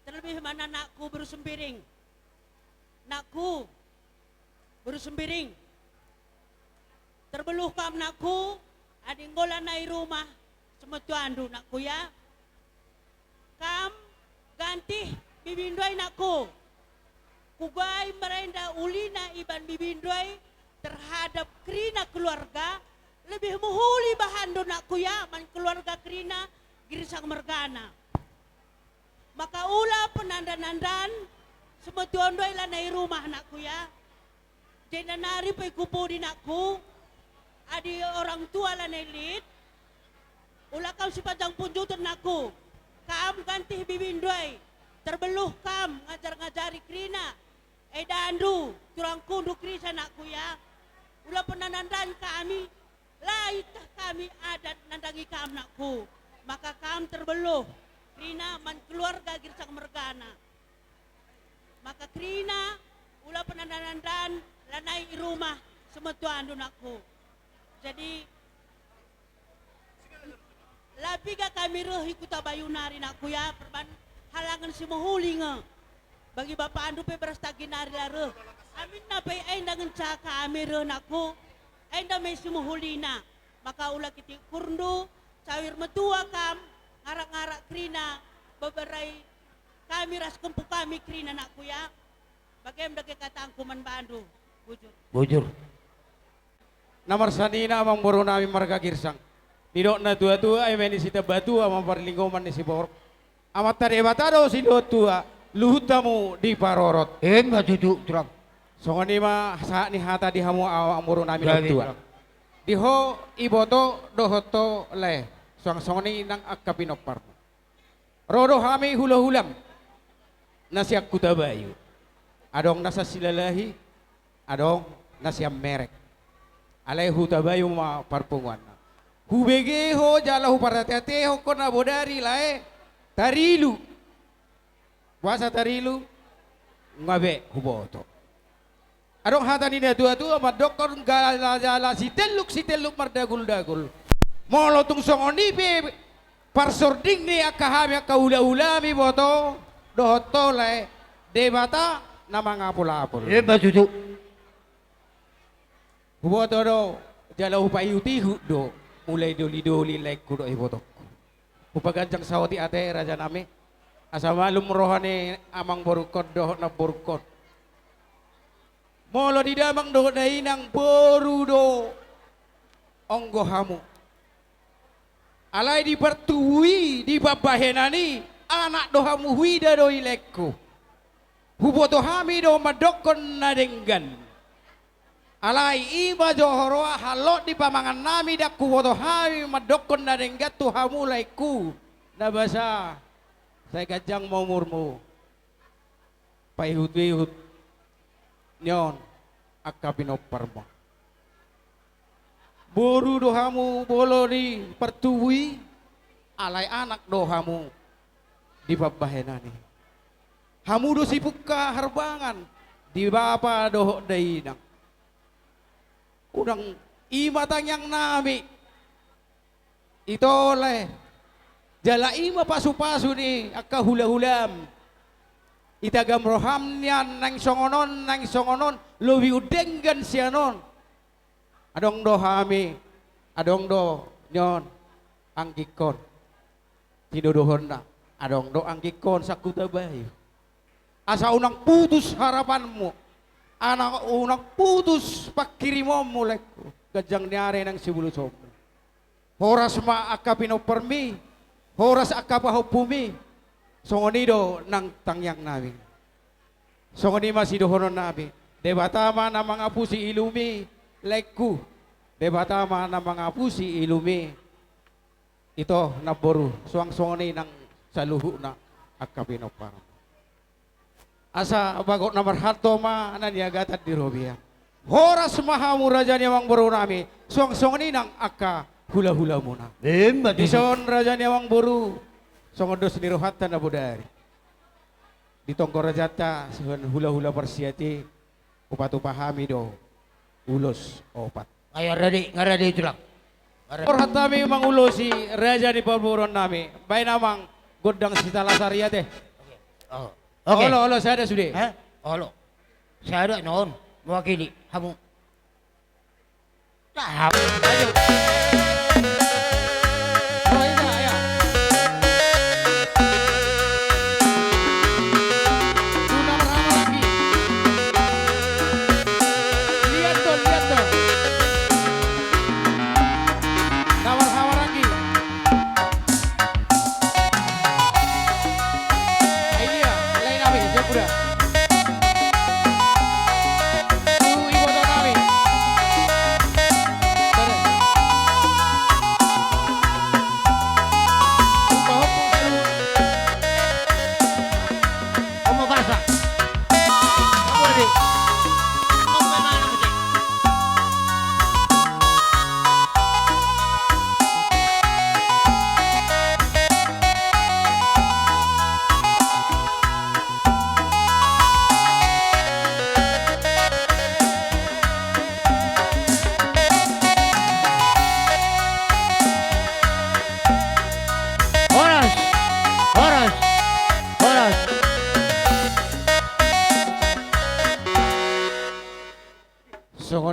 Terlebih mana nakku bersembiring. Nakku bersembiring. Terbeluh kam nakku, adinggola nai rumah semetu andu nakku ya. Kam ganti bibindoi nakku. Kugai merenda ulina iban bibindoi terhadap Krina keluarga lebih muhuli bahando nakku ya man keluarga Krina Gersang Mergana. Maka ula penandan-nandan semetuondo ila nai rumah nakku ya. Jadi nari pe kupu di nakku. Adi orang tua la nai lid. Ula kam si pajang punjutan nakku. Kam ganti bibindoi. Terbeluh kam ngajar-ngajari Krina. Dandu turang kundu Krisa nakku ya. Ula penandan kami kami adat nandangi kam nakku. Maka kam terbeluh. Krina man keluarga Girsang Mergana. Maka Krina ulah penandan lanai rumah semetuan dunakku. Jadi labiga kami rehi kuta bayunari nakku ya perban halangan si mahulinga. Bagi bapak andu pe beras taginari lare. Amin na pe ay dangan caka amir nakku. Ay da may si mahulina. Maka ulah kiti kurndo cawir metua kam ngarak-ngarak Krina beberai kami ras kempu kami Krina nakku ya. Bagaimana kata angkuman Bandu? Bujur. Bujur. Namar sanina amang boro nami marga Girsang. Nidok na tua-tua ay meni sita batu amang parlinggoman ni si Borok. Amat tadi batado si tua luhutamu di parorot. Batu terang. Songon ima saat ni hata di hamu awang boro nami tua. Diho iboto dohoto le. Songon nang akapinopar. Rodo hami hula-hulam. Nasiak kutabayu. Adong nasa silalahi, adong nasiam merek. Alay hutabayo ma parpungan. Hubege ho jala hu parate ho kona bodari lae tarilu. Puasa tarilu ngabe huboto. Adong hata ni dua-dua madokor gala si teluk mardagul-dagul. Molo tung songoni be parsording ni akahami akaula-ulami boto dohoto lae debata nama ngapul-apul. Batu. Huboto do jala upayuti do mulai doli-doli like kudo ibotok. Upagancang sawati ate raja nami asa malum rohane amang borukot do na borukot. Molo di damang do dainang boru do onggo hamu. Alai di pertui di babahenani anak do hamu huida do ilekku. Huboto hami do madokon na denggan. Alai iba johoroa halot di pamangan nami dak huboto hami madokon na denggan tu hamulaiku. Nabasa saya gajang mau murmu. Paihut-ihut nyon akapinoparmo. Boru dohamu bolo di pertuwi alai anak dohamu di babahenani. Hamu do sipukka harbangan di bapa doh dainang. Udang imatang yang nami. Itole jala ima pasu-pasu ni akka hula-hulam. Itagam rohamnian nang songonon luwi udenggan sianon. Adong do hami, adong do nyon anggikon. Tidodohon na, adong do anggikon sakuta bayu. Asa unang putus harapanmu, anak unang putus pakirimomu lekku. Gajang niare ng sibulu somo. Horas ma akapinopermi, horas akapahopumi. Songonido nang tangyang namin. Songoni masidohonon namin. Debatama na mga pusi ilumi, lekku. Debatama na mga pusi ilumi. Ito naboru, suang-songoni ng saluhu na akapinoparmi. Asa bagot na marhato ma naniyagatat di Robia. Horas mahamu raja niwang buru nami. Song ni nang akka hula-hula muna. Dison raja niwang buru. Songodos ni rohata na budari. Ditongko rajata sehun hula-hula persiati. Upatu pahami do. Ulos opat. Ayo ngaradi itu lang. Rohata mi mangulosi raja di perburuan nami. Baik namang godang sita lasaria teh. Oke. Olo saya ada sudah. Olo. Saya ada non mewakili kamu. Tahap. Ayo.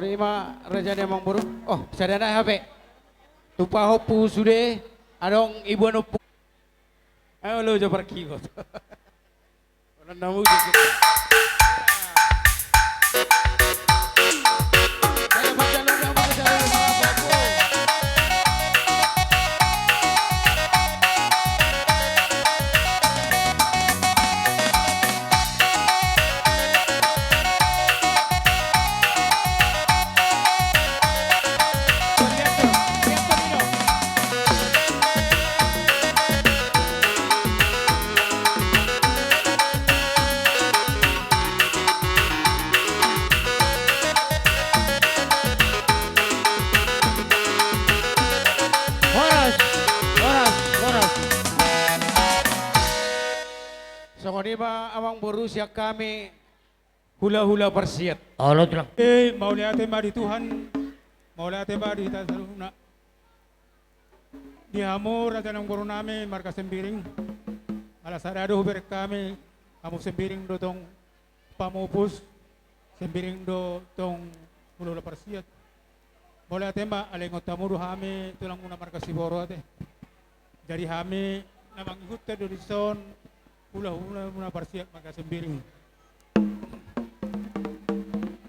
Soni ma raja ni amang buru. Oh, sadana HP. Tupa hopu sude adong ibu anu. Ayo lo jo pergi kok. Orang namu kita. Songoniba amang buru siak kami hula-hula persiat. Allah terang. Mau lihat di Tuhan, mau lihat di Tasaluna. Di Hamur raja ng guru nami marka sembiring. Alasarado huber kami kamu sembiring do tong pamupus sembiring do tong hula-hula persiat. Mau lihat alengot tamu do hami tulang muna marka siboro ate. Jadi hami namang ikut do di son hula-hula muna persiat marka sembiring.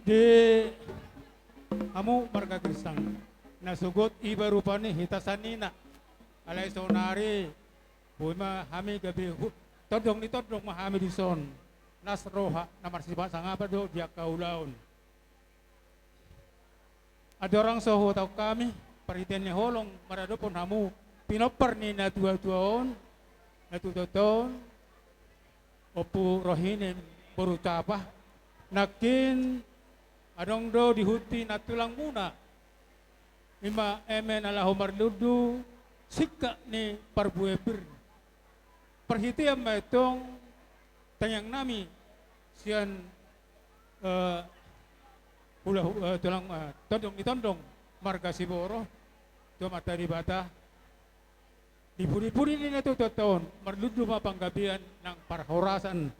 Di amu marga Kristang nasugot iba rupani hitasanina alay sonari buima hami gabi todong ni todong mahami di son nas roha na marsiba sangapa do dia kaulaon ada orang soho tau kami perhitian ni holong marado pun hamu pinoper ni na tua-tuaon na tutoton opu rohinin berucapah nakin adong do dihuti na tulang muna. Ima emen ala homar ludu sika ni parbuepir. Perhitian ma itong tanyang nami sian tulang tondong itondong marga Siboro do mata di bata. Dipuri-puri ni nato toton marludu mapanggabian ng parhorasan.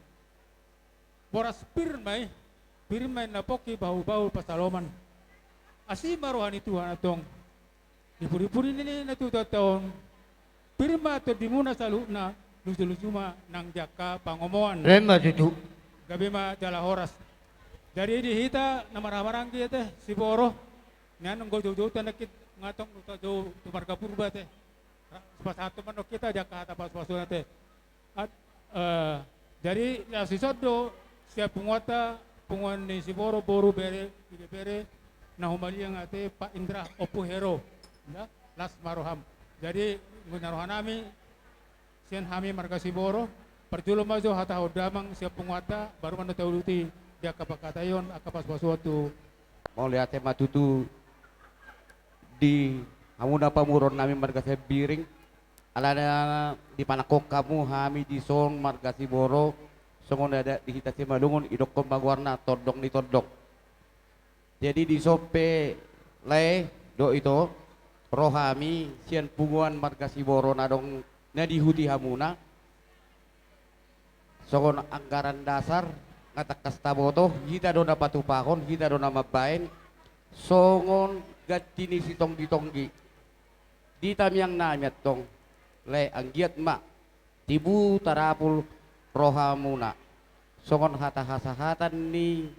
Boras pirmay Pirmain na poki bahu-bahu pasaloman. Asima rohani Tuhan atong. Dipuri-puri nini natutataon. Pirma to dimuna saluna lusu-lusuma nang jaka pangomoan. Rema tutu. Gabi ma jala horas. Dari dihita na maramarang kia teh Siboro. Nyan nung gojo-jojo tanakit ngatong do tumarga purba teh. Pasatu manok kita jaka hata pas-pasuna teh. At dari sisodo siap penguata punguan ni Siboro boru bere na humali ang ate Pak Indra Opuhero las maroham. Jadi ngunarohan nami sian hami marga Siboro perjulo majo hata hodamang siap penguata baru manutauluti dia kapakatayon akapas basuatu. Mau lihat matutu di hamuna pamuron nami marga Sebiring alana di panakok kamu hami di son marga Siboro semua ada di kita malungun idok kembang warna todong di todong. Jadi di sope le do itu rohami sian punguan marga Siboro nadong na dihuti hamuna. Songon anggaran dasar ngatak kastaboto kita do dapat upahon kita do nama bain songon gatini sitong ditonggi di tamyang namyat tong le anggiat mak tibu tarapul rohamuna songon hata hasahatan ni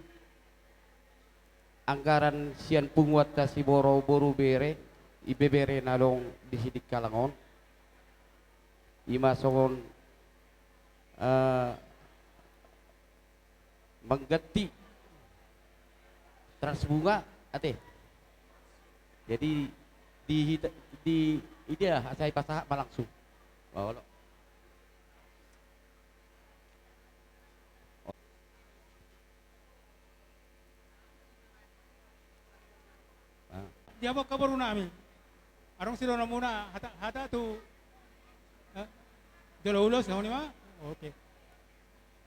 anggaran sian punguat ta Siboro boru bere ibebere nalong di sidik kalangon ima songon mengganti transbunga ate jadi di ide saya pasah malangsung oh, Dia mau kabaru nami. Arong silo na muna hata tu Jolo-ulos sahoni ma. Oke.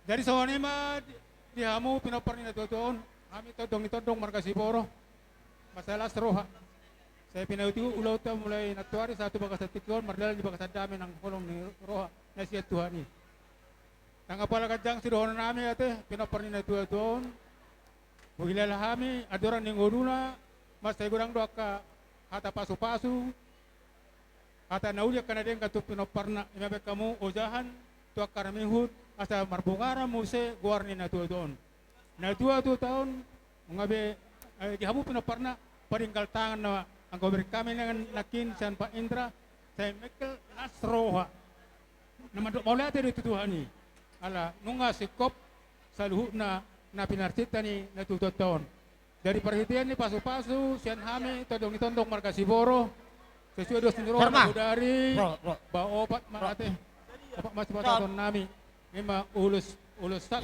Dari sahoni ma di hamu pinoper ni natutuon. Kami todong marga Siboro. Masalah seroha. Saya pinauti ulau ta mulai natuari satu bakas tikon mardal di bakas dami ng kolong ni roha na siya Tuhani. Tangapala kadjang sirohon nami ate pinoper ni natutuon. Bugilala kami adoran ning oduna mas tayo gurang doa ka hata pasu-pasu, hata naulia ka na din katu pinoparna, imabe kamu ojahan, tuak karamihut, asa marbungara muse guarni na tuwa doon. Na 2 tahun, ngabe dihamu pinoparna, paringgal tangan na ang gobernador kami ng nakin San Pa Indra, sa Michael Nasroha, na maulate dito tuhani, ala nunga sikop sa luhut na pinartita ni na 2 tahun. Dari perhatian ni pasu-pasu, sian hami, todong-tondong marga Siboro, sesuai dos nirona dari, ba opat marate, opat masih pataton nami, lima ulus satu,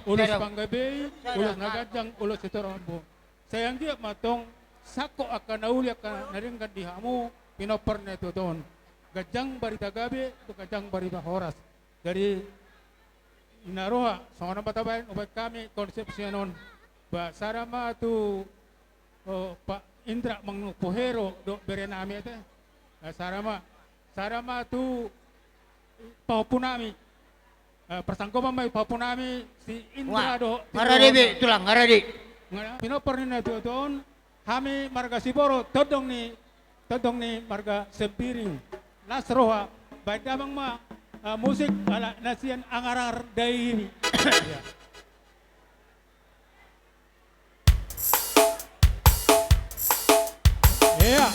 ulus Panggabe, ulus Nagajang, ulus Sitorambo. Sayang dia matong sako akan nauli akan naringkan dihamu, pinoper na ito doon. Gajang barita gabi, gajang barita horas. Dari inaroha, sa mga batabayan, ubay kami, konsepsyonon, ba sarama tu Pak Indra mangpuhero do berenami ite sarama tu paupunami persangkoman may paupunami si Indra do ngaradi tulang ngaradi pinoper ni na doon kami marga Siboro todong ni marga Sempiring Nasroha baik damang musik ala nasian angarar dai Yeah.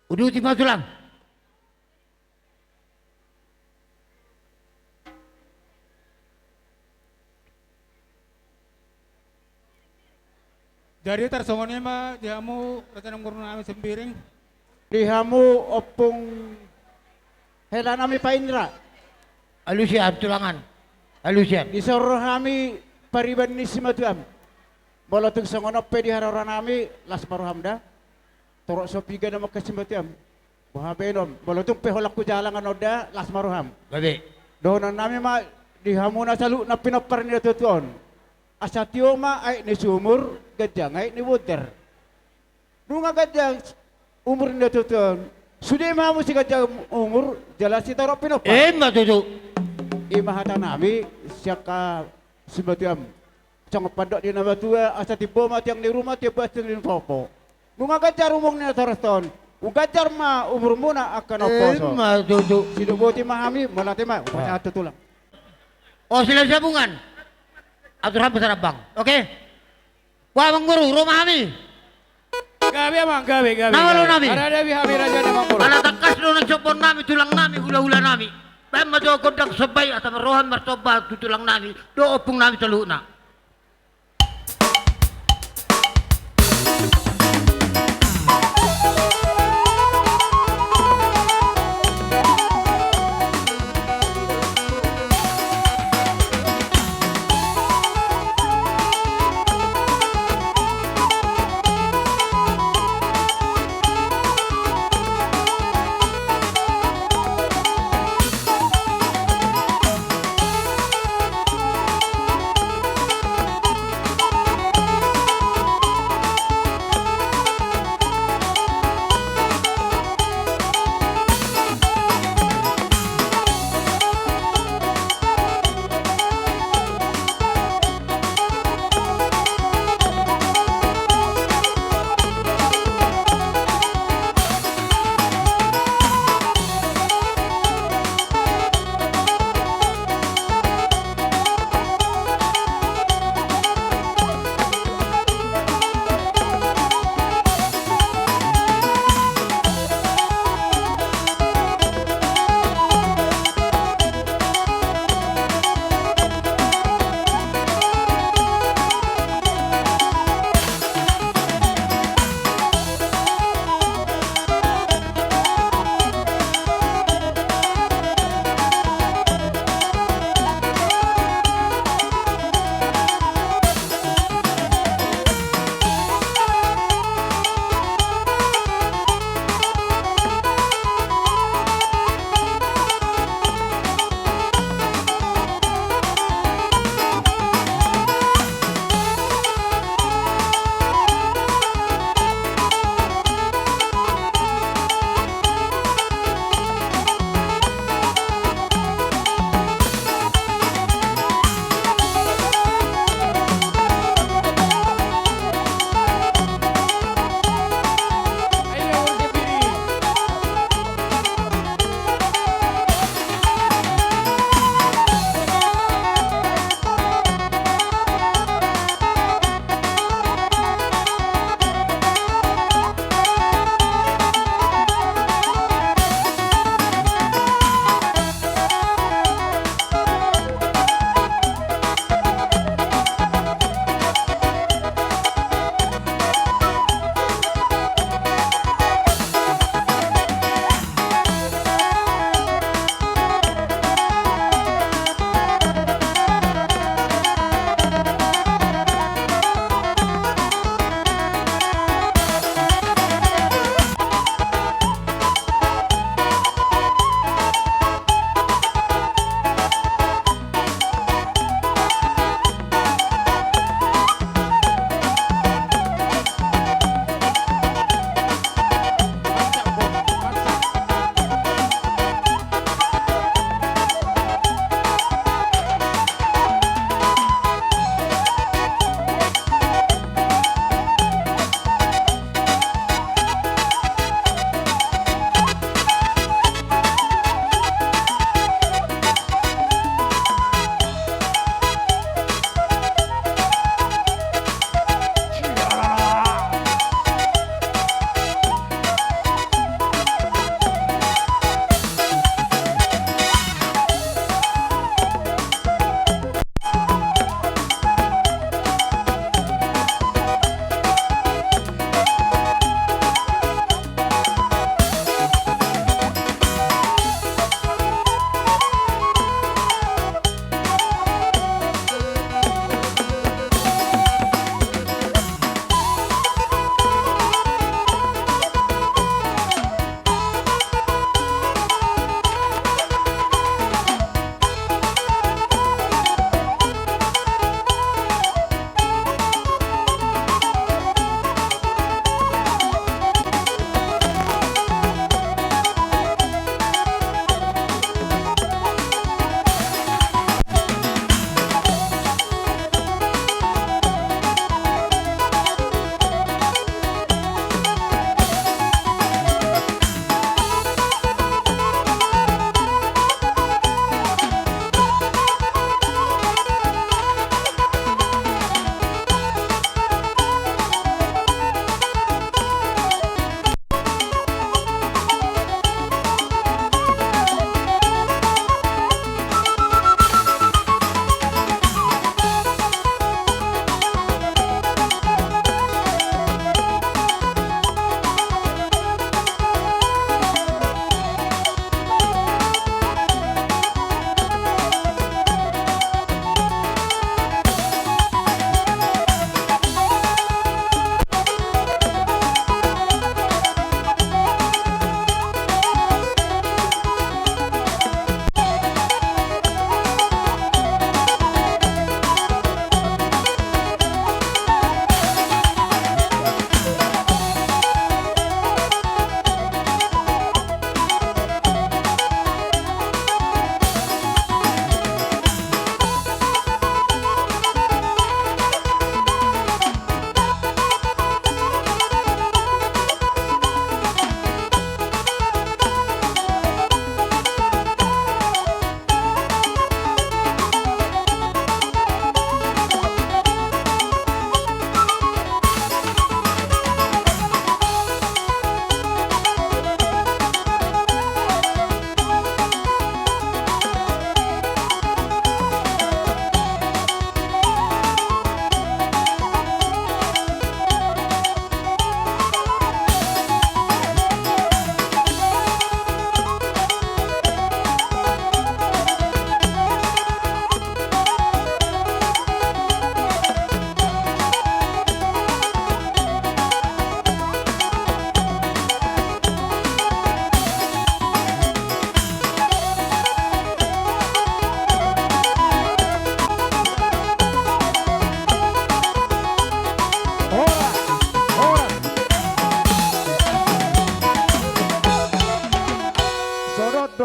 Udah ultima tulang. Dari tarsongonnya mah dihamu retanang guru nami Sempiring. Dihamu opung hela nami Pak Indra. Alusian tulangan. Alusian. Disuruh kami pariban ni simatuam. Bolotung songonope di hararan nami las maruhamda. Torok sopiga nama kesimatiam. Bahabenom. Bolotung peholak ku jalangan oda las maruham. Babe. Donan nami mah dihamu na salu na pinopar ni tutuon. Asatio mah ay ni sumur gajang ay ni water. Nunga gajang umur ni tutuon. Sudah mah mesti gajang umur jelas kita torok pinopar. Matutu. Imahata nami siaka simatiam. Cang padok di nama tua asati boma tiang di rumah tiap basing di popo. Nunga gajar umurnya toroston, ugajar ma umur muna akan oposo. Matutu. Sido boti mahami malate ma upanya atu tulang. Oh sila sabungan. Aturan besar bang, oke? Wah bang guru, rumah kami. Gabi amang gabi. Nawalo nami. Ada dewi hami raja nama guru. Ala takas do ng sopon nami, tulang nami, hula-hula nami. Bayan mo do kodang sabay at amarohan martoba tutulang nami, do opong nami sa luna.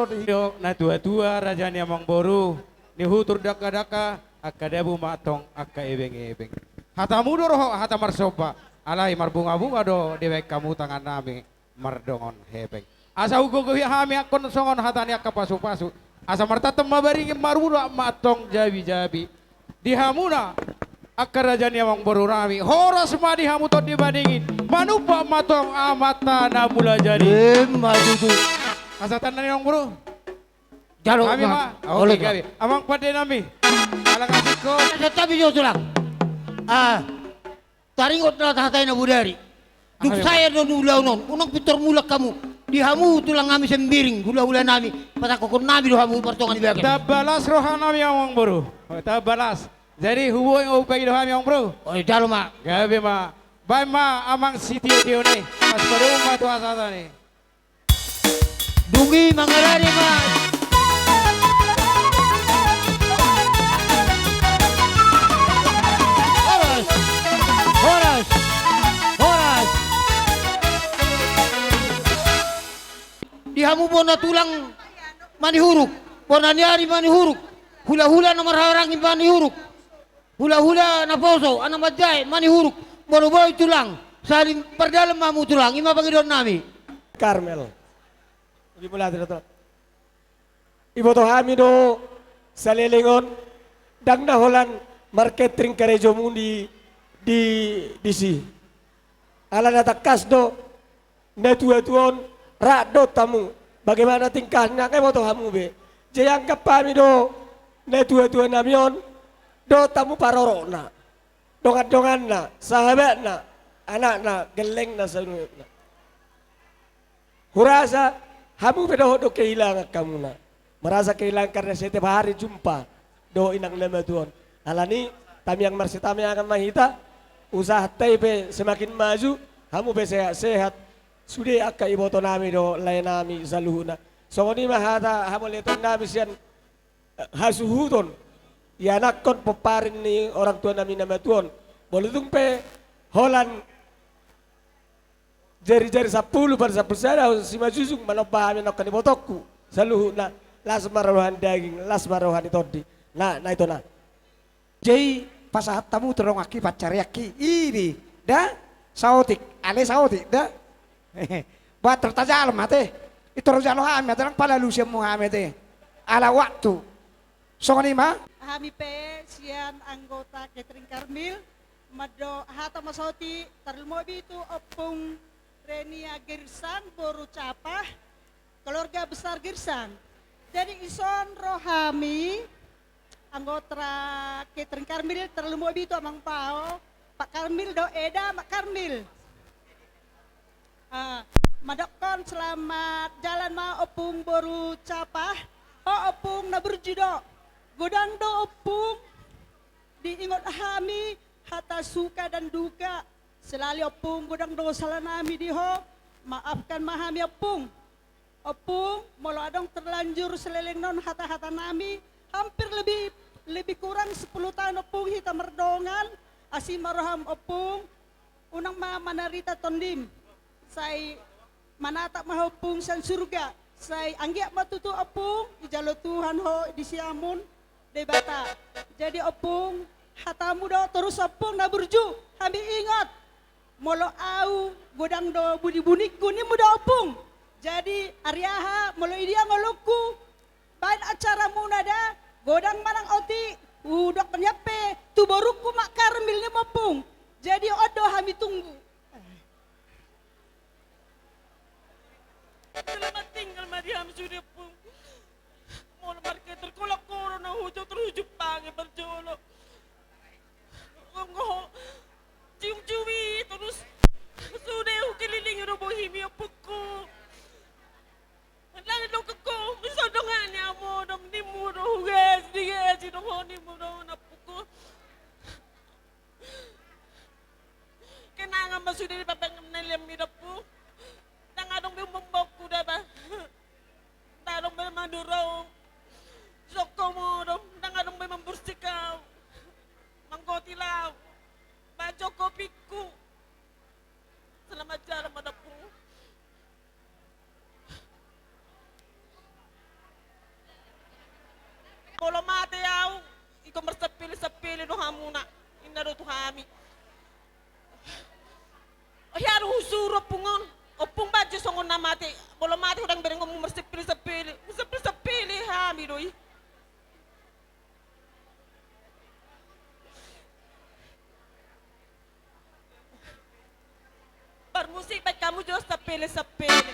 do di Yo na tua-tua raja ni amang boru ni hutur daka-daka akadabu matong akka ebeng-ebeng. Hatamu do roho hata marsopa alai marbunga-bunga do dewek kamu tangan nami mardongon hebeng. Asa ugo gohi hami akon songon hatani akka pasu-pasu. Asa martatem mabaringin maruda matong jabi-jabi. Dihamuna akka raja ni amang boru rami. Horas ma dihamu tot dibandingin. Manupa matong amata na mula jadi. Maju tu. Asa tanan yang bro. Jalo kami ma. ma. Oke kami. Amang pade nami. Alang asiko. Tetapi jo tulang. Taringot na tatay na budari. Duk saya non ulaw non. Unang pitor mulak kamu. Dihamu tulang kami sembiring. Hula-hula nami. Patakokon nami dohamu pertongan di belakang. Tabalas rohan nami amang bro. Tabalas. Jadi hubungan yang upay dohami amang bro. Oh jalo ma. Gabi ma. Bay ma amang sitio-tio ni. Mas perumah tu asata ni. Dugi mangarani ma. Horas. Dihamu bona tulang manihuruk. Bona niari manihuruk. Hula-hula na marharangin manihuruk. Hula-hula na poso. Anang madjay manihuruk. Bono-boy tulang. Saling perdalam mamu tulang. Ima pangidon nami. Karmel. Ibu mula dito. Ibu to hami do sa lelingon dang naholan marketing karejo mundi di si. Ala natakas do netua-tuon rado tamu. Bagaimana tingkahnya kayak to hamu be. Jayang kapami do netua-tuon namion do tamu parorona. Dongan-dongan na, sahabat na, anak na, geleng na sa na. Hurasa, hamu bedo do kehilangan kamu na. Merasa kehilangan karena setiap hari jumpa do inang nama Tuhan. Alani, kami yang marsitami akan mahita, usaha TP semakin maju, hamu be sehat. Sudah akka iboto nami do lain nami zaluhuna. So ni mahata hamu leton nami sian hasuhudon. Ya nakon peparin ni orang tua nami nama Tuhan. Boleh tumpe Holland jari-jari 10 pada 10 sada si majusung manopahami nak kanibotokku. Saluhu na las marohan daging, las marohan itodi. Nah itu nah. Jadi pasahat tamu terong aki pacariaki ini dah sautik ale sautik dah. Buat tertajal mate. Itu rojalo hami terang pala lusia Muhammad ala waktu. Songoni mah Kami pe sian anggota Catering Karmil mado hata masoti terlmobi itu opung Renia Girsang boru capah keluarga besar Girsang. Jadi ison rohami anggota Catering Karmil terlmobi itu amang pao Pak Karmil do eda Mak Karmil. Madokon selamat jalan ma opung boru capah opung naburjido. Godang do opung diingot hami hata suka dan duka selalu opung godang do salah nami diho maafkan mahami opung molo adong terlanjur seleleng non hata nami hampir lebih kurang 10 tahun opung hita merdongan asi maroham opung unang manarita tondim say manatap mahopung san surga say anggiak matutu opung ijalo Tuhan ho di siamun debata. Jadi opung hatamu do terus opung na burju. Kami ingat molo au godang do budi bunikku ni muda opung. Jadi ariaha molo idia ngoluku. Bain acara munada godang manang oti udok penyape tu boruku Mak Karmil ni opung. Jadi odo kami tunggu. Selamat tinggal Mariam sudah pung. Mau marketer kolak corona hujan terhujung pange berjolo. Ngomong cium-ciumi terus sudah keliling robo himi puku. Lalu dong keko misodongannya mo dong dimu dong guys digas dong honimu dong napuku. Kenangan mas sudah dipapang menelem hidupu. Tangadong bimboku dah bah. Tadong bermadurau. Soko mo dong, nangadong may mambursi ka, mangkoti law, nami. Hiar husuro pungon. Opung baju songon namati. Bolo mati udang bereng ngomong mersepil-sepil. Sepil-sepil ha midoi. Bermusik baik kamu juga sepil-sepil.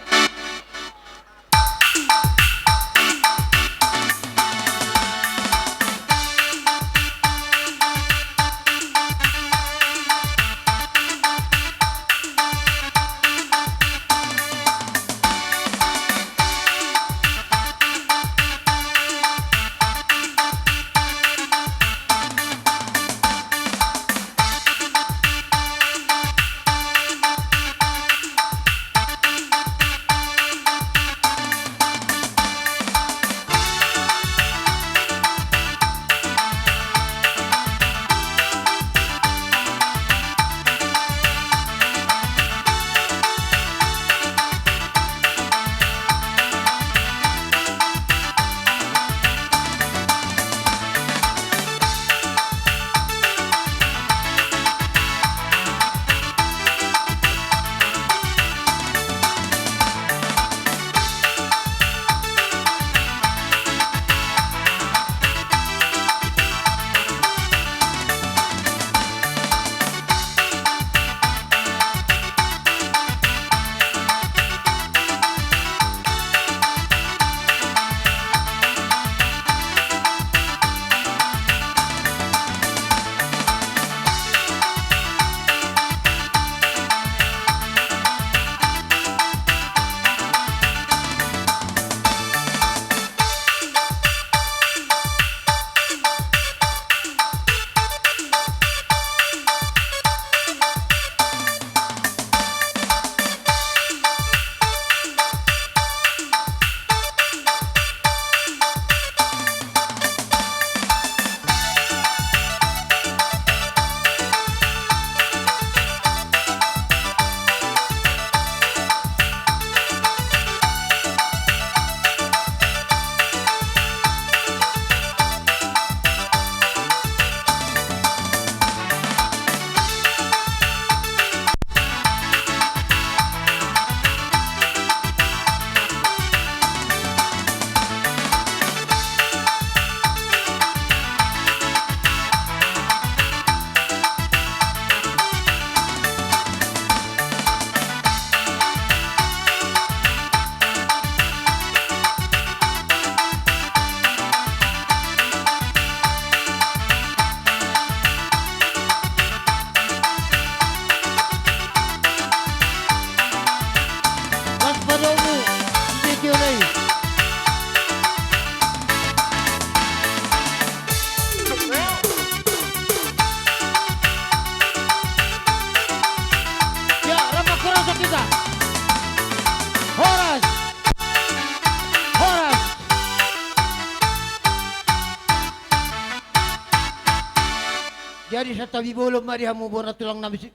Jadi sa tabi bolong marihamu bona tulang nami si.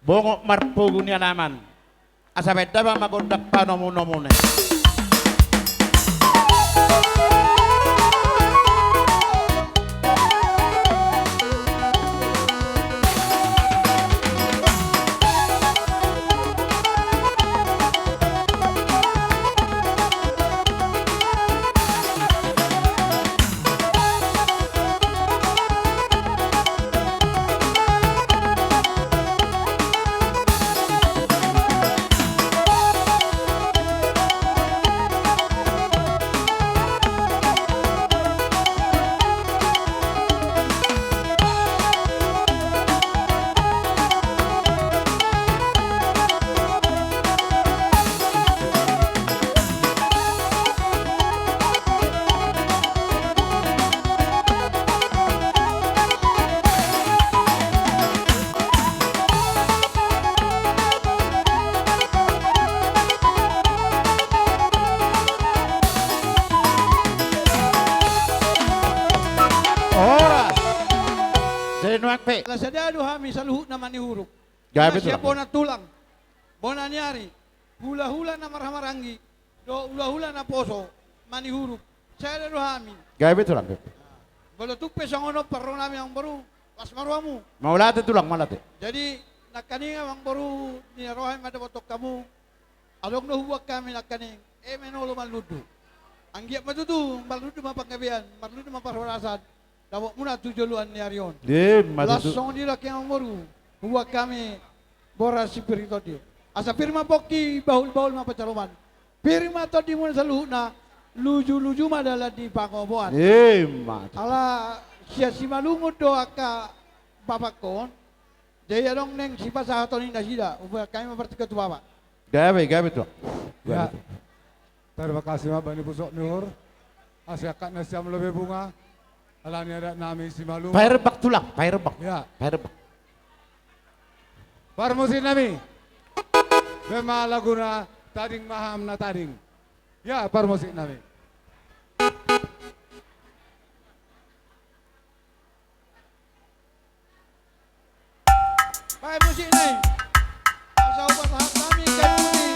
Bongok marpugunya naman. Asabeda ba magundak pa nomu-nomune. Lasadado hami sa luhut na manihuruk. Gabi Siya tulang. bona tulang. Bona nyari. Hula-hula na marhamarangi. Do hula-hula na poso. Manihuruk. Saya do hami. Gabi tulang. Bolo tupe sa ngono parro nami ang baru. lasmaruamu. Maulate tulang malate. Jadi nakaning amang baru nirohay madabotok kamu. Along no huwag kami nakaning. Menolo maludu. Ang giyak matutu, maludu mapanggabihan, maludu maparwarasan. Dawak muna tujuluan ni Arion. Matutu. Lasong nila kaya baru. Huwag kami boras si pirito di. Asa firma poki bahul-bahul mapacaluman. Firma to di muna sa luho na luju-luju madala di pangoboan. Matutu. Ala siya si malungod do aka babakon. Jaya dong neng si pasahaton ni nasida. Upaya kami mempertiga tu bapak. Gabe tuh. Ya. Terima kasih Bani Pusok Nur. Asyakat nasiam lebih bunga. Alani ada nami si malu. Pairbak tulang, pairbak. Ya. Pairbak. Parmusin nami. Bema laguna tading maham na tading. Ya, parmusin nami. Baik musik ni. Asa ubat hak kami kan budi.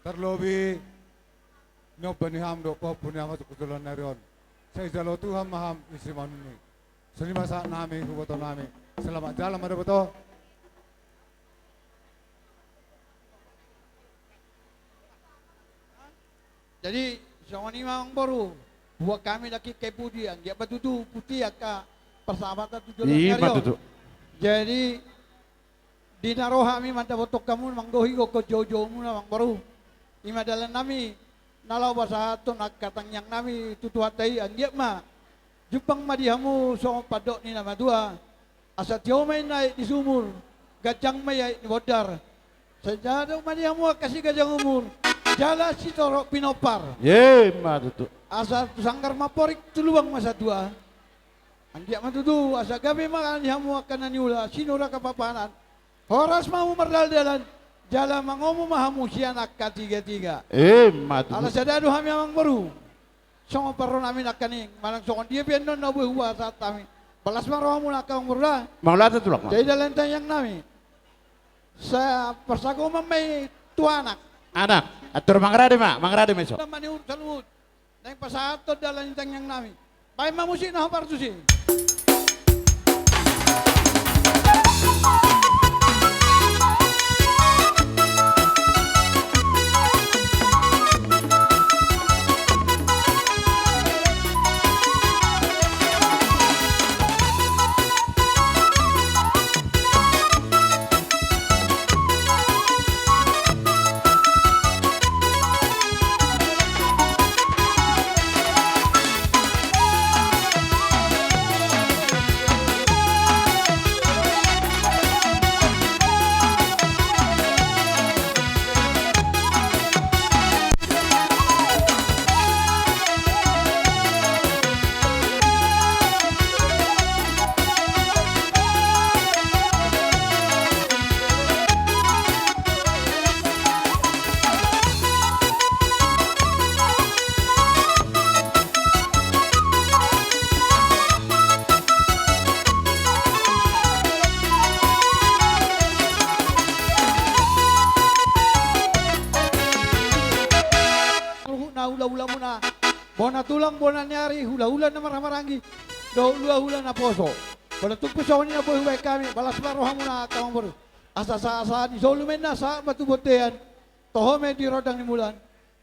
Terlebih no peniham do po punyama tukutulan narion. Saya jalo Tuhan maham isi manuni. Seni masa nami kuboto nami. Selamat jalan ada beto. Jadi sama ni memang baru. Buat kami lagi kepudian. Dia batutu putih aka persahabatan tujuan narion. Jadi di naroha mi manta botok kamu manggohi ko jojo mu na baru. Imadalan nami nalau bahasa hatun katang yang nami tutu hatai anggap ma jupang madihamu so padok ni nama dua asa tiaw may naik di sumur gajang may ni bodar sejado madihamu kasih gajang umur jala si torok pinopar Matutu. asa sanggar maporik tuluang masa dua anggap matutu asa gabi makan dihamu akan naniula sinura kapapanan horas mau merdal-dalan jala mangomu mahamu siya nakatiga-tiga. Matutu. Alas sadado kami amang baru. Songo paron namin nakaning. Manang songo dia pianon na buhuwa sa tami. Balas maraw mo na kang murla. Maulate tulang. Jadi dalan tayang namin. Sa persako may tuanak. Anak. Atur mangrade so. Maniun sa lumut. Nang pasato dalan tayang namin. Bay mamusi na partusi. hula-hula muna. Bona tulang, bona nyari, hula-hula na maramarangi. Do hula-hula na poso. Bona tugpuso ni na boy huwag kami. Balas maroha muna kamang bro. Asa-asa ni solumen na sa batubotean. Tohome di rodang ni mulan.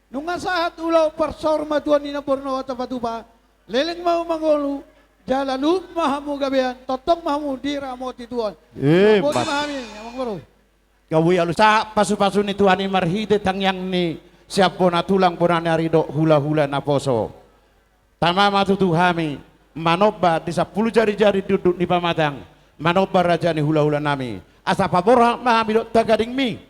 Nung asahat ulaw parsor matuan ni na porno at patupa. Leleng mau mangolu. Jalalum mahamu gabihan. Totong mahamu dira mo tituan. Bodi mahamin, amang bro. Gawi alu sa pasu-pasu ni Tuhan marhide tangyang ni siap bona tulang bona narido hula-hula na poso. Tama matutuhami manoba di 10 jari-jari duduk di pamatang. Manoba raja ni hula-hula nami. Asa pabora mahami do tagading mi.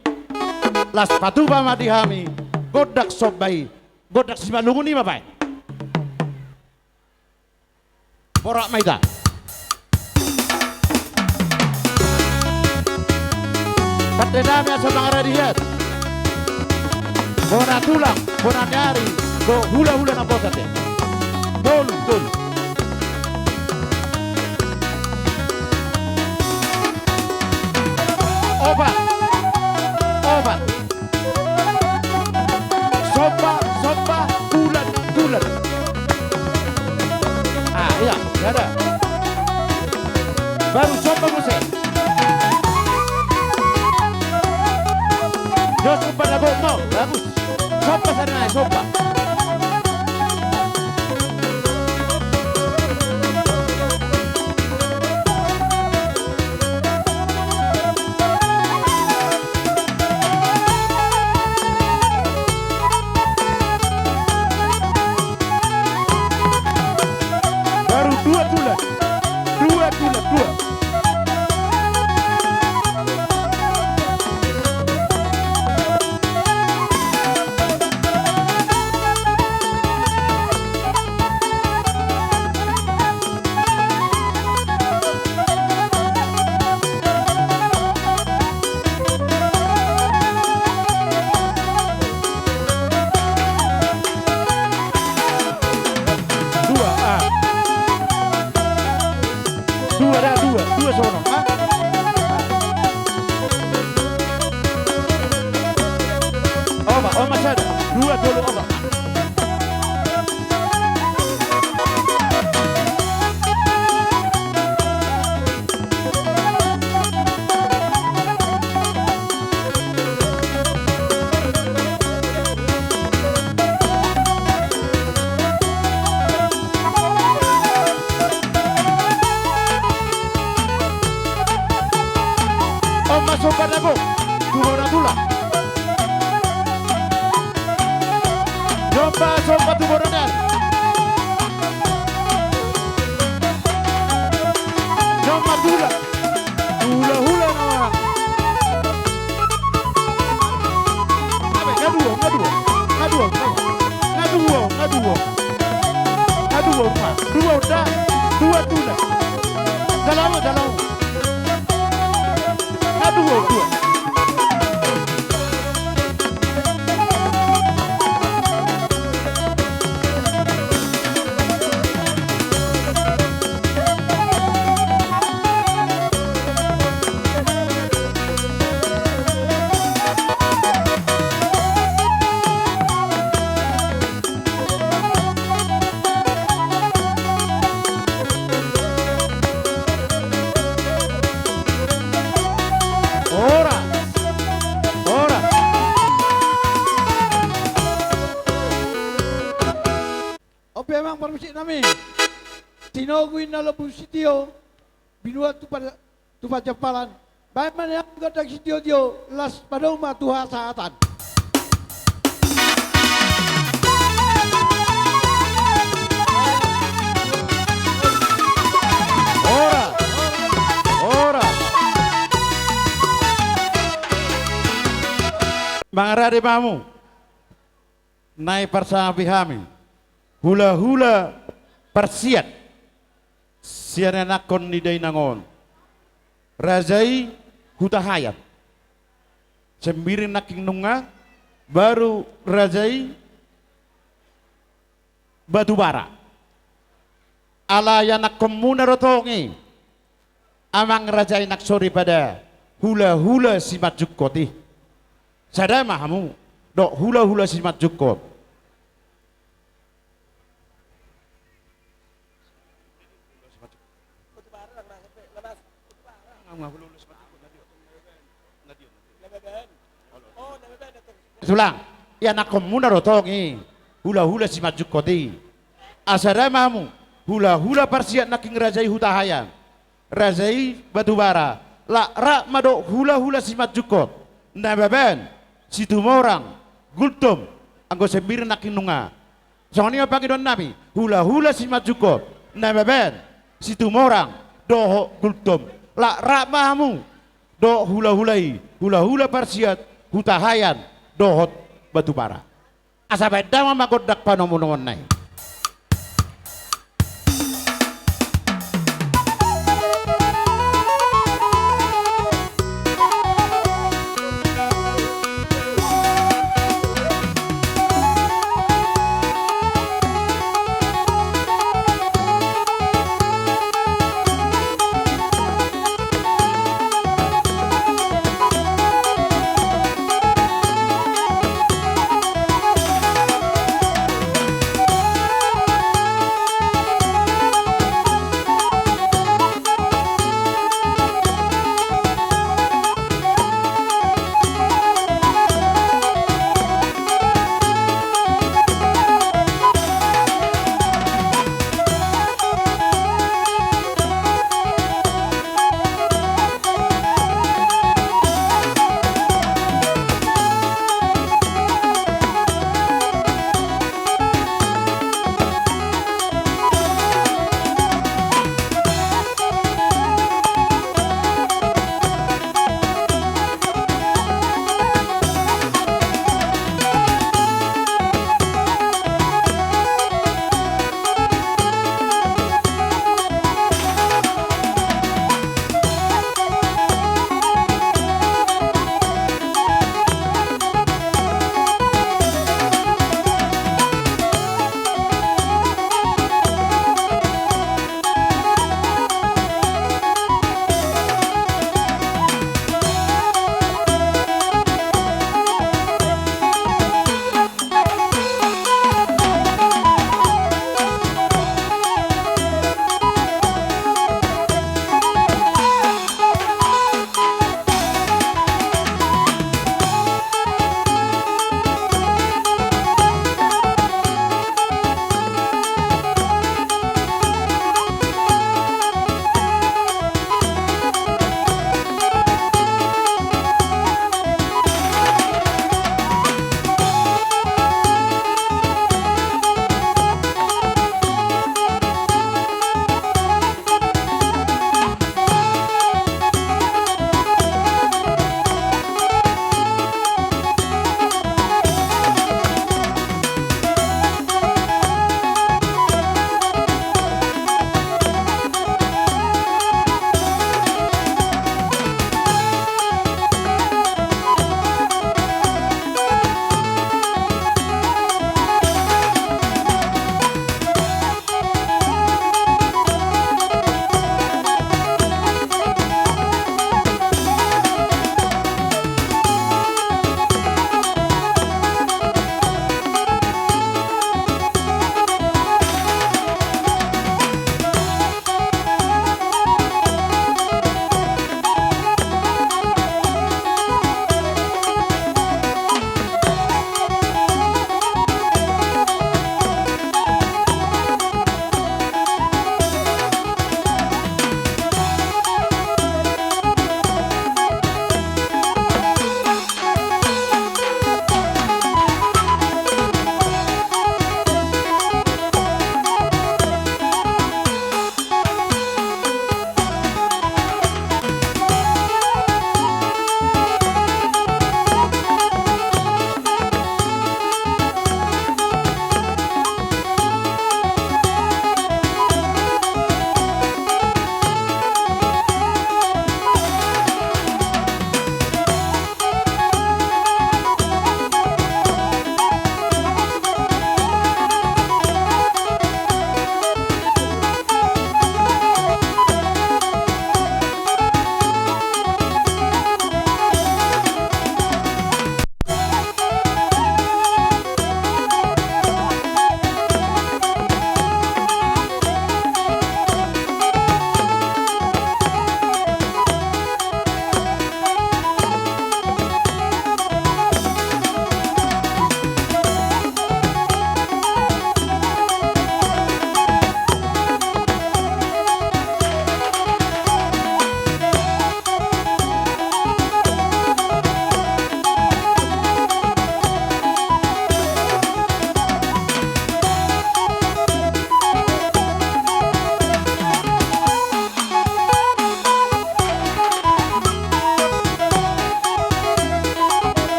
Las patuba madihami. Godak sobai. Godak simalungun ni mapai. Borak maida. Pertendamnya semangat radiat. Bona tulang, bona nyari, go hula-hula na posate. Tolu, tolu. Obat, obat. Sopa, sopa, bulan, bulan. Ah, iya, ada. Baru sopa musik. Yo sopa lagu, no, bagus. Sopa sana, sopa. Baru dua bulan. Dua sono. Oba, oma sada. Dua dulu oba. Sopa lagu, dua dula. Jomba sopa tu boronel. Jomba dula, hula hula na. Abe ngaduo, ngaduo, ngaduo, ngaduo, ngaduo, ngaduo ma, dua udah, dua dula. Dalam, dalam. Dua. Memang permisi nami. Tinoguin na labu sitio. Binuat tu pada japalan. Baik mana yang gadak sitio dio las pada umat Tuhan saatan. Ora. Ora. Mangarade mamu. Nai persabi kami. Hula-hula persiat siana nakon ni day nangon rajai huta hayat sembirin naking nunga baru rajai batu bara ala yanak komuna rotongi amang rajai nak sori pada hula-hula simat jukoti sadai mahamu dok hula-hula simat jukot. Sulang, ya nak komuna rotongi, hula-hula si majuk koti. Asara mamu, hula-hula persiat naking rajai huta hayang, rajai batu bara, la rak mado hula-hula si majuk kot. Nababen, situ morang, gultum, anggo sembir naking nunga. Soalnya apa don nabi, hula-hula si majuk kot. Nababen, situ morang, doho gultum, la rak mamu, do hula-hulai, hula-hula persiat huta hayang. Dohot batu bara. Asa beda mama godak panomun nai.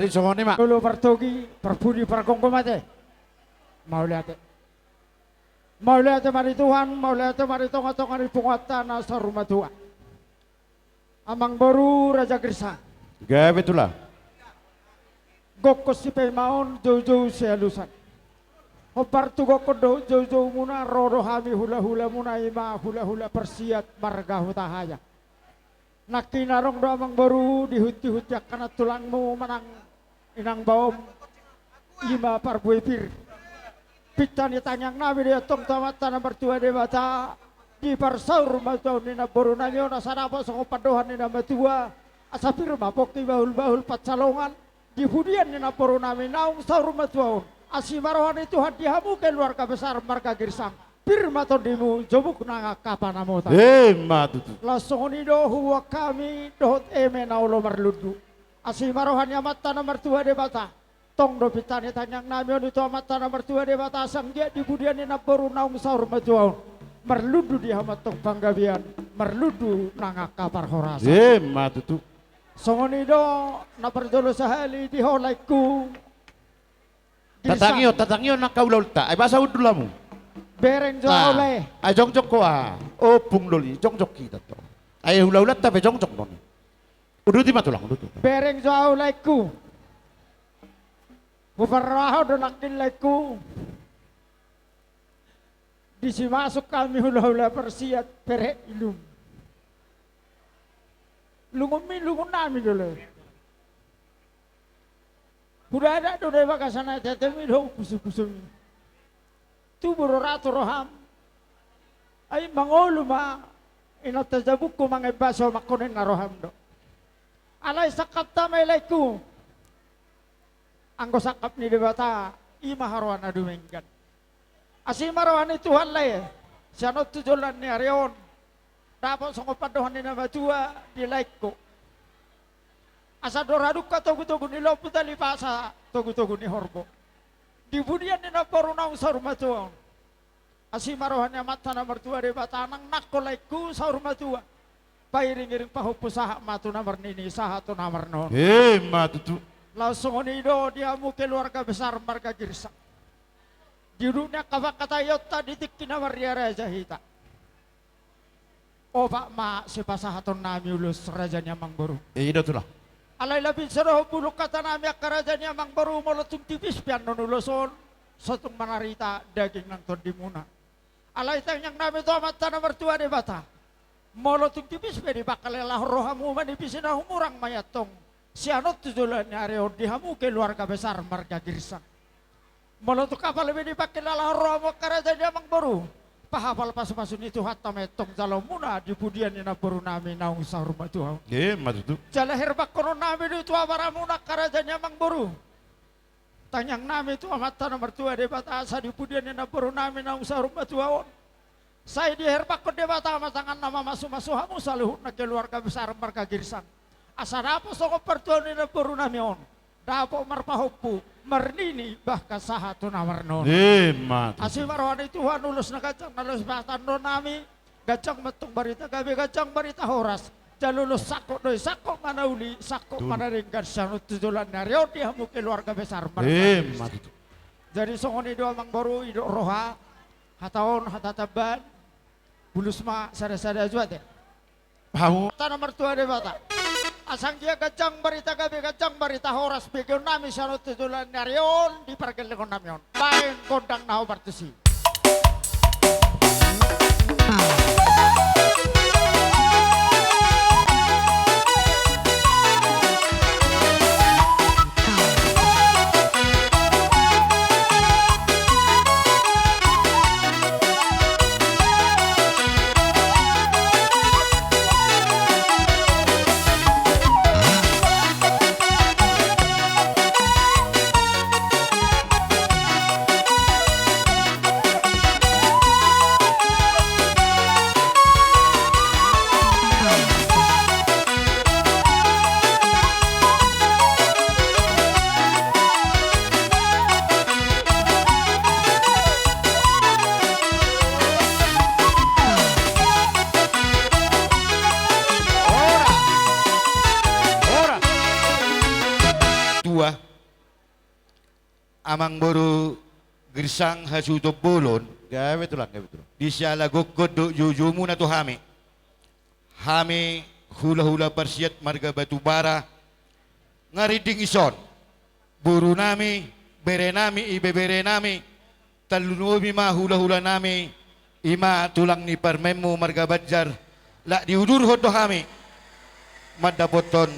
Jadi songoni mak. Dulu pertogi perbudi perkongkomate. Mau lihat. Mau lihat mari Tuhan, mau lihat mari tonga-tonga di pungatan asar rumah tua. Amang baru Raja Gersang. Gawe itulah. Gokos si pemaun jauh-jauh sehalusan. Hopar tu gokodo jauh-jauh muna rodo hami hula-hula muna ima hula-hula persiat marga hutahaya. Nakinarong do amang baru dihut-hut karena tulangmu menang inang baom lima parbuipir. Pitan ditanyang nabi dia tong tamat tanah mertua dewata di parsaur matau nina boru nanyo nasarapa songo padohan nina matua asapir mapoki bahul-bahul patsalongan di hudian nina boru nami naung saur matuaun asimarohan itu hadiamu keluarga besar marga Gersang pirma tondimu jobuk nanga kapanamo ta Matutu. langsung nido huwa kami dohot eme naulo marludu asimarohan yamat tanah mertua dewata tong do pitani tanyang namion itu amat tanah mertua de batasang dia di budian na baru naung saur matuaun merludu di hamat tong panggabian merludu nanga kapar horas Matutu. songoni do na perjolo sahali di holaiku Tatangio nak kau laulta. Ay basa udulamu. bereng jo oleh Ay jongjok ko Oh pungloli jongjok kita to. Ay hula-hula tapi jongjok non. Uduti matulang uduti. bereng jo olaiku Buparaho do nakilaiku disi masuk kami hula-hula persiat pere ilum lungun nami dulu udah ada do dewa kasana tetemi do kusum tu ratu roham ay mangolu ma inatajabuk ko mga baso makunin na roham do alay sakap tamelaiku anggo sakap ni debata ima harwan na dumenggan. Asimarwan ni Tuhan lay, siyanot tujulan ni Arion. Dapat songo padohan ni namatua di like ko. Asa doraduk ka togu-togu ni lopu tali pasa togu-togu ni horbo. Di budian ni naporunang sa rumatuan. Asimarwan ni mata na mertua debata nang nakko like ko sa rumatua. Pairing-iring pahupusaha matu na marnini saha to na marno. Matutu. Langsung nido diamu keluarga besar marga Gersang. Di dunia kavakatayot tadi tikina waria raja hita. Pak ma si pasahaton nami ulus rajanya Mangbaru. Ida tulah. Alay labin seroh buluk kata nami akarajanya Mangbaru molotung tipis pian nonuluson sotong manarita daging nang ton dimuna. Alay tanyang nami to amat tanah mertua de bata. Molotung tipis pedi bakal lelah rohamu manipisin na humurang mayatong. Sianot tujulan Areo dihamu keluarga besar marga Gersang. Molotu kapal lebih dipakai lalah romo kerajaan Mangbaru. Pahapal pas-pasun itu hatta metong jalau muna di budian ina baru nami naung sahur matuau. Matutu. Jala herbak kono nami itu abaramuna kerajaan Mangbaru. Tanyang nami itu amat tanah mertua debata asa di budian ina baru nami naung sahur matuau. Saya di herbak kono debata amat tangan nama masu-masu hamu saluhut na keluarga besar marga Gersang. Asa dapo soko pertuan ni baru namion. Dapo marpahupu, mernini bahkan saha tu namarnon. Matutu. Asimarwan itu ulus na gacang nalus bahkan do nami. Gacang metung barita gabi gacang barita horas. Jalulus sako doi sako manauli sako manaringkan sanut tujulan nario dihamu keluarga besar marga. Matutu. Jadi songon itu Mangbaru idok roha hataon hatataban bulusma sada-sada juat ya. Pau. Tanah mertua debata. Asang dia gacang barita gabi gacang barita horas bikin nami sanut tujulan narion di pergelengon namion. Lain kondang nahu bartusi. amang boru gersang hasuto bolon. Gawe tulang, gawe tulang. Di siala gokod do jujumu na to hami. Hami hula-hula persiat marga batu bara. Ngariding ison. Buru nami, bere nami, ibe bere nami. Talunubi ma hula-hula nami. Ima tulang ni parmemu marga badjar. La diudur hodo hami. Madapoton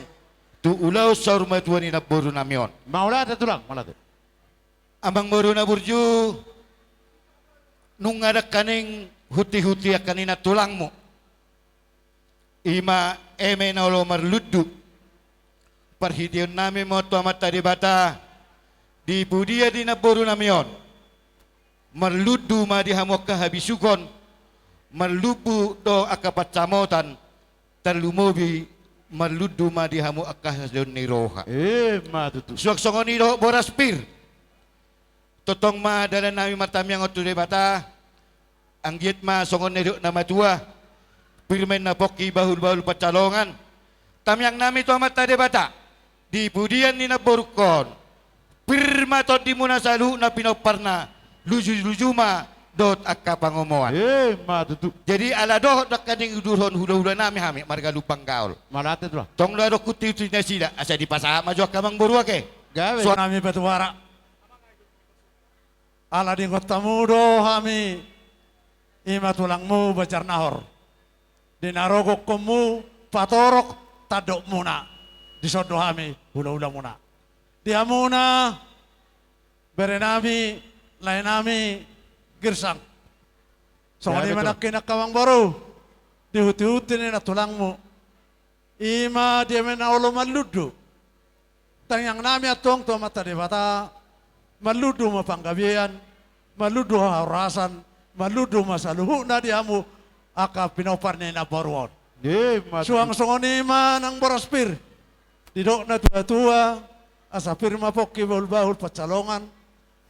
tu ulau saur matuani na buru namion. Maula ada tulang, maula ada. Amang buru na burju nung ada kaning huti-huti kanina tulangmu. Ima eme na ulo marludu. Perhidion nami mo to amat tadi bata di budia di na buru namion. Marludu ma di hamok habisukon. Marlubu do akapacamotan. Terlumobi marludu ma di hamu akahasdon ni roha. Matutu. Suak-songon ni roh boraspir. Totong ma dalan nami matamyang otu de bata. Anggit ma songon neduk nama tua. Pirmen na poki bahul-bahul pacalongan. Tamyang nami tu amat tadi bata. Di budian ni na borukon. Pirma to di muna salu na pinoparna. Luju-luju ma dot akka pangomoan. Matutu. Jadi ala doh dak kading udurhon hula-hula nami hami marga lupang gaul. Malate tulang. Tong lado kuti na sida asa di pasama jo kamang boru ake. Gawe. So nami batuara. Ala di kota mudo hami ima tulangmu bacar nahor. Dinarogok komu patorok tadok muna. Disodo hami hula-hula muna. Dia muna berenami lain nami gersang. So Ya, di betul. mana kena kawang baru. Dihuti-huti ni na tulangmu. Ima dia mena olo maludu. Tanyang nami atong to mata di bata. Maludu mapanggabian. Maludu harasan. Maludu masaluhu na diamu. Aka pinopar ni na baruan. Suang songoni ma nang borospir. Didok na tua-tua. Asa firma poki bahul-bahul pacalongan.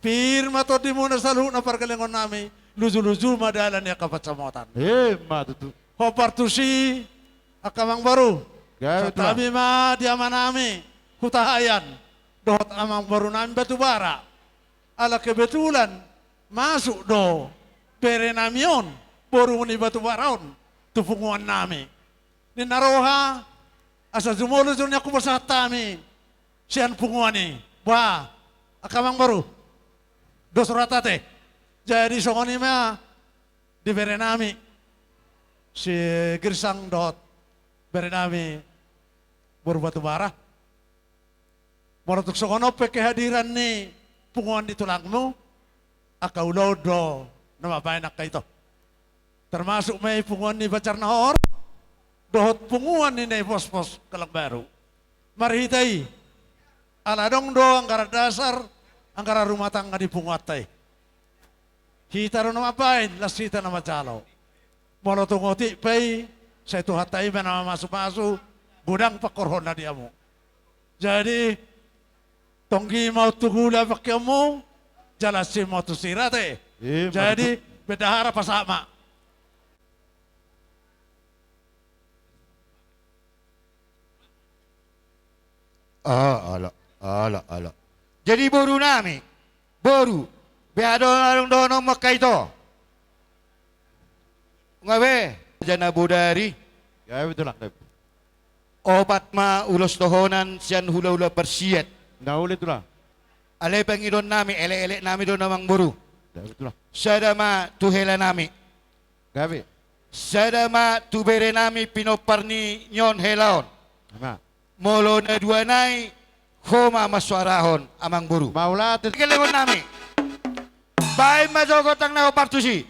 Firma to di muna saluhu na pargalingon nami. Luzu-luzu madalan ya kapacamotan. Matutu. Hopartusi akamang baru. Gawe tulang. Tabi ma diaman nami. Hutahayan. Dohot amang baru nami batu bara. Ala kebetulan masuk do perenamion baru ni batu baraon tupunguan nami. Ni naroha asa jumolo jurnya aku bersatami. Sian punguan ni. Wah, akamang baru. Dos ratate. Jadi songoni ma di perenami. Si gersang dot berenami berbatu bara. Morotuk sokono pe kehadiran ni punguan di tulangmu, akaulo do nama baik ito. Termasuk may punguan ni bacar nahor, dohot punguan ni pos-pos kalang baru. Marhitai, aladong do angkara dasar, angkara rumah tangga di punguatai. Hitaro nama baik, lasita nama calo. Molotongoti pay, saya tuh hatai nama masuk-masuk, gudang pakorhon na diamu. Jadi, tonggi mau tuhula pakiamu, jalasin mau tu sirate. Jadi, bedahara pasama. Ala. Jadi boru nami, boru. Beado arung dono makaito. Ngawe, jana budari. Gawe tulang. Obat ma ulos tohonan sian hula-hula persiat. Nauli tulang. Ale pangidon nami, ele-ele nami do namang boru. Gawe tulang. Sada ma tuhela nami. Gawe. Sada ma tubere nami pinoparni nyon helaon. Ma. Molo na dua nai homa maswarahon amang boru. Maula Kelengon nami. Baik majogotang na opartusi.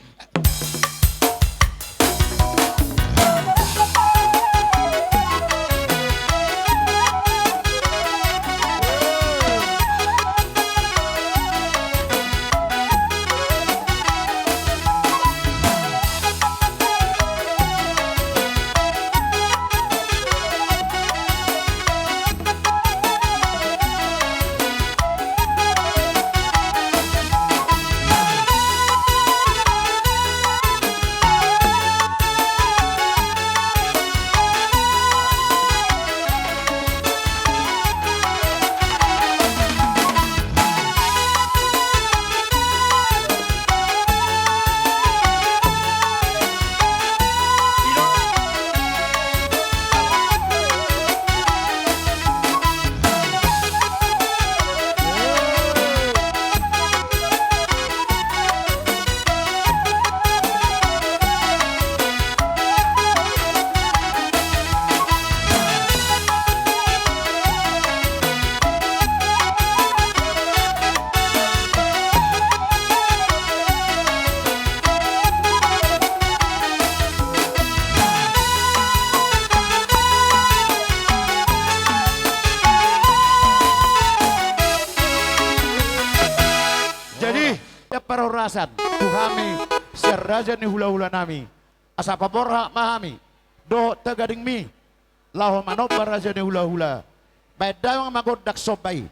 Jadi, ya perurasan tuhami si raja ni hula-hula nami. Asa paborha mahami. Do tegading mi. Laho manop raja ni hula-hula. Baik dawang magodak sobai.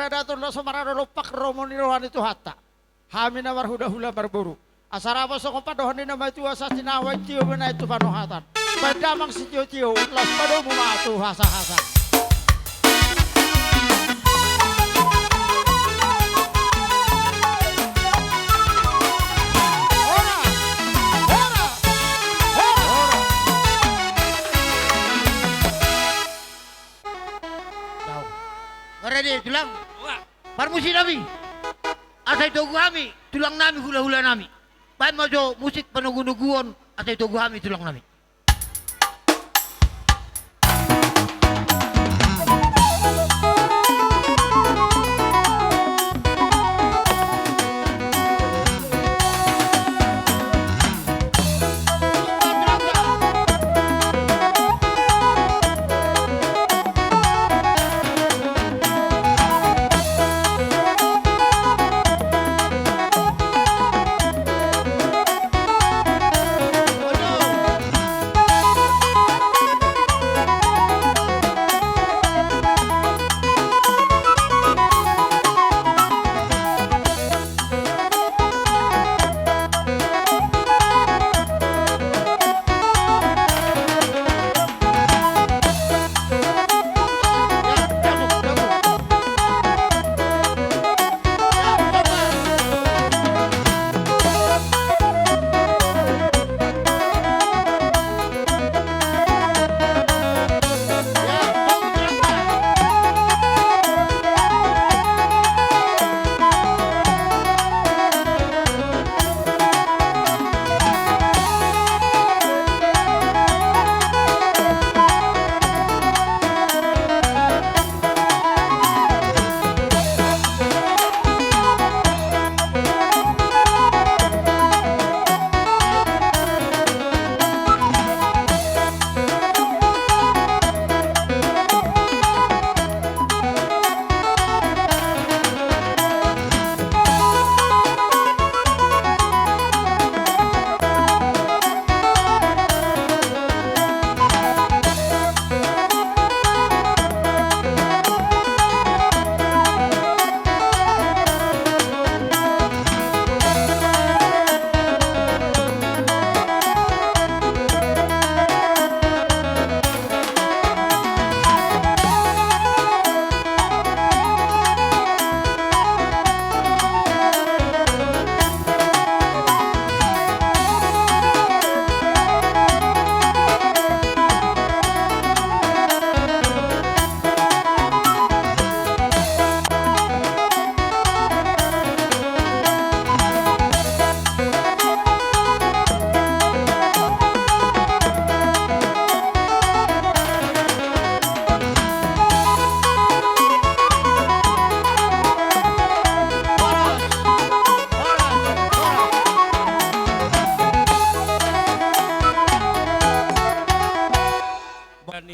dato na sumarano lupak romo ni rohan itu hatta. Hami na marhuda-hula berburu. Asara apa soko padohan ni nama itu asa sinawai cio bena itu panohatan. Padamang si cio-cio las padomu matu hasa-hasa. Karena tulang, permusi nami, asai togu kami, tulang nami hula-hula nami. Baik majo musik penugu-nuguan, asai togu kami tulang nami.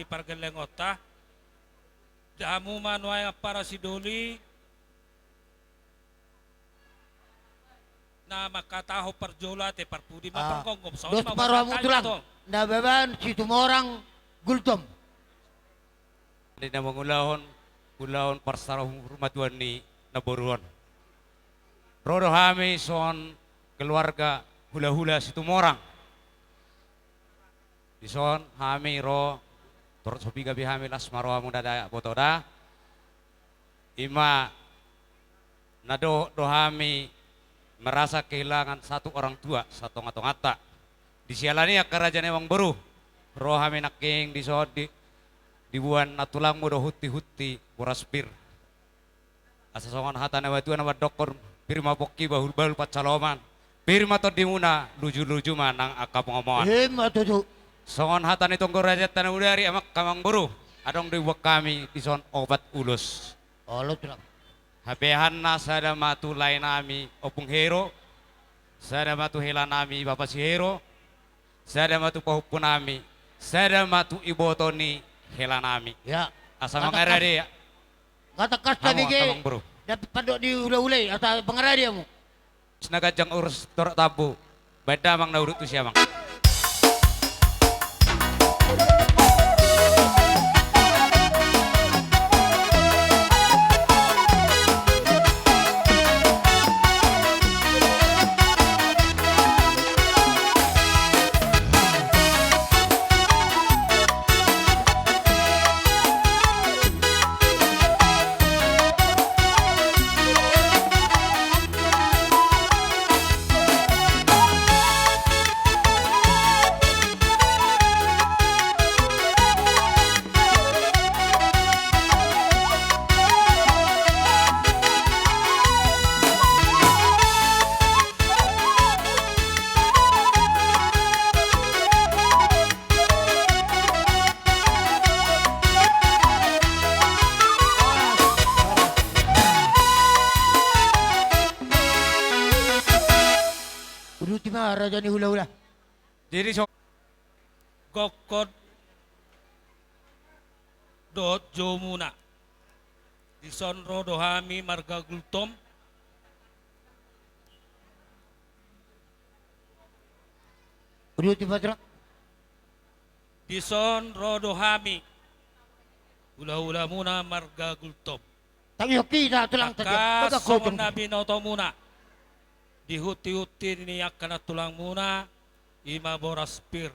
Pargelengota, jamu manuaya para sidoli, na makataho parjola te parpudi maparkongkom. Dos paruamu tulang, na beban si tumorang gultom. Di na ulahon parsarong rumatuan ni naboruan. Rodo hami son keluarga hula-hula si tumorang. Di son hami ro turut sobi gabi hami las marwa muda daya botoda. Ima nado dohami merasa kehilangan satu orang tua, satu ngata-ngata. Di sialani ya kerajaan emang baru. Rohami naking di son dibuan natulang muda huti-huti buraspir. Asa songan hatana watuan nama dokor pirma pokki bahul pacaloman. Pirma to dimuna luju-luju manang akap ngomongan. Tuju. Songon hatan itu raja tanah udari amak kamang buru. Adong dibuat kami di son obat ulus. Oh lo tulang. Hapehan na sada matu lain nami opung hero. Sada matu hela nami bapak si hero. Sada matu pahupun nami. Sada matu ibotoni hela nami. Ya. Asa mangarari ya. Kata kas tadi ke. Kamang buru. Dapat padok di ule-ule atau pengarari mu. Senagajang urus torak tabu. Beda mang naurut tu siamang. raja ni hula-hula. Jadi so Gokod dot jomuna. Dison rodohami marga gultom. Udah tiba terang. Dison rodohami. Hula-hula muna marga gultom. Tapi kita tulang tadi. Kasong nabi noto muna. Dihuti-huti ni akan tulang muna. Ima boras pir.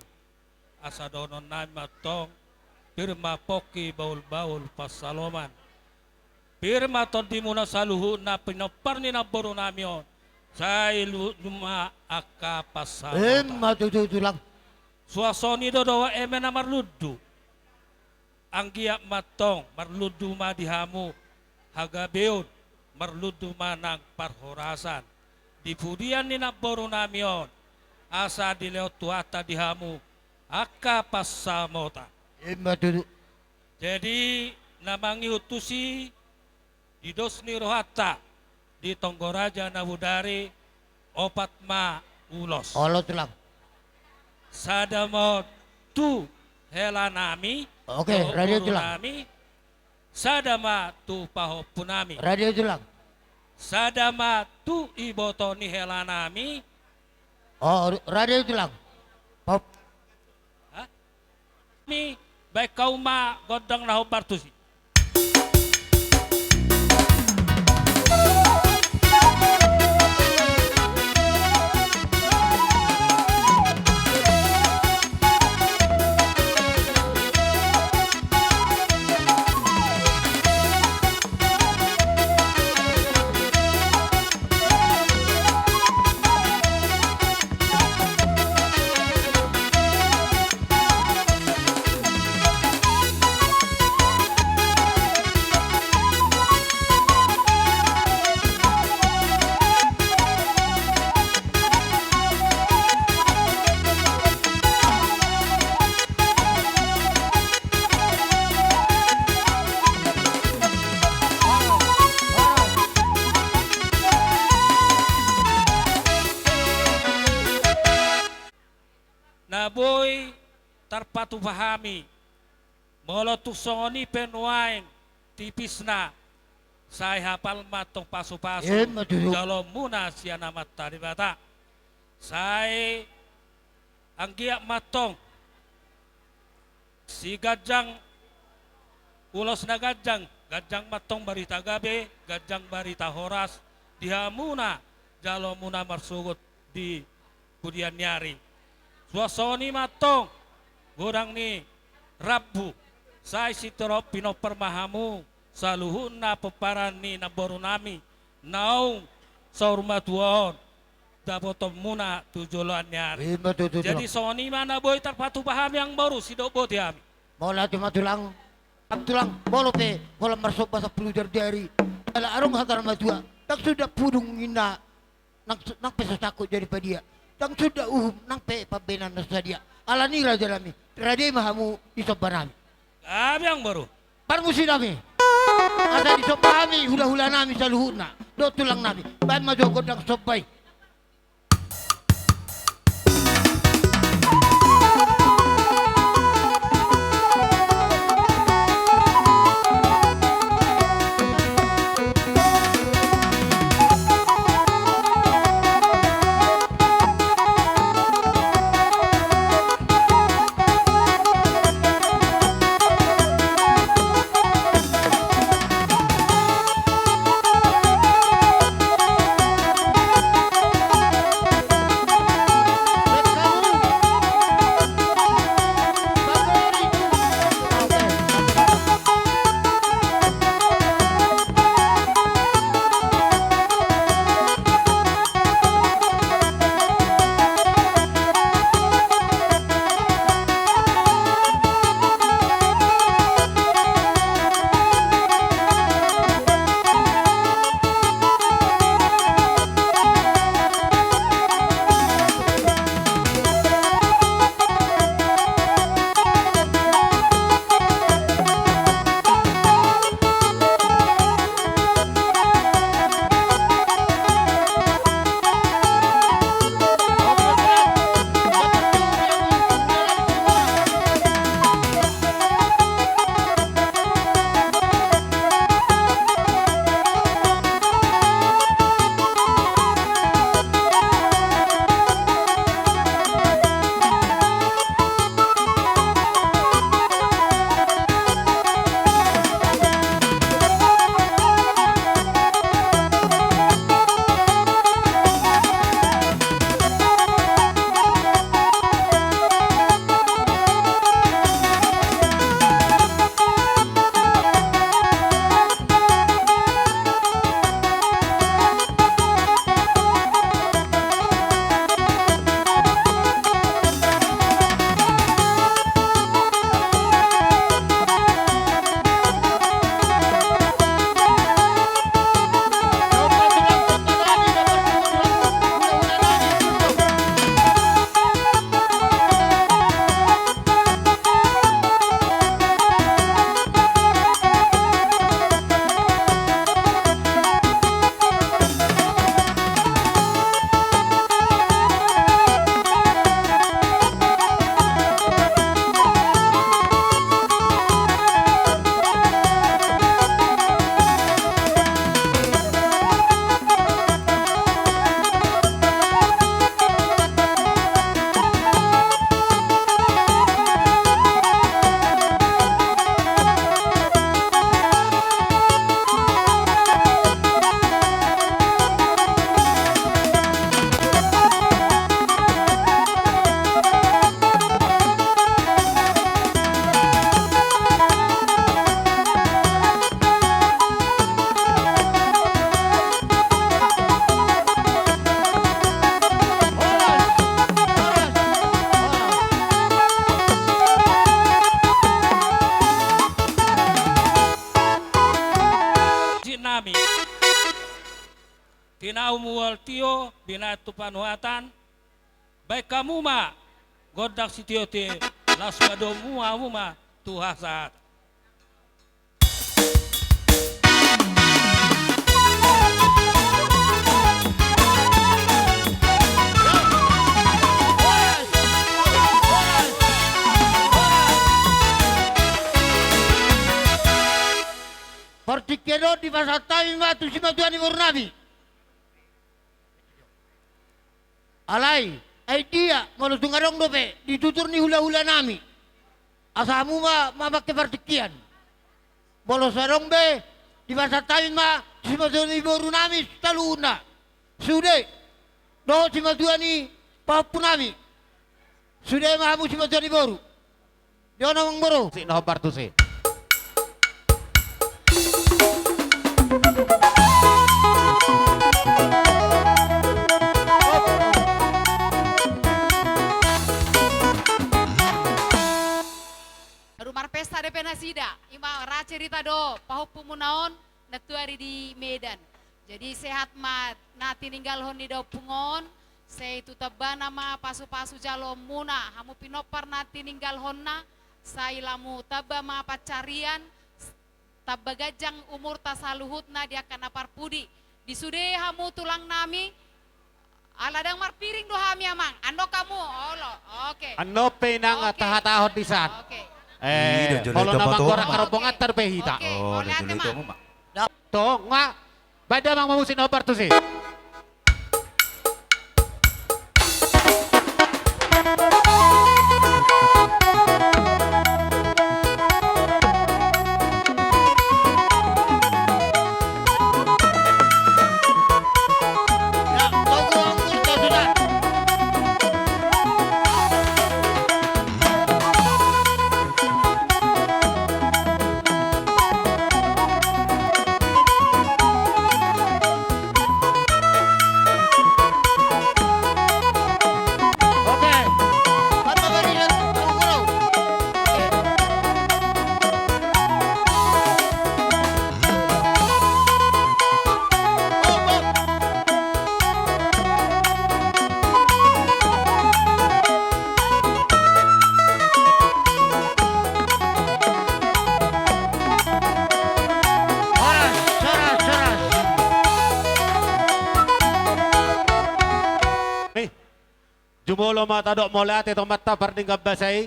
Asa donon nami matong. Pirma poki baul-baul pasaloman. Pirma ton di muna saluhu na pinopar ni naboro nami on. Say luma aka pasaloman. Matutulang. Suasoni dodowa emena marludu. Anggiak matong marludu madihamu. Hagabeon marludu manang parhorasan. Di pudian ni naboro nami on. Asa di leo tuata dihamu. Aka pasamota. Jadi namangi utusi di dosni rohata di Tonggoraja Nawudari opat ma ulos. Allah tulang. Sadamot tu helanami. Oke, radio tulang. Sadama tu pahopunami. Radio tulang. Sadama tu ibotoni helanami. Oh, radio tulang. Pop. Mi baik kau ma godang naho partusi. Naboy tarpatu pahami molotuk songoni penuain tipis na saya hafal matong pasu-pasu kalau muna siana mata di bata saya anggiak matong si gajang ulos na gajang matong barita gabe gajang barita horas dihamuna jalo muna marsugut di kudian nyari suasoni matong gorang ni Rabu saya sitoro pinopermahamu saluhun na peparan ni naboru nami naung saurma tuon dapotom muna tujoloan nyari jadi soni mana boy tarpatu paham yang baru si dobo tiami Mola cuma tulang bolo pe bola masuk bahasa pelujar dari ala arung hagar madua tak sudah pudung ina nak peso takut jadi padia dan sudah nang pe pabenan nasadia ala ni raja nami raja mahamu isobanami kami yang baru parmusi nami ada isobami hula-hula nami saluhuna do tulang nami baik maju godang sobai tinau mual tio binatu panuatan baik kamu ma godak si tio te las padomu ma tuhasat. Partikero di pasal tawi matu si matuan ibor nabi. Alai, idea malu tunggarong dope ditutur ni hula-hula nami. Asamu ma pakai partikian. Bolos sarong be di pasal tawi ma si matuan ibor nami taluna. Sudah, do si matuan ni papu nami. Sudah mahamu si matuan iboru. Dia namang boro. Si no partu si. Rumah pesta de penasida, ima cerita do, pahupu munaon, natuari di Medan. Jadi sehat mat, nati ninggal honi do pungon, saya itu tabana ma pasu-pasu jalo muna, hamu pinopar nati ninggal honna, saya lamu taba ma pacarian, taba gajang umur tasaluhut na dia kana parpudi. Di sude hamu tulang nami, aladang marpiring do hami amang, ando kamu, olo, oke. Ano penang tahatahot di san. Oke. Kalau nama korang karopongan terpehita. Oh, dulu itu mak. Toh, nga. Bada mang mamusin obar tuh sih. Jumolo mata dok molat itu mata parding gabasai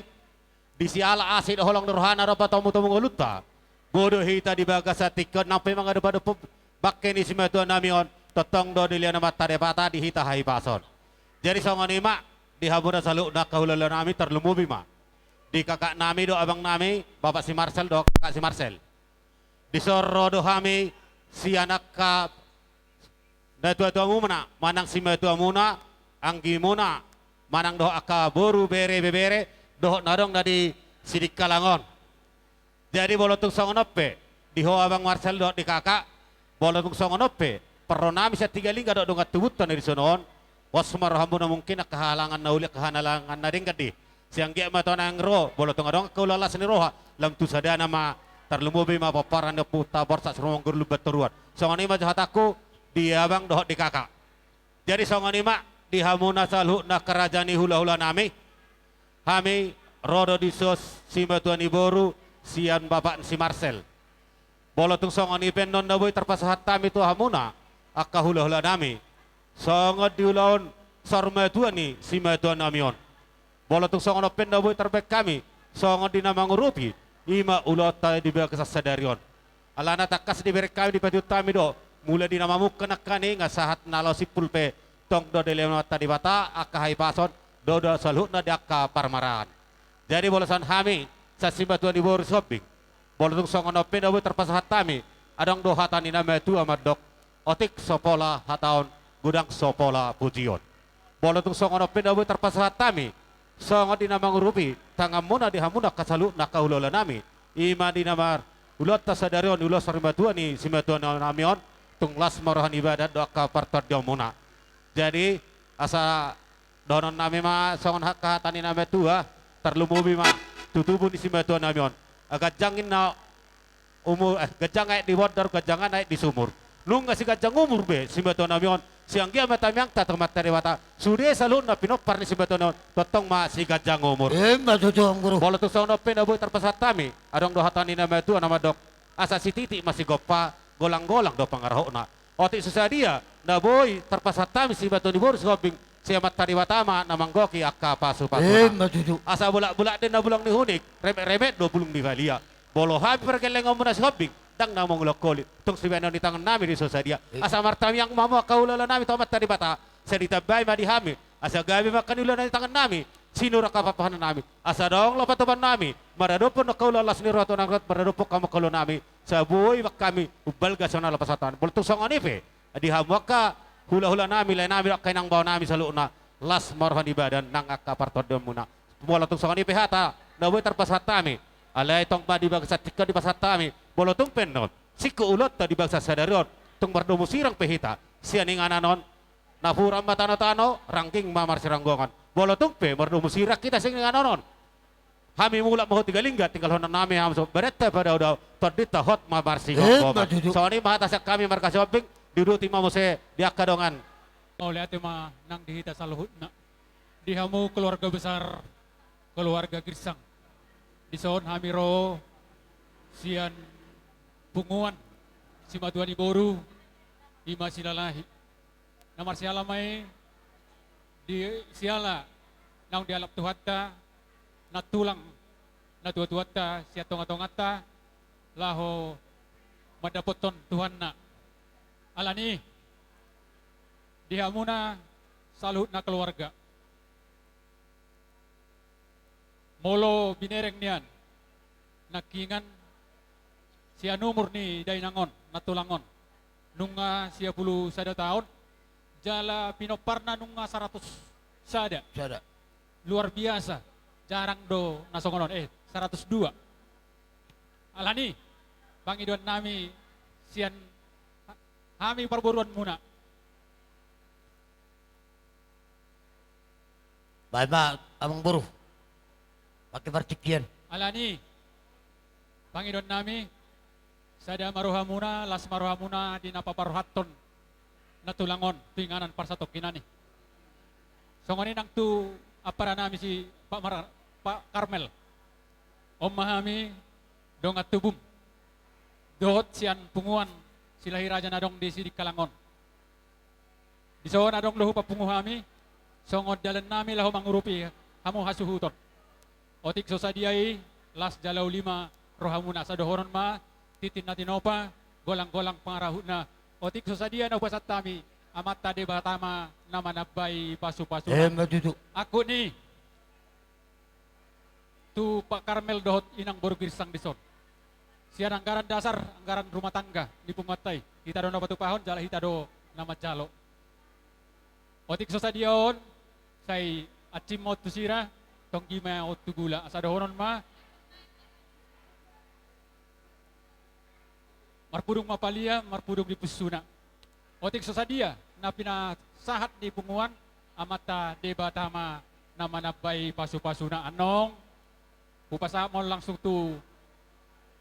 di siala asid holong nurhana ropa tomu ngoluta bodoh hita di bagas tikot nampai mangada pada bakke ni simatuan namion totong do diliana mata depata di hita hai pason jadi songon ima di habura saluk nak kahulala nami terlumubi ma di kakak nami do abang nami bapak si Marcel do kakak si Marcel di soro do hami si anak ka na tua muna manang simatuan muna anggi muna manang doh aka boru bere doh narong dari sidik kalangon jadi bolotung songonope di ho abang Marcel doh di kakak bolotung songonope peronami sa tiga lingga doh dongat tubutan dari sonon wasmar hambuna mungkin kehalangan nauli kehanalangan nading kadi siang gia matona ngro bolotung adong kaulala seni roha lam tu sadana ma terlumubi ma paparan de puta borsa serong gurlu baturuan songoni ma jahataku di abang doh di kakak jadi songoni ma di hamuna salhu na kerajaan hula-hula nami hami rodo disos si batuan iboru sian bapak si Marcel bolotung songon ipen non daboy terpasahat tami tu hamuna akka hula-hula nami songot diulaon sarmatuan ni si batuan namion bolotung songon open daboy terbek kami songot dinamang rupi ima ulota di bawah kesasadarion alana takas diberi kami di pati utami do mulai dinamamuk kenakani ngasahat nalo si pulpe tong do dele mata di bata akka hai pason do salhutna di akka parmaran jadi bolosan hami sa simbatuan iboru shopping bolotung songon open do terpasahat tami adang do hatani nama tu amadok otik sopola hataon gudang sopola pujion bolotung songon open do terpasahat tami songon dinamang rupi tangamuna di hamuna kasalu nakaulola nami ima dinamar ulot tasadarion ulos saribatuan ni simbatuan namion tunglas marahan ibadat do akka partar diomuna jadi asa donon nami ma songon hak kahatani nami tua terlumubi ma tutubun isi batuan namion agak jangin na umur gajang naik di water gajangan naik di sumur Lunga si gajang umur be, si beto namion, siang gia matamyang tatang matariwata, sude salun na pinopar ni si beto naon, totong ma si gajang umur. Matutong guru. Bola tu sono penaboy terpesat tami, adong dohatani nama itu nama dok, asa si titi masih gopa, golang-golang do pangarho na. Oti susadia, naboy terpesat tami si beto ni boru skoping, siya matariwata ma namang goki akka pasu-pasu na. Asa bulak-bulak din na bulang ni hunik, remet-remet do bulung ni valia. Bolo habi pergeleng omuna skoping, dang namong lokoli tung sibeno di tangan nami di sosadia asa martam yang mamo kaulala nami tomat tadi bata sa ditabay madihami asa gabi makanula na di tangan nami sinura kapapahanan nami asa dong lopatuban nami maradopon na kaulalas ni roto ng rot maradopon kamakalo nami sa buhay kami ubalga sa nalapasatan bultung song anipe adihamwa ka hula-hula nami lain nami kay nang bawa nami sa luuna las marhan ibadan nang akapartodom muna mula tung song anipe hata na buhay terpasat nami alay tong ba di bagsa tika di pasat tami bolotong penon siku ulot ta di bagsa sadaron tung mardomo sirang pehita sianing ananon nafuram matano-tano rangking mamar siranggongan bolotong pe mardomo sirak kita sing ananon hami mula mo tiga lingga tinggal honan nami hamso beretta pada udah todita hot mamar singgongan soalnya mahatasak kami markas shopping diruti mamo se diakadongan oleh tema nang dihita saluhut na dihamu keluarga besar keluarga Girsang Dison hamiro sian punguan si matuani boru ima silalahi namar siala mai di siala nang dialap tuhatta natulang natuatuatta sia tonga-tongata laho madapoton Tuhan na alani dihamuna salut na keluarga molo binereng nian nakingan sia numur ni dainangon natulangon nunga sia puluh sada tahun jala pinoparna nunga 100 sada luar biasa jarang do nasongonon 102 alani bangiduan nami sian hami perburuan muna baik abang buruh pakai partikian. Alani, pangidon nami, sada maruhamuna, las maruhamuna di napaparuhaton, natulangon, pinganan parsatok kinani. Songonin ang tu apara nami si Pak Karmel, Om Mahami, dong at tubum, dohot sian punguan, silahi raja nadong di sidi Kalangon. Di so nadong lohu papunguhami, songod dalan nami lahu mangurupi, hamu hasuhuton. Otik sosadiai las jalau 5 rohamuna sa dohoron ma titin natin opa golang-golang pangarahuna otik sosadia na basat tami amat tade batama nama nabay pasu-pasu aku ni tu Pak Karmel dohot inang boru Girsang dison sian anggaran dasar anggaran rumah tangga di Pungatay kita do na batu pahon jala hita do nama jalo otik sosadiaon say acimot tusira tong gima otugula asa dohonon ma marpudung mapalia marpudung di pusuna otik sosadia na pinasahat di punguan amata debatama nama nabay pasu-pasuna anong upasa mo langsung tu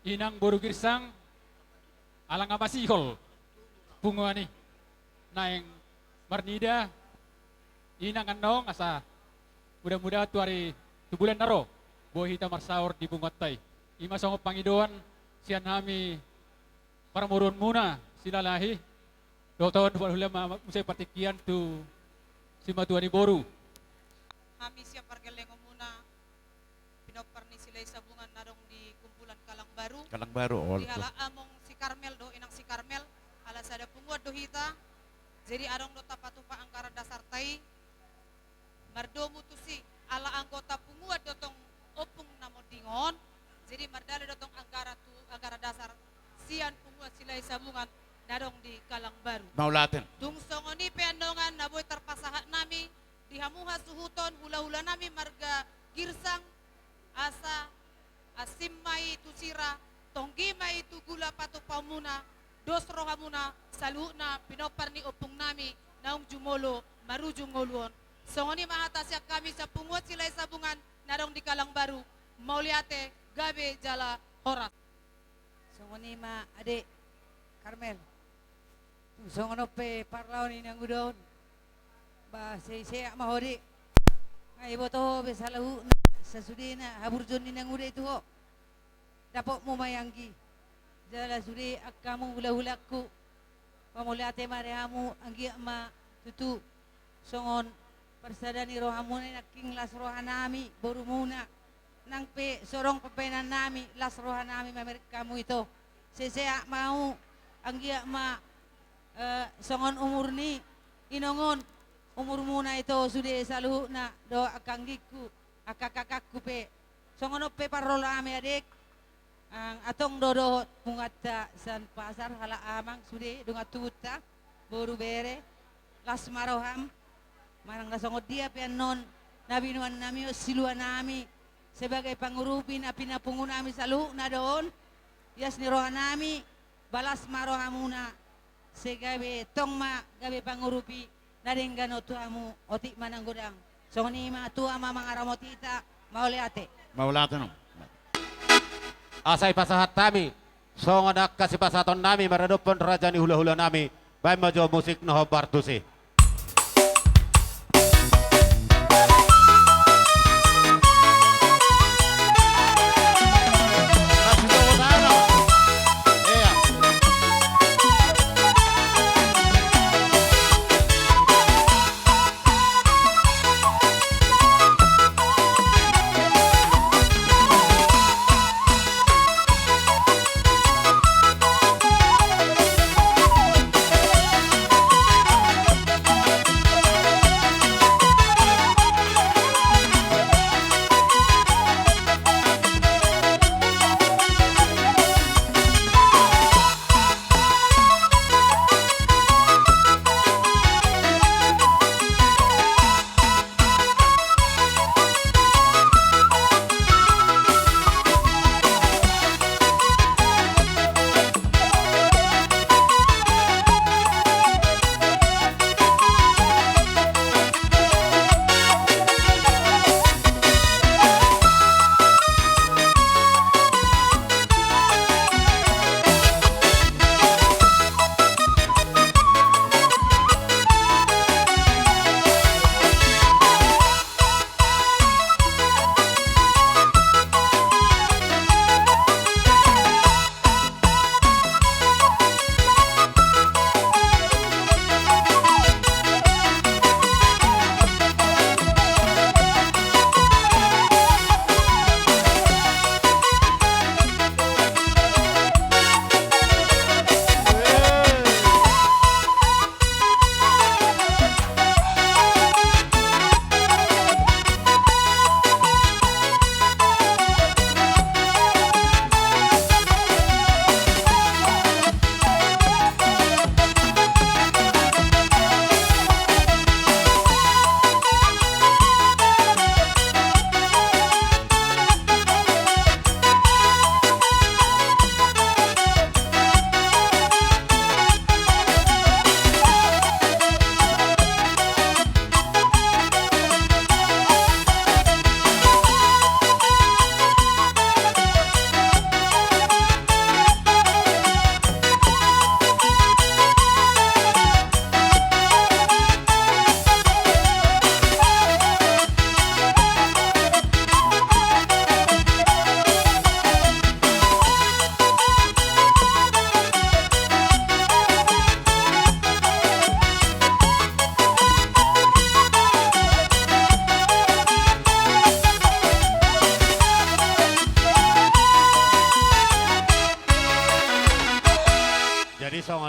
inang boru Girsang alang amasihol punguan ni naeng marnida inang anong asa mudah-mudahan tu hari tu bulan naro buah hita marsaur di Pungatay ima songop pangidoan sian hami paramurun muna silalahi doton ulama musay partikian tu si matuani boru kami siap pergelengo muna pinopar ni silay sabungan narong di kumpulan Kalang Baru di hala among si Karmel do inang si Karmel alas ada punguat do hita jadi arong do tapatupa angkara dasar tai mardomu tu si ala anggota punguat dotong opung namo dingon jadi mardale dotong anggara dasar sian punguat silay sabungan narong di Kalang Baru Maulatin tungsongoni peandongan naboy terpasahat nami dihamuha suhuton hula-hula nami marga Girsang asa asimmai tusira tonggimai tu gula patu pamuna dos rohamuna saluna pinopar ni opung nami naung jumolo marujung ngoluon songoni mahatasya kami sa punguat silay sabungan narong di Kalang Baru mauliate gabe jala horas songoni ma adik Karmel Songono pe parlaw ni nang udon. Ba saya mahori. Ngai boto be salahu sa sudina haburjon ni nang ude itu ho. Dapok mo mayanggi. Jala sudi akamu hula-hulaku. Pamulate marehamu anggi ma tutu songon persadani rohamu naking las rohanami boru muna nang pe sorong pepenan nami las rohanami mamerik kamu itu. Sesea mau anggi ma songon umur ni inongon umur muna itu sudah saluh na do akanggiku akakakakku pe songon pe parola ame adik ang atong dodo mungata san pasar hala amang sudah dunga tuta boru bere las maroham marang nasongot dia pianon nabinuan nami siluan nami sebagai pangurupi na pinapungun nami saluh na doon yas ni rohan nami balas marohamuna segabe tongma gabe pangurupi naringgano tuamu otik manang godang songoni ma tua mamang aramotita mauleate no. Asai pasahat kami, songodak kasih pasaton nami meredupun rajani hula-hula nami, baik majo musik noho bartusi.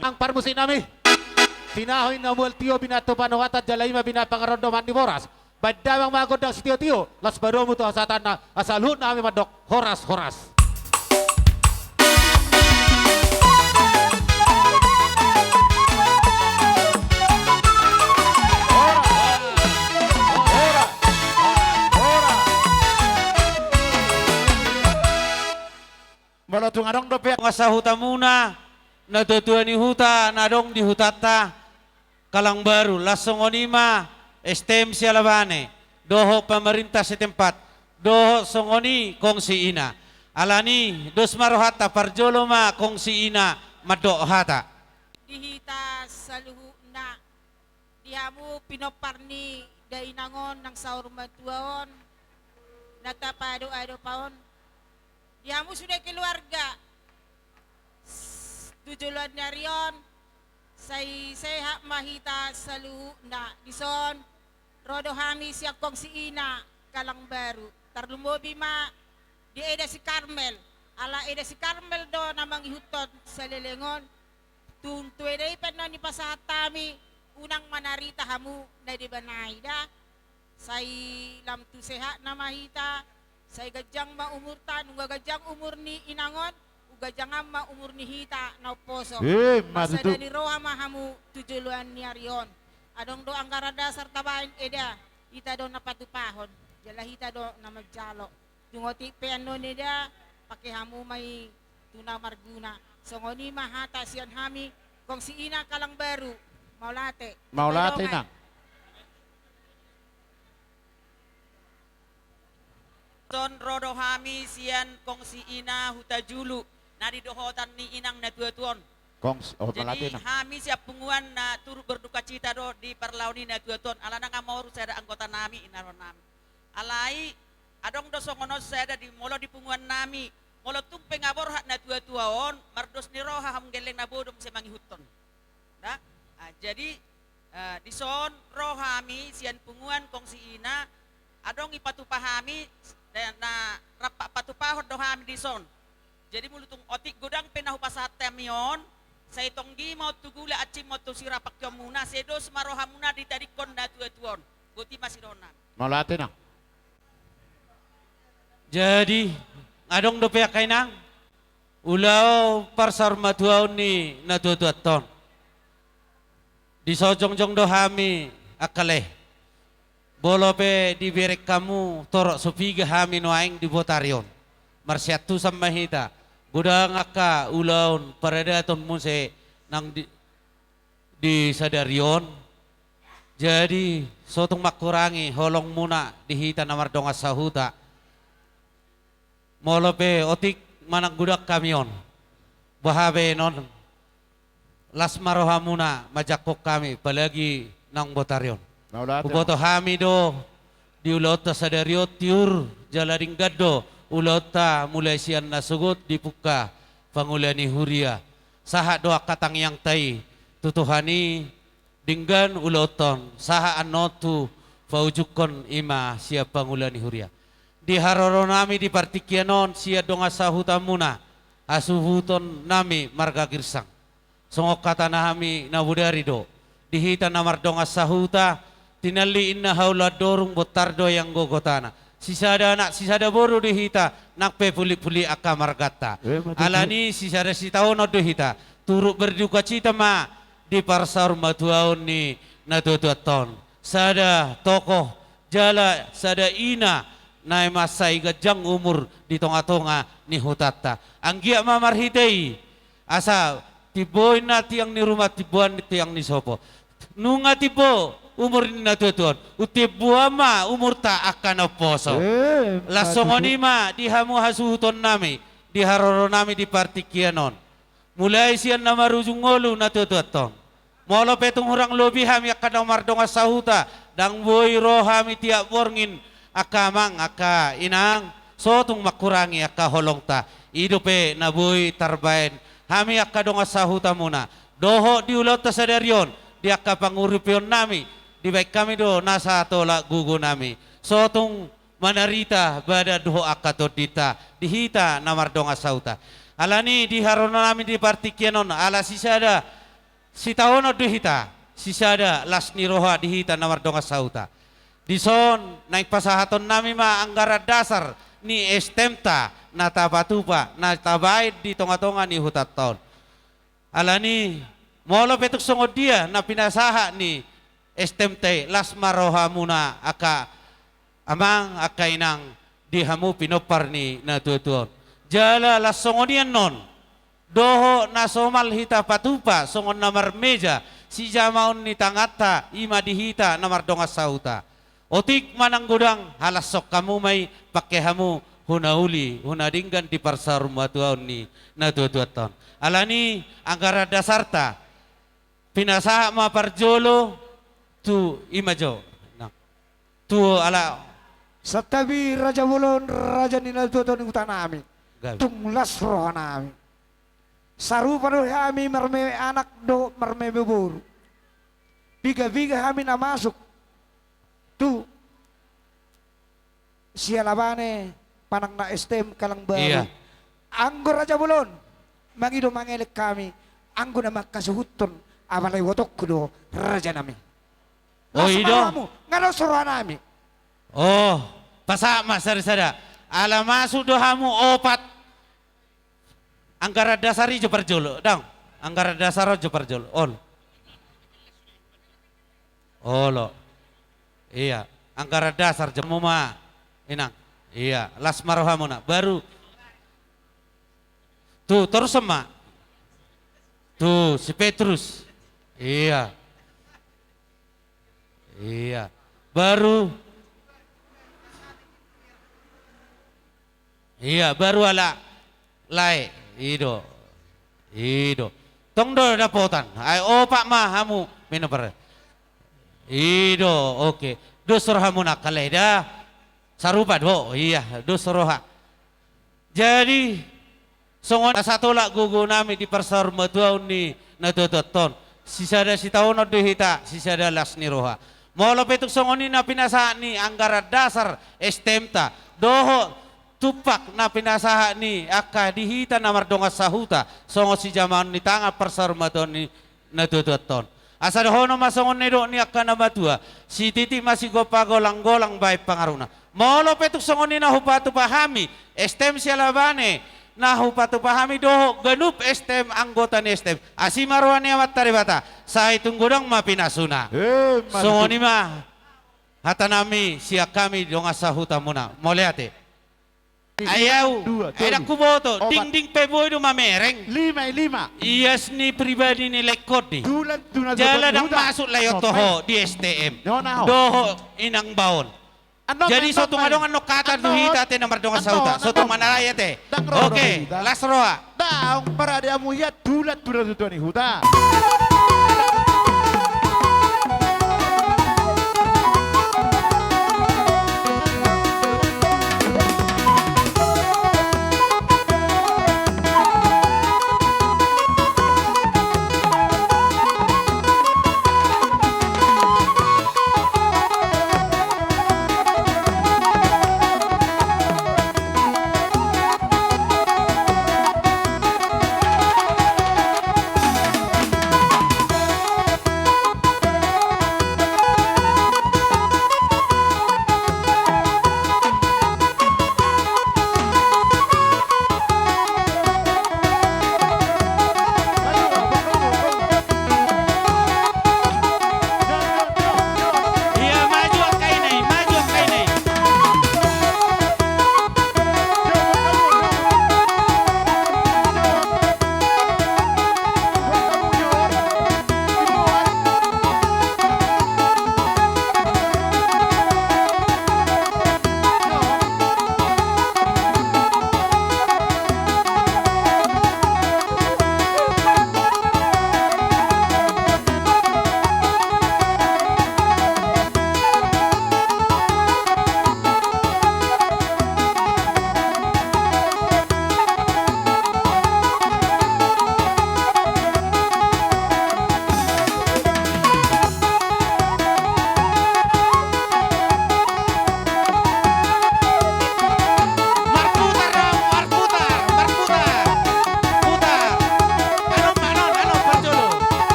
Ang parmusin nami. Tinahoy na multiyo binato panuwatat jalayma binapangarondoman di Moras. Badamang magodang si Tio-Tio. Las baru mo to asatan na asalun nami madok horas-horas. Malatung adong dope. Ngasa huta muna. Natutuan ni huta, nadong di hutata. Kalang baru, lasong onima, estem si alabane. Doho pemerintah setempat. Doho songoni kong si ina. Alani, dos marohata parjoloma kong si ina madok hata. Dihitas saluhu na dihamu pinoparni dainangon ng saurmatuaon natapado-ado paon dihamu sudah keluarga tujulan na riyon say hak mahita saluhu na dison rodo hami siya kong si Ina Kalang Baru tarlumobi ma di eda si Carmel ala eda si Carmel do namang ihutot sa lelengon tuntueday pa no ni pasatami unang manarita hamu na di banay da say lam tu seha na mahita say gajang maumurta nung gajang umur ni inangon gajang ma umur ni hita na poso masa ni roha mahamu tujuluan ni arion adong do anggara dasar tabain eda ita do napatupahon jala hita do na magjalo dungoti peano nida pakai hamu may tuna marguna songoni mahata siyan hami kong si Ina Kalang Baru maulate na Son rodo hami siyan kong si Ina Hutajulu na didohotan ni inang na tuatuan. Jadi hami siap punguan na turut berduka cita do di parlauni na tuatuan. Ala nga mau saya ada anggota nami inaron nami. Alai adong do songono saya ada di molo di punguan nami. Molo tumpeng abor hak na tuatuan mardos ni roha ham geleng na bodom semangi huton. Nah, jadi di son roha hami sian punguan kong si Ina adong ipatupahami na rapak patupahot do hami di son. Jadi mulutung otik godang penahu pasatemion saya tonggi mau tugula acim mau tu sirapak muna sedos marohamuna ditarikon na tuatuan buti masih dona maulate na jadi adong do pihak kainang ulau parsar matuaun ni na tuatuaton di sojong-jong do hami akale bolo pe di berek kamu torok sopiga hami noaing di botarion marsiatu sama hita gudang aka ulaun paradaton munse nang di sadarion jadi sotong makurangi holong muna dihita namar donga sahuta molope otik manang gudak kamion bahabe non las maroha muna majakok kami palagi nang botarion uboto hamido di ulota sadariot tiur jalaring gaddo ulota mulai sian nasugut dibuka pangulani huria saha doa katang yang tai tutuhani dinggan uloton saha anotu faujukon ima siap pangulani huria di haroro nami di partikianon sia donga sahutamuna asuhuton nami marga girsang songok kata nami nabudari do dihita namar donga sahuta tinali inna haula dorung botardo yang gogotana sisada anak sisada boru dihita nak pe puli-puli aka margata alani sisada sitaono dihita turut berduka cita ma di parsar matuaun ni natutuaton sada tokoh jala sada ina nai masai gajang umur di tonga-tonga ni hutata anggia mamarhitei asa tiboin na tiang ni rumah tibuan tiang ni sopo nunga tibo umur ni natutuan uti buama umur ta akan oposo lasongoni ma di hamu hasuhuton nami di haroro nami di partikianon mulai sian nama rujung ngolu natutuaton molo petung hurang lobi hami akan nomar donga sahuta dang boy roh hami tiap borngin akamang aka inang sotung makurangi aka holong ta idupe na boy tarbain hami aka donga sahuta muna doho di ulota sadarion di aka panguripion nami di baik kami do nasa tolak gugu nami sotung manarita bada doho akatodita dihita namar donga sauta alani di harona nami di partikianon ala sisada sitaono dihita sisada lasni roha dihita namar donga sauta di son naik pasahaton nami ma anggara dasar ni estemta natabatupa natabaid di tonga-tonga ni hutaton alani molo petuk songod dia na pinasaha ni estemte las maroha muna aka amang aka inang dihamu pinopar ni natutuon jala las songonian non doho nasomal hita patupa songon namar meja si jamaun ni tangata ima dihita namar donga sauta otik manang gudang halas sok kamu may pakai hamu hunauli hunadinggan di parsar matuaun ni natutuon alani anggara dasarta pinasaha ma parjolo tu imajo. Tu ala Satabi Raja Wulon Raja Ninaltuto ni utanami. Tunglas rohanami. Saru panu kami merme anak do merme beburu. Biga-biga kami na masuk. Tu sialabane panang na STM kalang baru. Iya. Anggo Raja Wulon mangido mangelek kami. Anggo na makasuhuton abalay wotok kudo raja nami. Oh ido. Ngano rohanami. Oh, pasama sari-sada. Ala masuk dohamu opat. Anggara dasari jo parjolo, dang. Anggara dasaro jo parjolo. On. Olo. Iya, anggara dasar jemu ma. Inang. Iya, las marohamuna. Baru. Tuh, terus sama. Tuh, si Petrus. Iya. Iya. Baru. Iya, baru ala lai ido. Ido. Tong do dapotan. Ay opak mah hamu minum per. Ido, oke. Dosor hamu nak kaleda. Sarupa do. Iya, dosoroha. Jadi songon satu lak gugu nami di persar metuau ni natuton. Sisada si tahun do hita, sisada las ni roha. Molo petuk songoni na pinasa ni anggara dasar estemta. Doho tupak na pinasaha ni akka dihita na mardonga sahuta songo si zaman ni tanga persarmaton ni natututon asa hono masongon nedo ni akka na matua si titi masih golang-golang baik pangaruna molo petuk songon ni na hupatu pahami estem sialabane na hupatu pahami doho genup estem anggota ni estem asimarwani amat taribata sahi tunggudang mapinasuna songon ni mah hatanami siak kami donga sahuta muna moleate ayaw, ay kuboto, ding-ding peboy do mamereng. 5. Iyas ni pribadi ni lekod ni. Jalan ang masuk layo toho di STM. Doho inang baon. Jadi soto ngadong ano kata duhita te namar dong sauta. Soto manalaya te. Oke, las roa. Daong para dia muya dulat ni huta.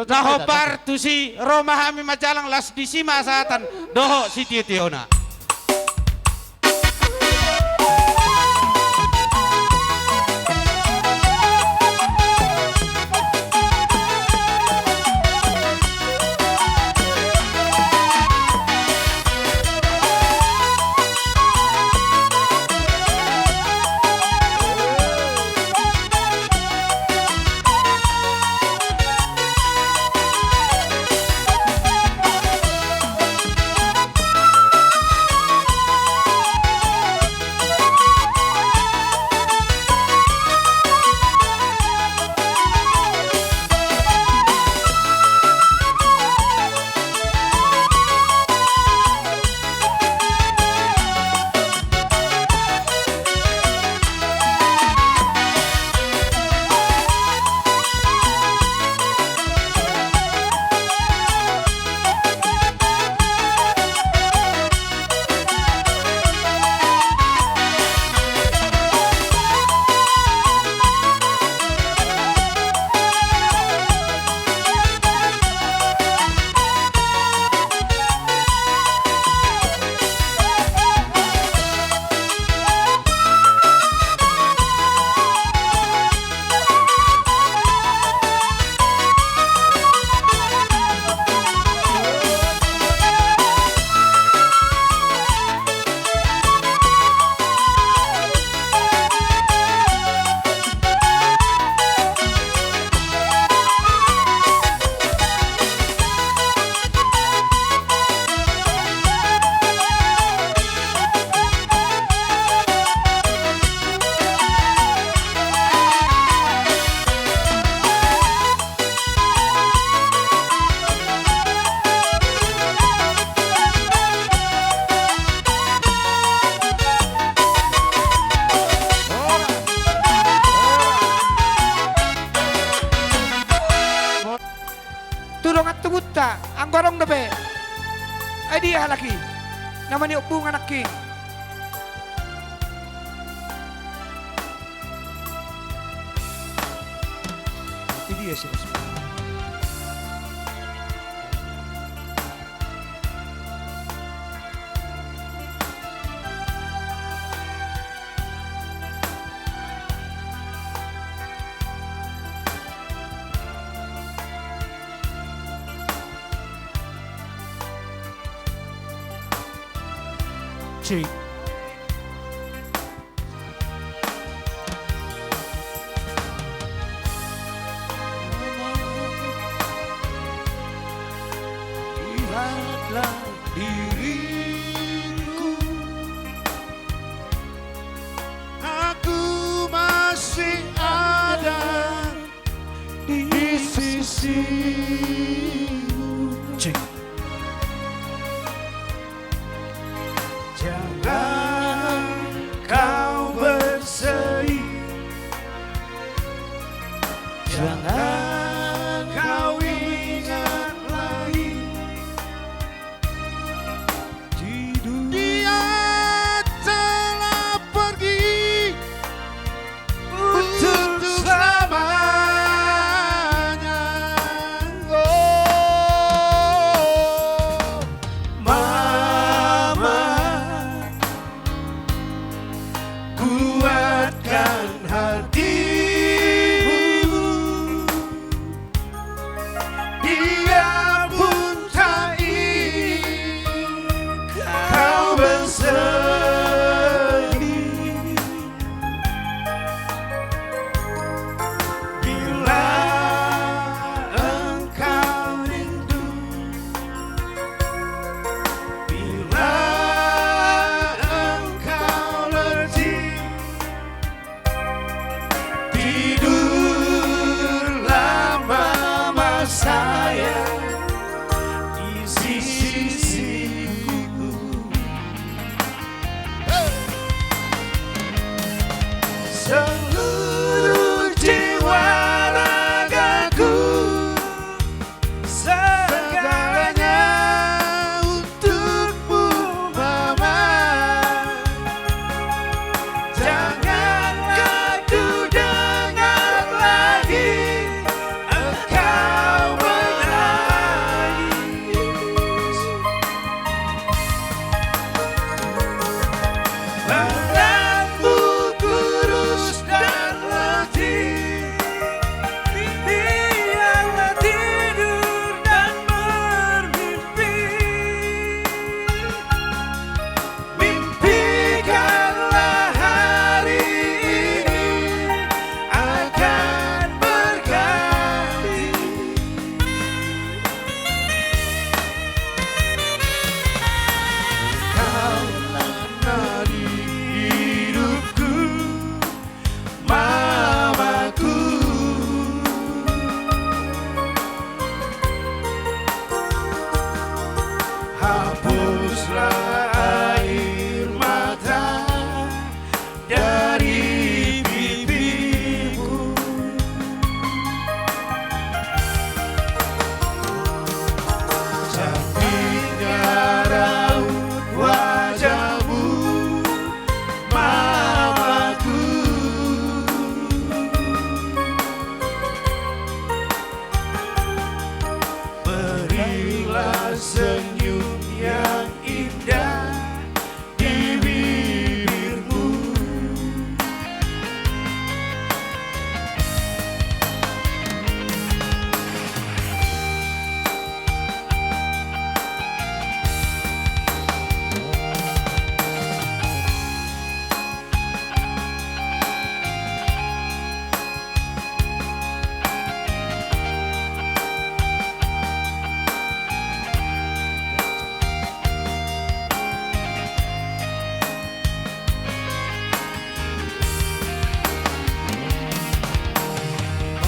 Nahopar tu si Roma hami majalang las di sima saatan doho si tio-tiona. Anggorong dabe. Ay dia laki. Namanya Upung anak king. Itu dia sih. Cik. Lihatlah diriku, aku masih ada di sisimu. Cik. Jangan kau bersedih, jangan kau ingat lagi dia telah pergi untuk selamanya. Oh, Mama, kuatkan hatimu,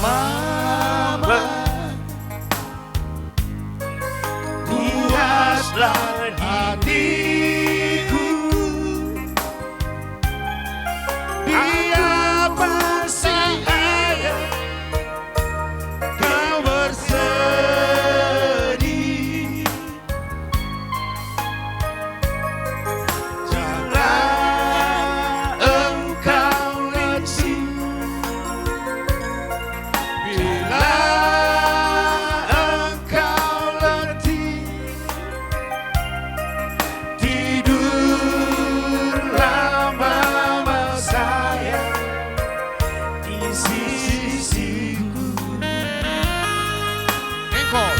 Mama, puaslah hatiku. Biar masih ada kau bersedih. Jangan engkau letih bila engkau letih. Tidurlah mama sayang di sisiku. Engkau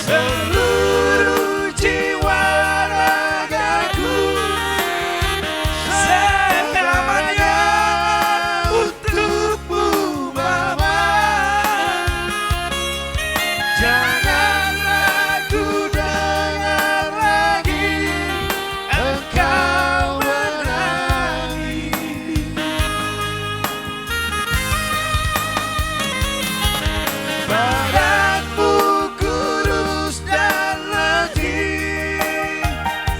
seluruh jiwa ragaku selamanya untukmu mama. Jangan ragu, dengar lagi engkau menangis. Badanmu kurus dan letih,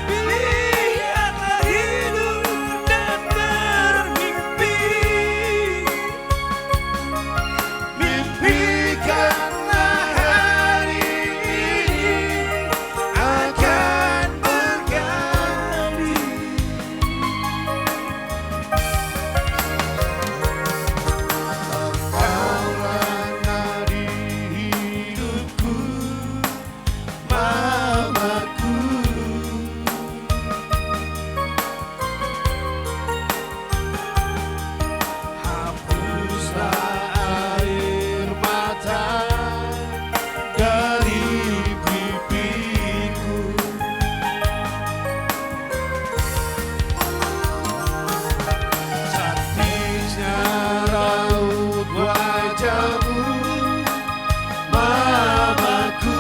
biarlah hidup dan bermimpi. Mimpikanlah hari ini akan berganti. Engkaulah nadi hidupku, mamaku. Hapuslah air mata dari pipiku. Cantiknya raut wajahmu, mamaku.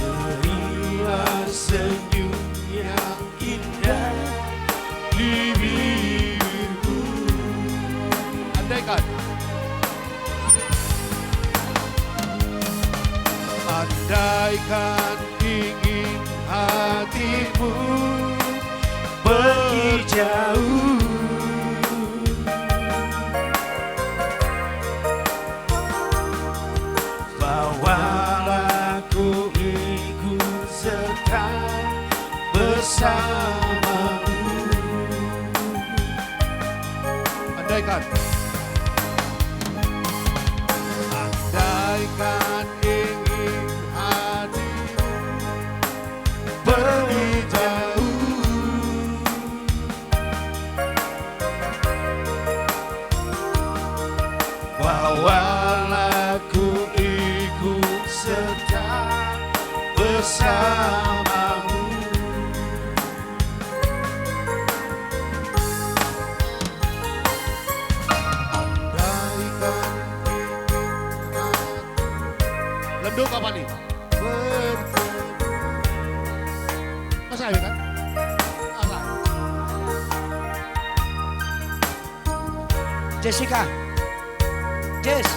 Berilah senyum yang indah di bibirku. Andaikan Andaikan ingin hatimu pergi jauh, bawalah ku ikut serta bersamamu. Andaikan Andaikan ingin hatimu pergi jauh, bawalah ku ikut serta bersamamu. Andaikan Lenduk apa nih? Masa ya kan? Masa? Jessica, Jess,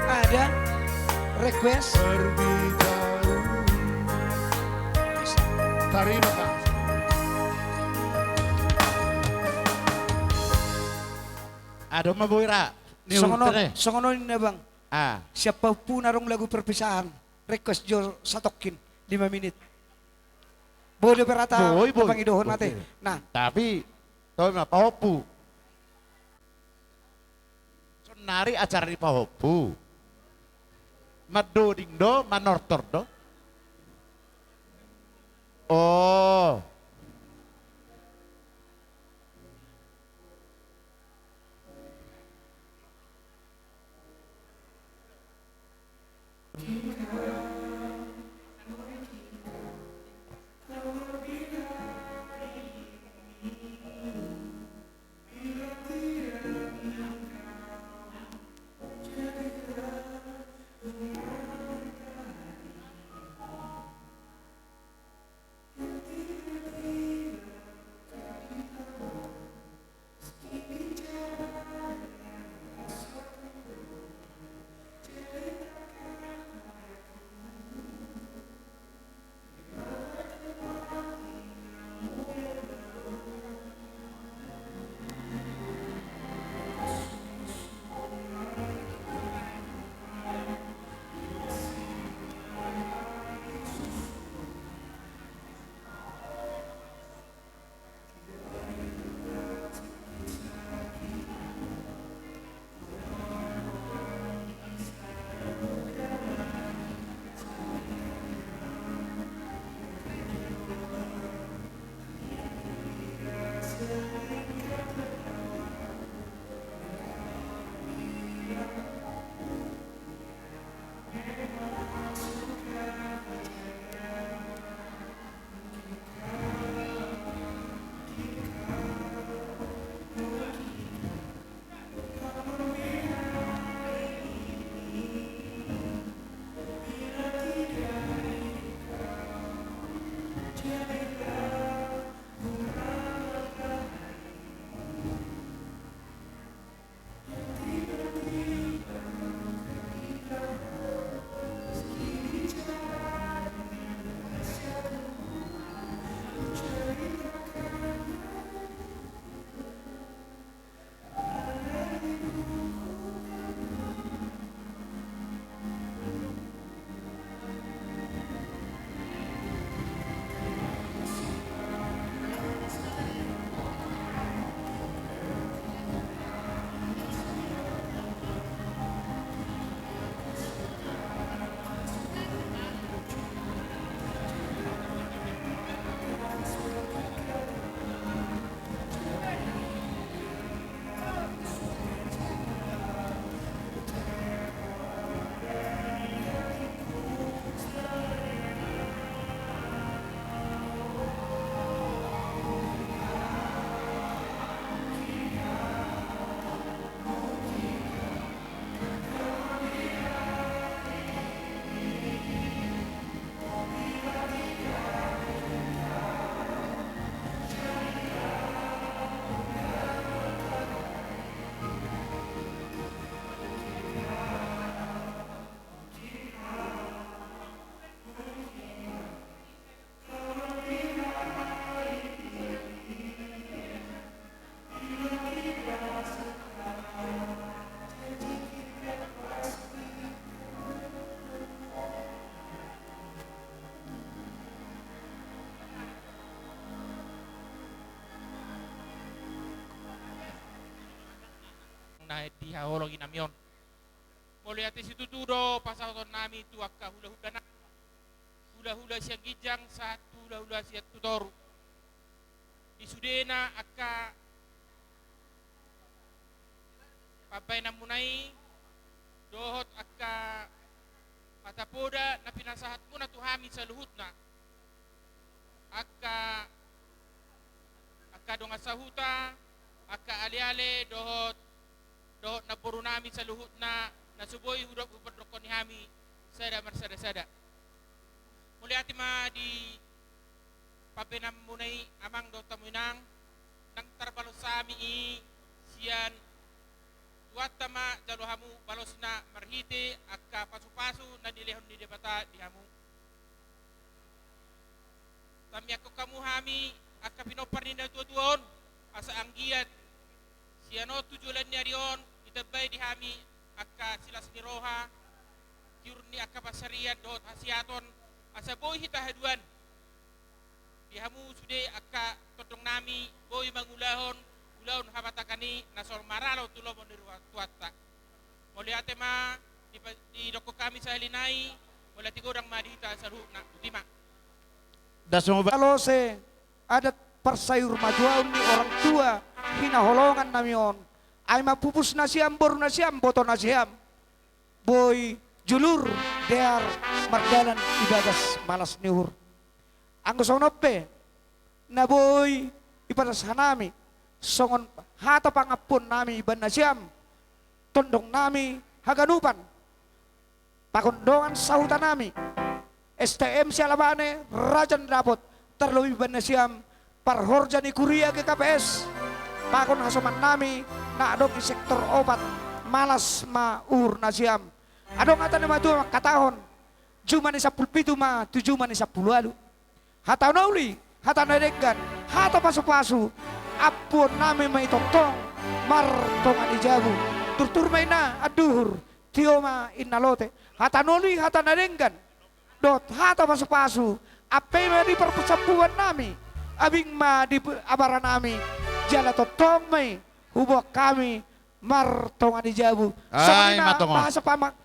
ada request? Terima kasih. Ada Mbak Boira. Songono ini bang. Siapapun narong lagu perpisahan, request Jo Satokin 5 menit. Boleh berata Bang Idohon nate. Nah, tapi tahu nggak Pahopu? Nari acara di Pahopu. Mado dingdo manortor do. Oh. na dihaholongi namion. Mulai ati situ tudo pasaton nami tu akka hula-hula siang gijang satu hula-hula siang tutoru. Di sudena akka papai namunai dohot akka matapoda na pinasahat mo na tuhami sa luhut na akka donga sahuta akka ali-ali dohot na puro namin sa luhut na nasuboy hurap upadrokon ni hami sada marsada-sada. Muli ati ma di papinam munay amang do tamunang nang tarbalo sa ami siyan tuatama jaluhamu balos na marhite akka pasu-pasu na dilehon ni debata dihamu. Tami ako kamu hami akka pinopar ni na tuon asa anggiat siyano tujulan niya riyon itabay di hami akka silas ni roha tiurni akka pasarian dohot hasiaton asa boy hitahaduan dihamu sude akka totong nami boy mangulahon ulahon habatakani nasol maralo tulo monirwa tuatta moliate ma di doko kami sa halinay wala tigurang madita sa na utima kalau adat persayur majuan ni orang tua hinaholongan namion ay mapupus na siyam boru na siyam boto na siyam boy julur dear mardalan ibagas malas niur ang gusonoppe na boy ipadas hanami songon hata pangapun nami iban na siyam tondong nami haganupan pakondongan sahutan nami STM sialabane rajan dapot terlebih iban na siyam parhorja ni kuria ke KPS pakon hasoman nami na adong di sektor obat malas maur na siyam adong atan na matu katahon juma ni 17 ma 7 man ni 10 alu hata nauli hata nadegan hata pasu-pasu apun nami maitotong martongan ijabu turtur maina aduhur tioma innalote hata nauli hata nadegan dot hata pasu-pasu ape di perpesapuan nami abing ma di abaran nami jala totong may hubok kami martongan ijabu ay matongo bahasa pamak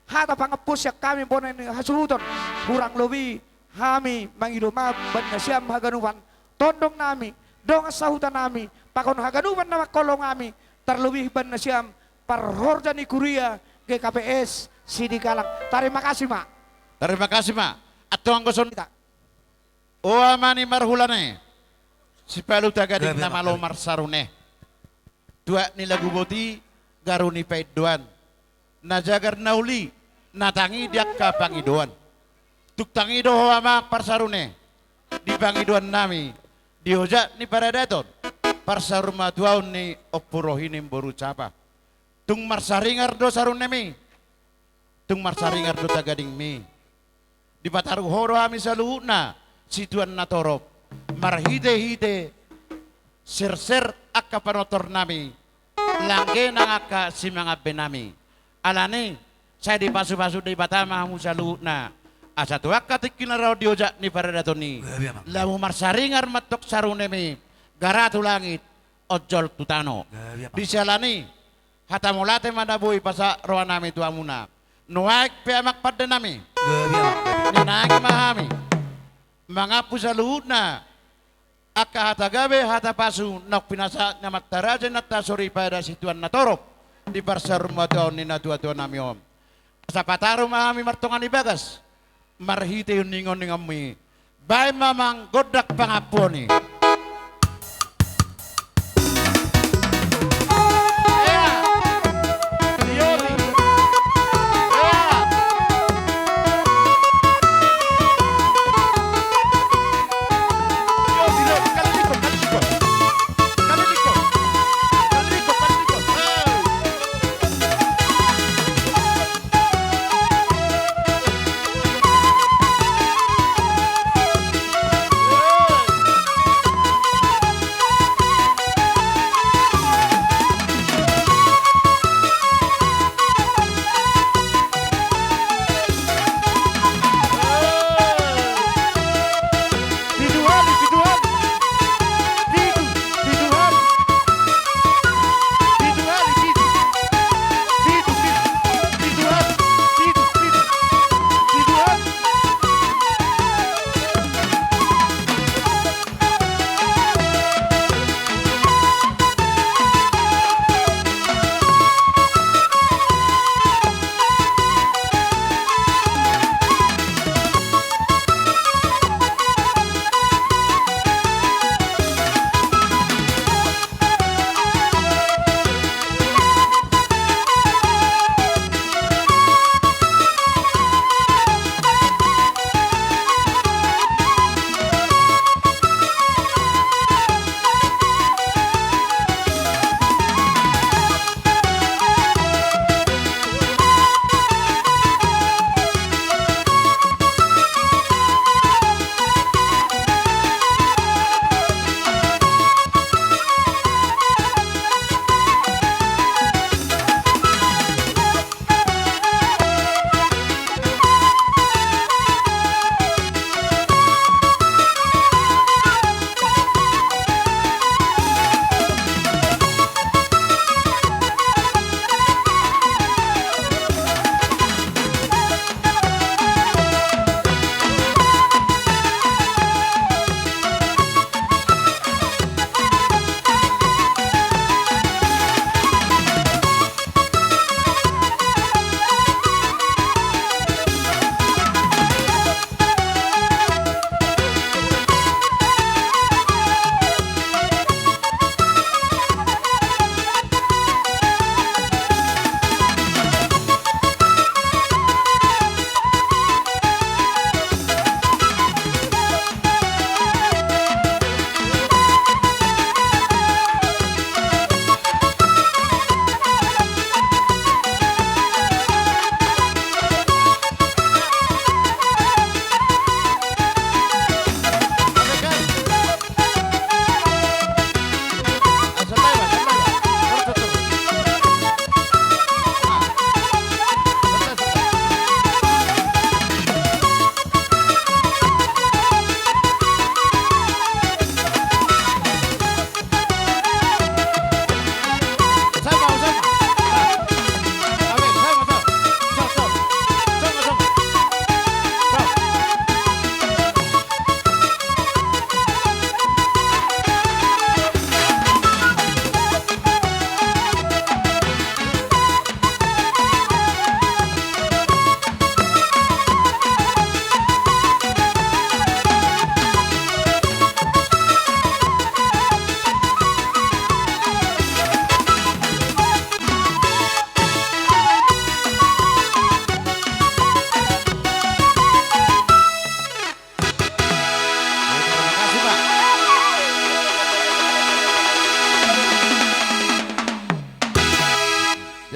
hata pangapus ya kami bonen hasuhuton kurang lebih kami mangidoma ban nasyam haganupan tondong nami dong sahutan nami pakon haganupan nama kolong kami terlebih ban nasyam parhorja ni kuria GKPS Sidi Kalang. Terima kasih mak. Terima kasih mak. Atau ang gusto kita. O amani marhulane. Si palu tagadik na malo marsarune. Dua nila guboti garuni paiduan. Najagar nauli natangi diak ka pangiduan. Tuktangi doho ama parsarune. Di pangiduan nami. Dihoja ni paradaton. Parsaruma tuaun ni opurohinim boru capa. Tung marsaringar do sarune mi. Tung marsaringar do tagading mi. Di pataru horo ami saluhuna. Situan natorop. Marhide-hide. Ser-ser akka panotor nami. Langge nang akka si mga benami. Alani. Saya di pasu-pasu di batama hamu saluhuna. Asa tuak katik kinaraw dioja ni paradaton ni. Lamu marsaringar matok sarune mi. Garatu langit. Ojol tutano. Disalani. Hata mulate madaboy pasa roa nami tua muna. Nuaik peamak pada nami. Ninaik mahami. Mangapu sa luhut na. Aka hata gabe hata pasu. Nok pinasa namat taraja natasori pada situan natorop. Di parsa rumah tuan ni na tua nami om. Sa pataru mahami martongan ibagas. Marhite yun ningon ningami. Bay mamang godak pangaponi.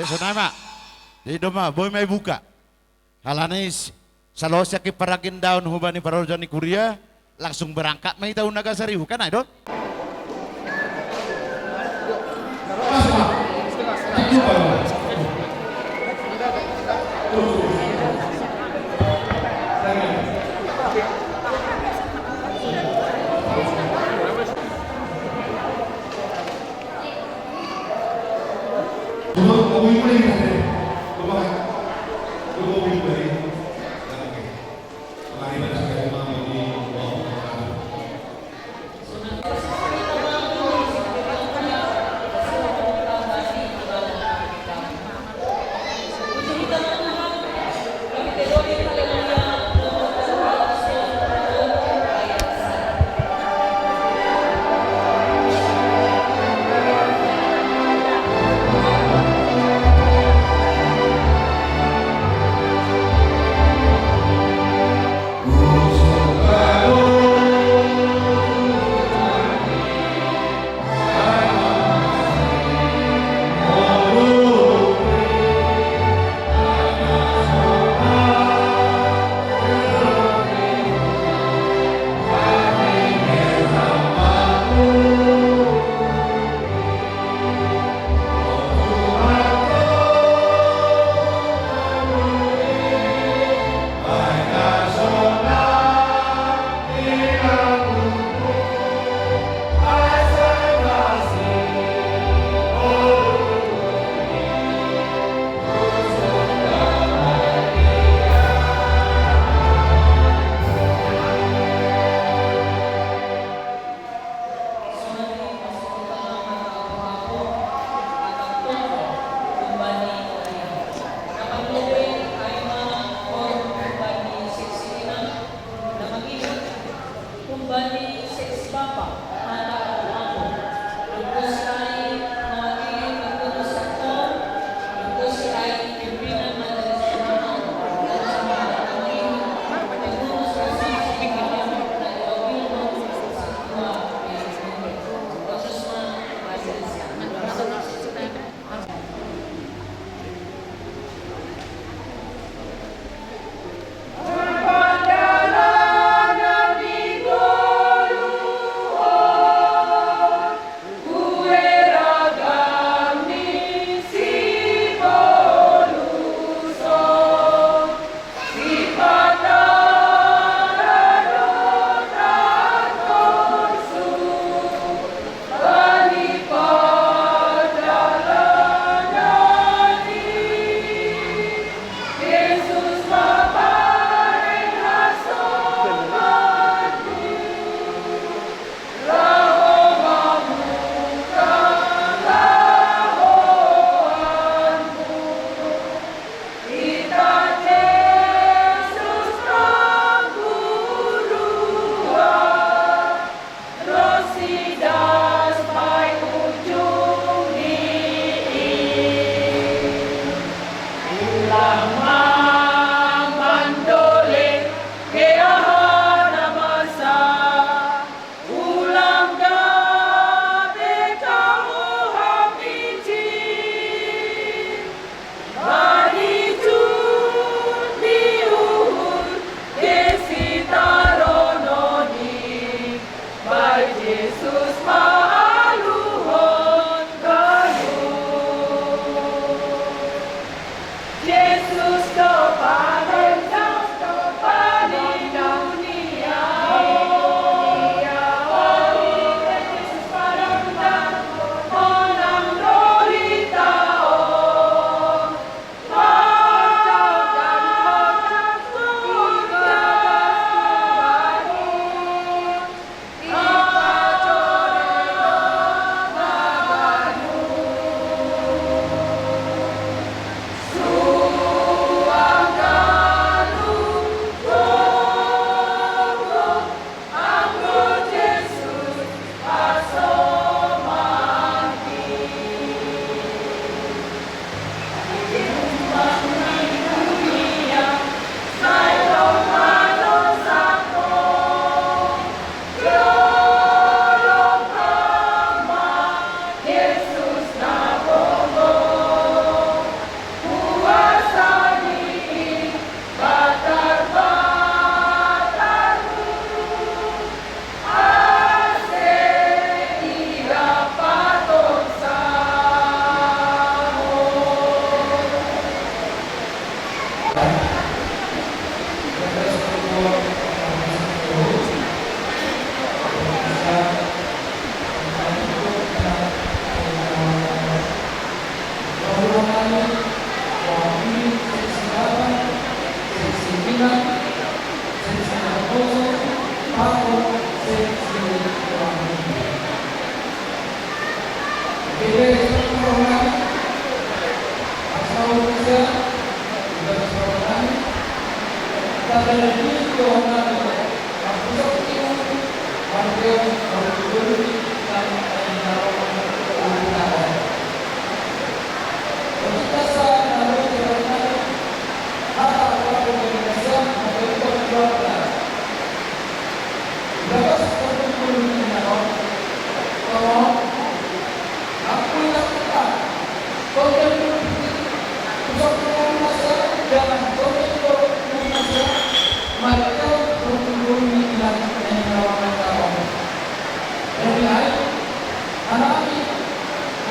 sonama. Di doma boy may buka. Halanis salosya ki paragin daun hubani parojani Kuria langsung berangkat may tahu Nagasari kan ay dong.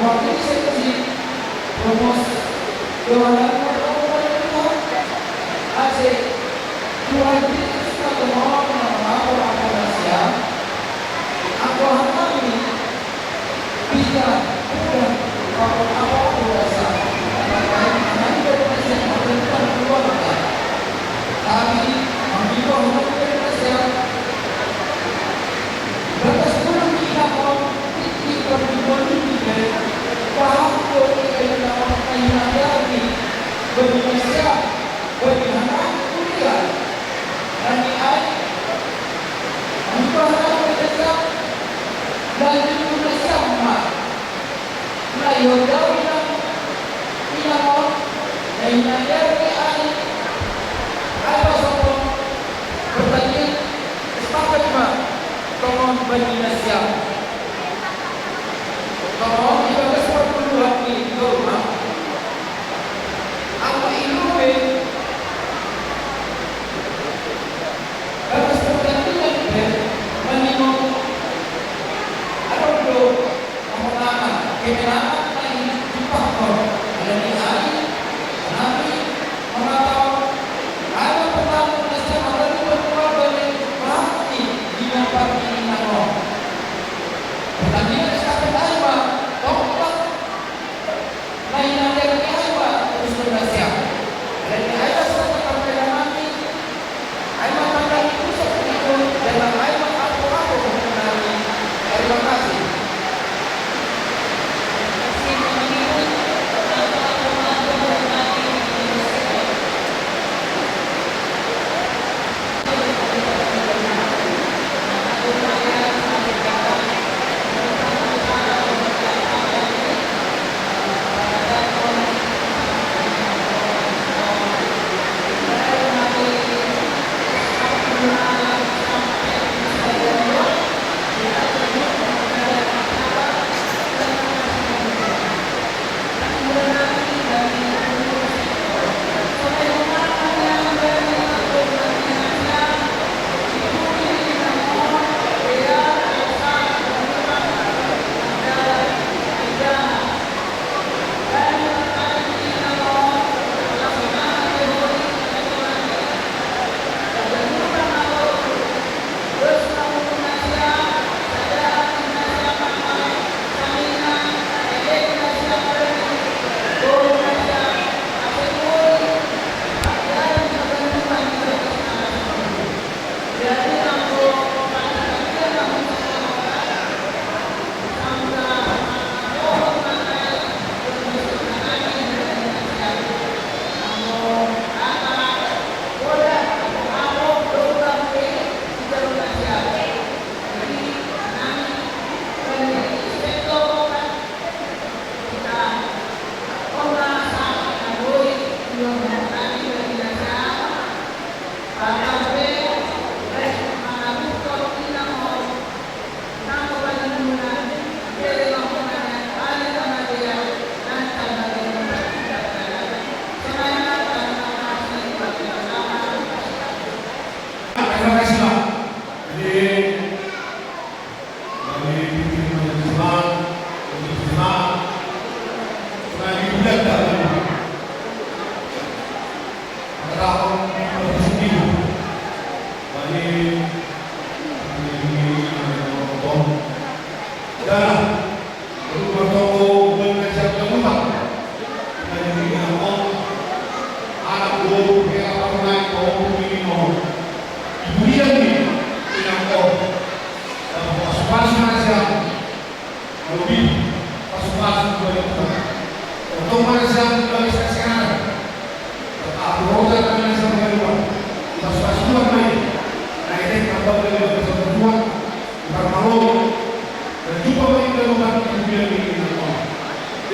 mewakili seksi Promos Yohanan Aceh Tuhan Yesus Katomo mengatur akomodasi aku kami bisa udah apa berasa nanti berpresen pemerintah keluarga tapi mengimbau untuk berpresen batas bulan kita mau tinggi berdibolimi paham kaya orang kaya lagi Indonesia bagaimana kuliah dan AI mencoba Indonesia dan Indonesia mah nah yaudah bilang dan nanya AI apa soal pertanyaan sepakat mah tolong Indonesia tolong kita bersepakat hati di rumah apa ini harus bergantian menimang ada dulu apa kemenangan lagi dipakor ada di hari nanti mengatau ada pertama Indonesia ada di berdua dari berarti di nampak ini nano pertandingan estafet Aiwa toprak lain ada di Aiwa terus Indonesia ada di Aiwa serta kamera nanti Aiwa tanda di pusat itu dalam Aiwa aku mengenali terima kasih.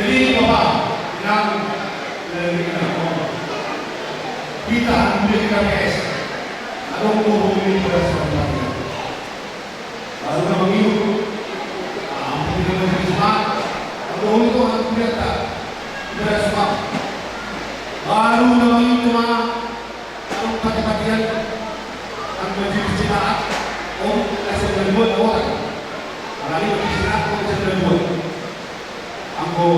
Jadi Bapak, yang dari kita ambil KPS, ada menghubungi pada sebabnya. Lalu nama itu, ambil dengan Islam, ada untuk aku berkata, pada sebab. Lalu nama itu mana? Lalu kata-katian, aku menjadi cinaat, saya berbuat orang. Lalu di sini aku bisa berbuat. Aku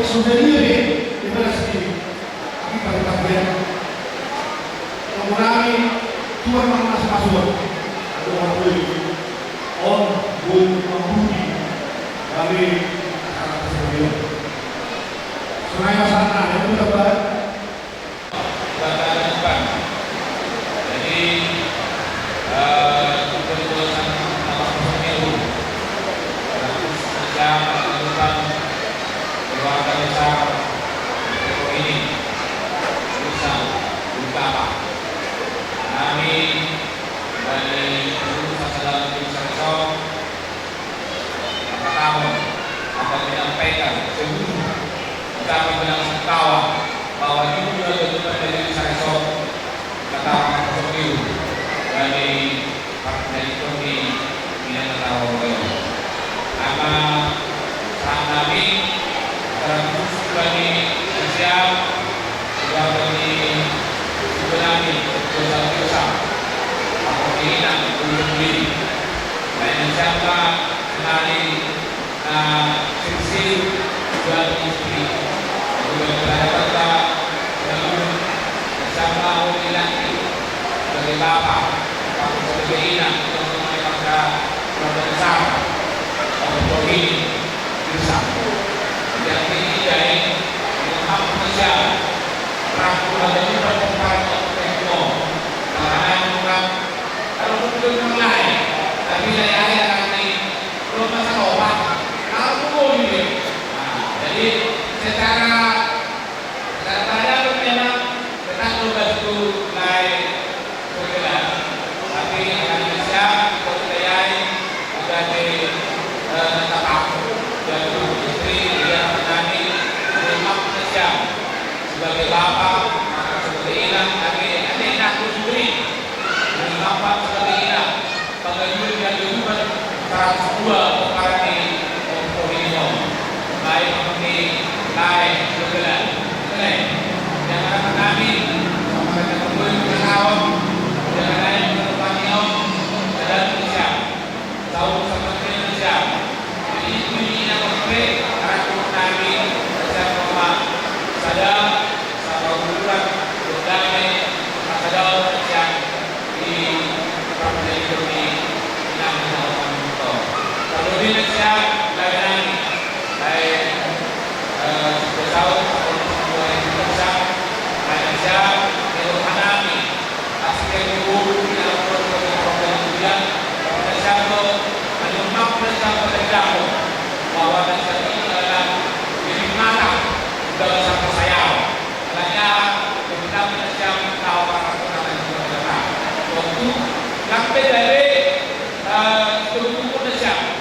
souvenir di mana sendiri kita ketahuan mengurangi tuan mas masuk atau orang on bun membudi kami akan tersebut sungai masana itu dapat jadi keputusan nomor 0 yang menentukan keluarga besar ini bisa utama kami dari seluruh masyarakat Indonesia tahun akan menyampaikan seluruh ucapan belasungkawa bahwa ini juga tentukan dari Indonesia kata Pak dari Partai Ekonomi Bidang Tawaroyo karena saat kami terus bagi Indonesia juga bagi sebenarnya dosa-dosa atau keinginan untuk diri dan siapa sekali sisi juga istri juga berada siapa orang sebagai bapak atau sebagai inak untuk mengenai keluarga besar atau ini bisa yang ketiga ini hak manusia rangkul ada juga perkara tekno karena kalau mungkin mulai tapi saya nanti belum masalah obat kalau boleh jadi secara pada memang tetap obat itu lain bergerak tapi akan bisa percayai juga di tetap dan istri yang menangani rumah kerja sebagai bapak sebagai ilang tapi anak sendiri bapak sebagai ilang bagaimana dia juga salah dua perkara di Provinsi baik di lain bergerak yang akan kami sampai ke tahun dengan lain berpanjang dan Indonesia tahu seperti Indonesia jadi ini yang berbeda karena kami bersama rumah sadar sama bulan berdamai sadar yang di Partai Ekonomi yang melakukan itu kalau di Indonesia lain baik bersama semua yang bisa Indonesia itu menangani hasil itu yang program kemudian Indonesia itu menyumbang Indonesia pada bahwa Indonesia itu adalah lebih matang juga bisa bersayap makanya kita Indonesia tahu para penanganan kita waktu sampai dari tubuh Indonesia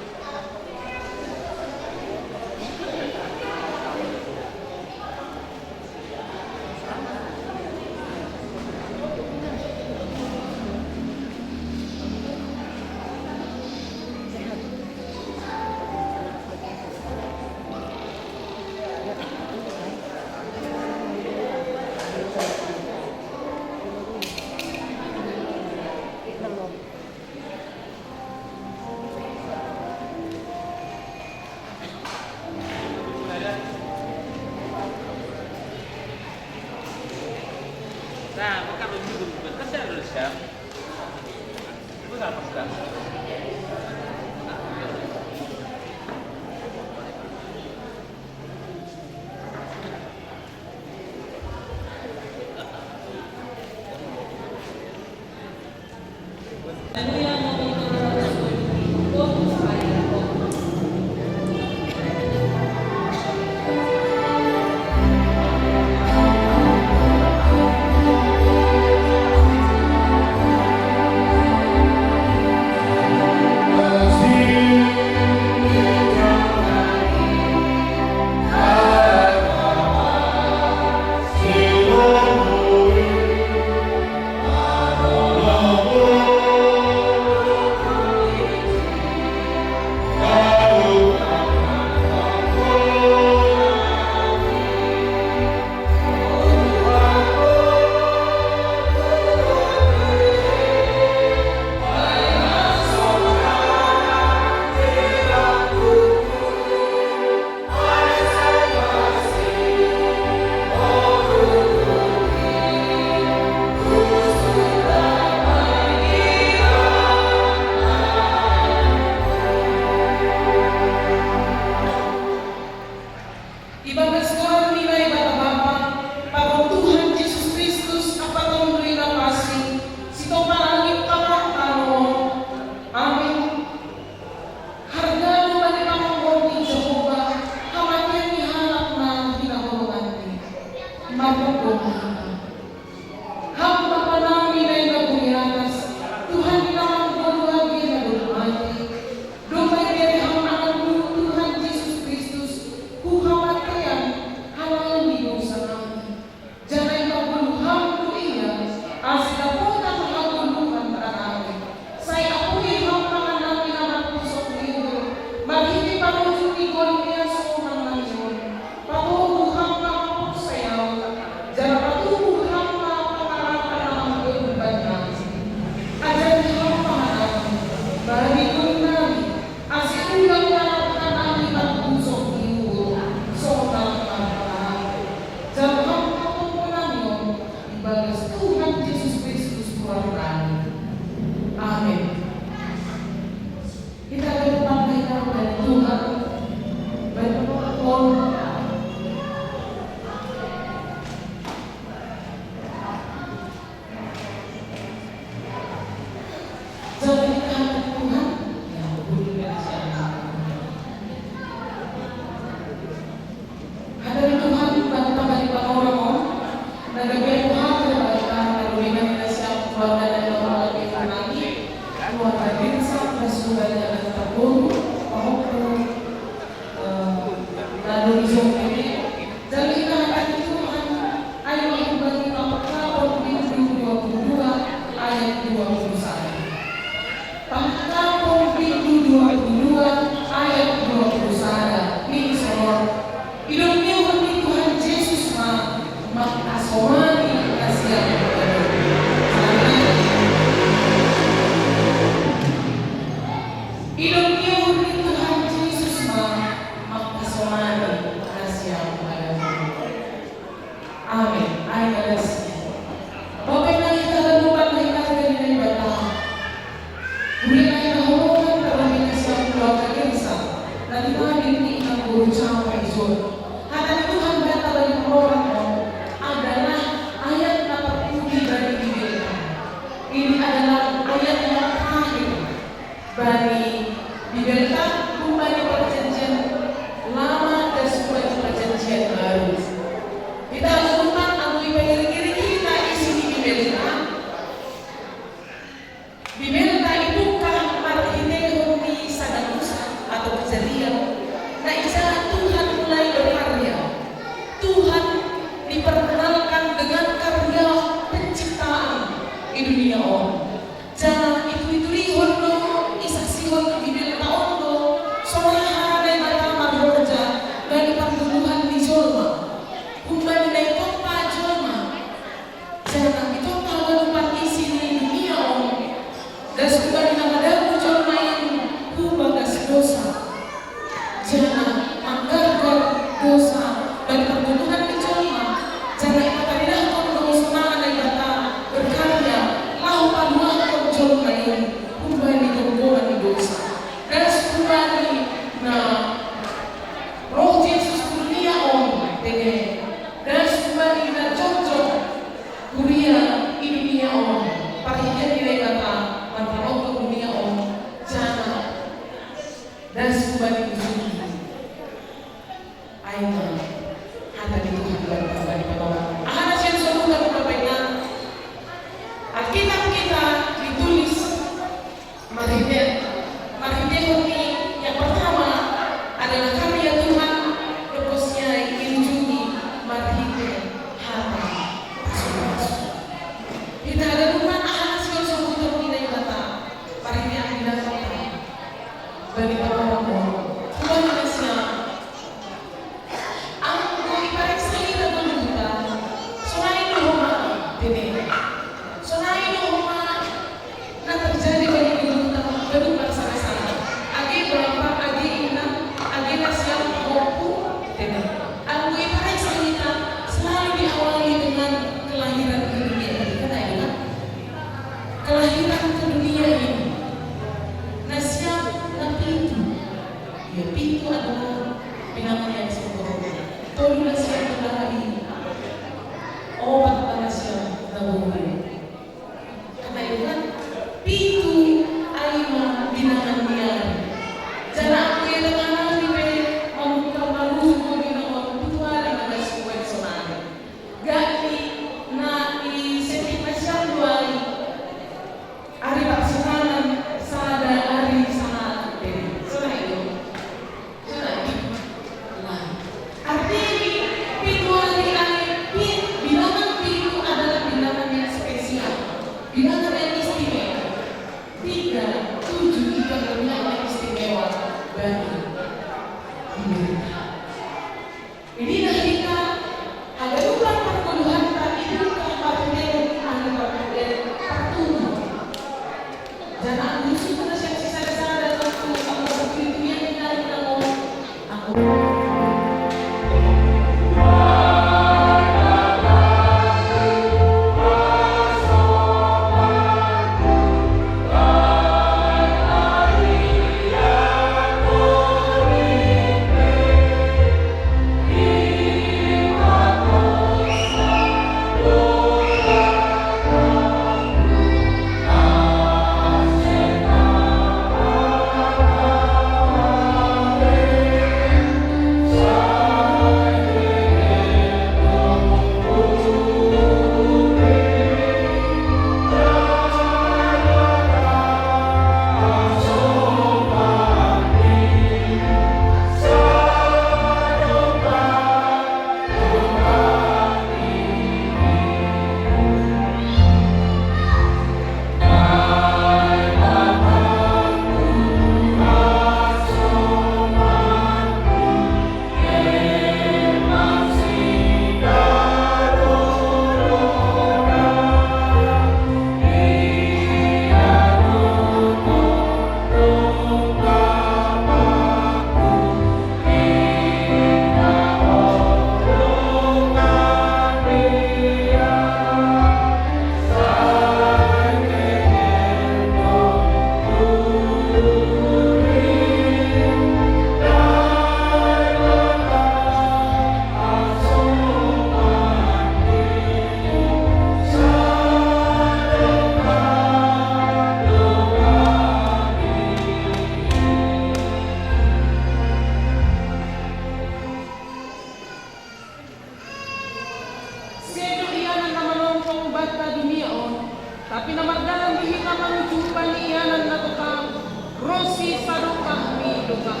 Rosi Sadokah Midokah.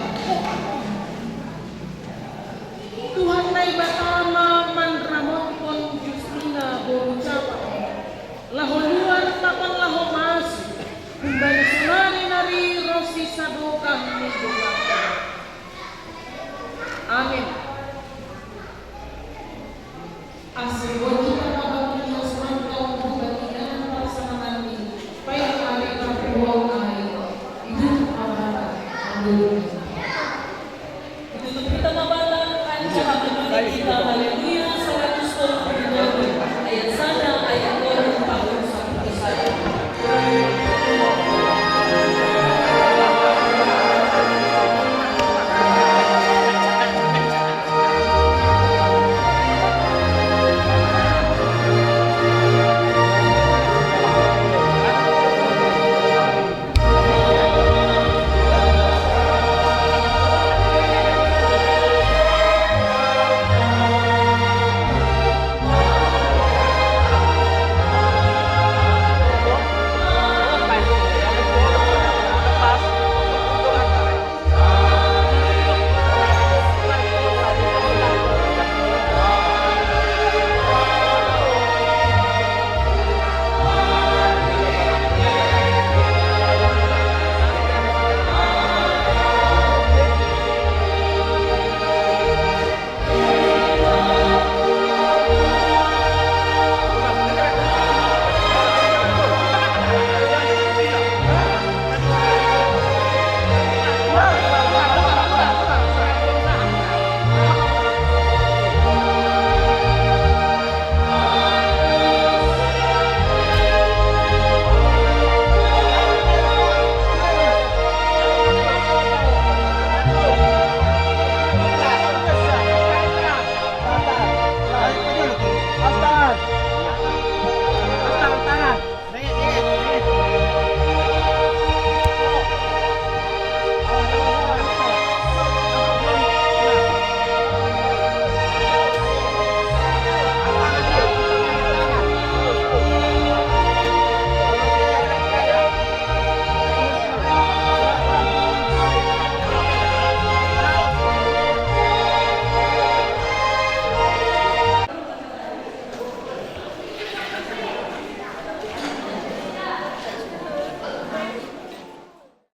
Tuhan nai batama mandramon pon Justina borucapa. Laho luar tapan laho mas. Kumbang sunari nari Rosi Sadokah Midokah. Amin. Asal kita mabang yang serantau pembagian pelaksanaan ini. Baik hari Rabu hari itu apa? Itu kita mabalang acara kita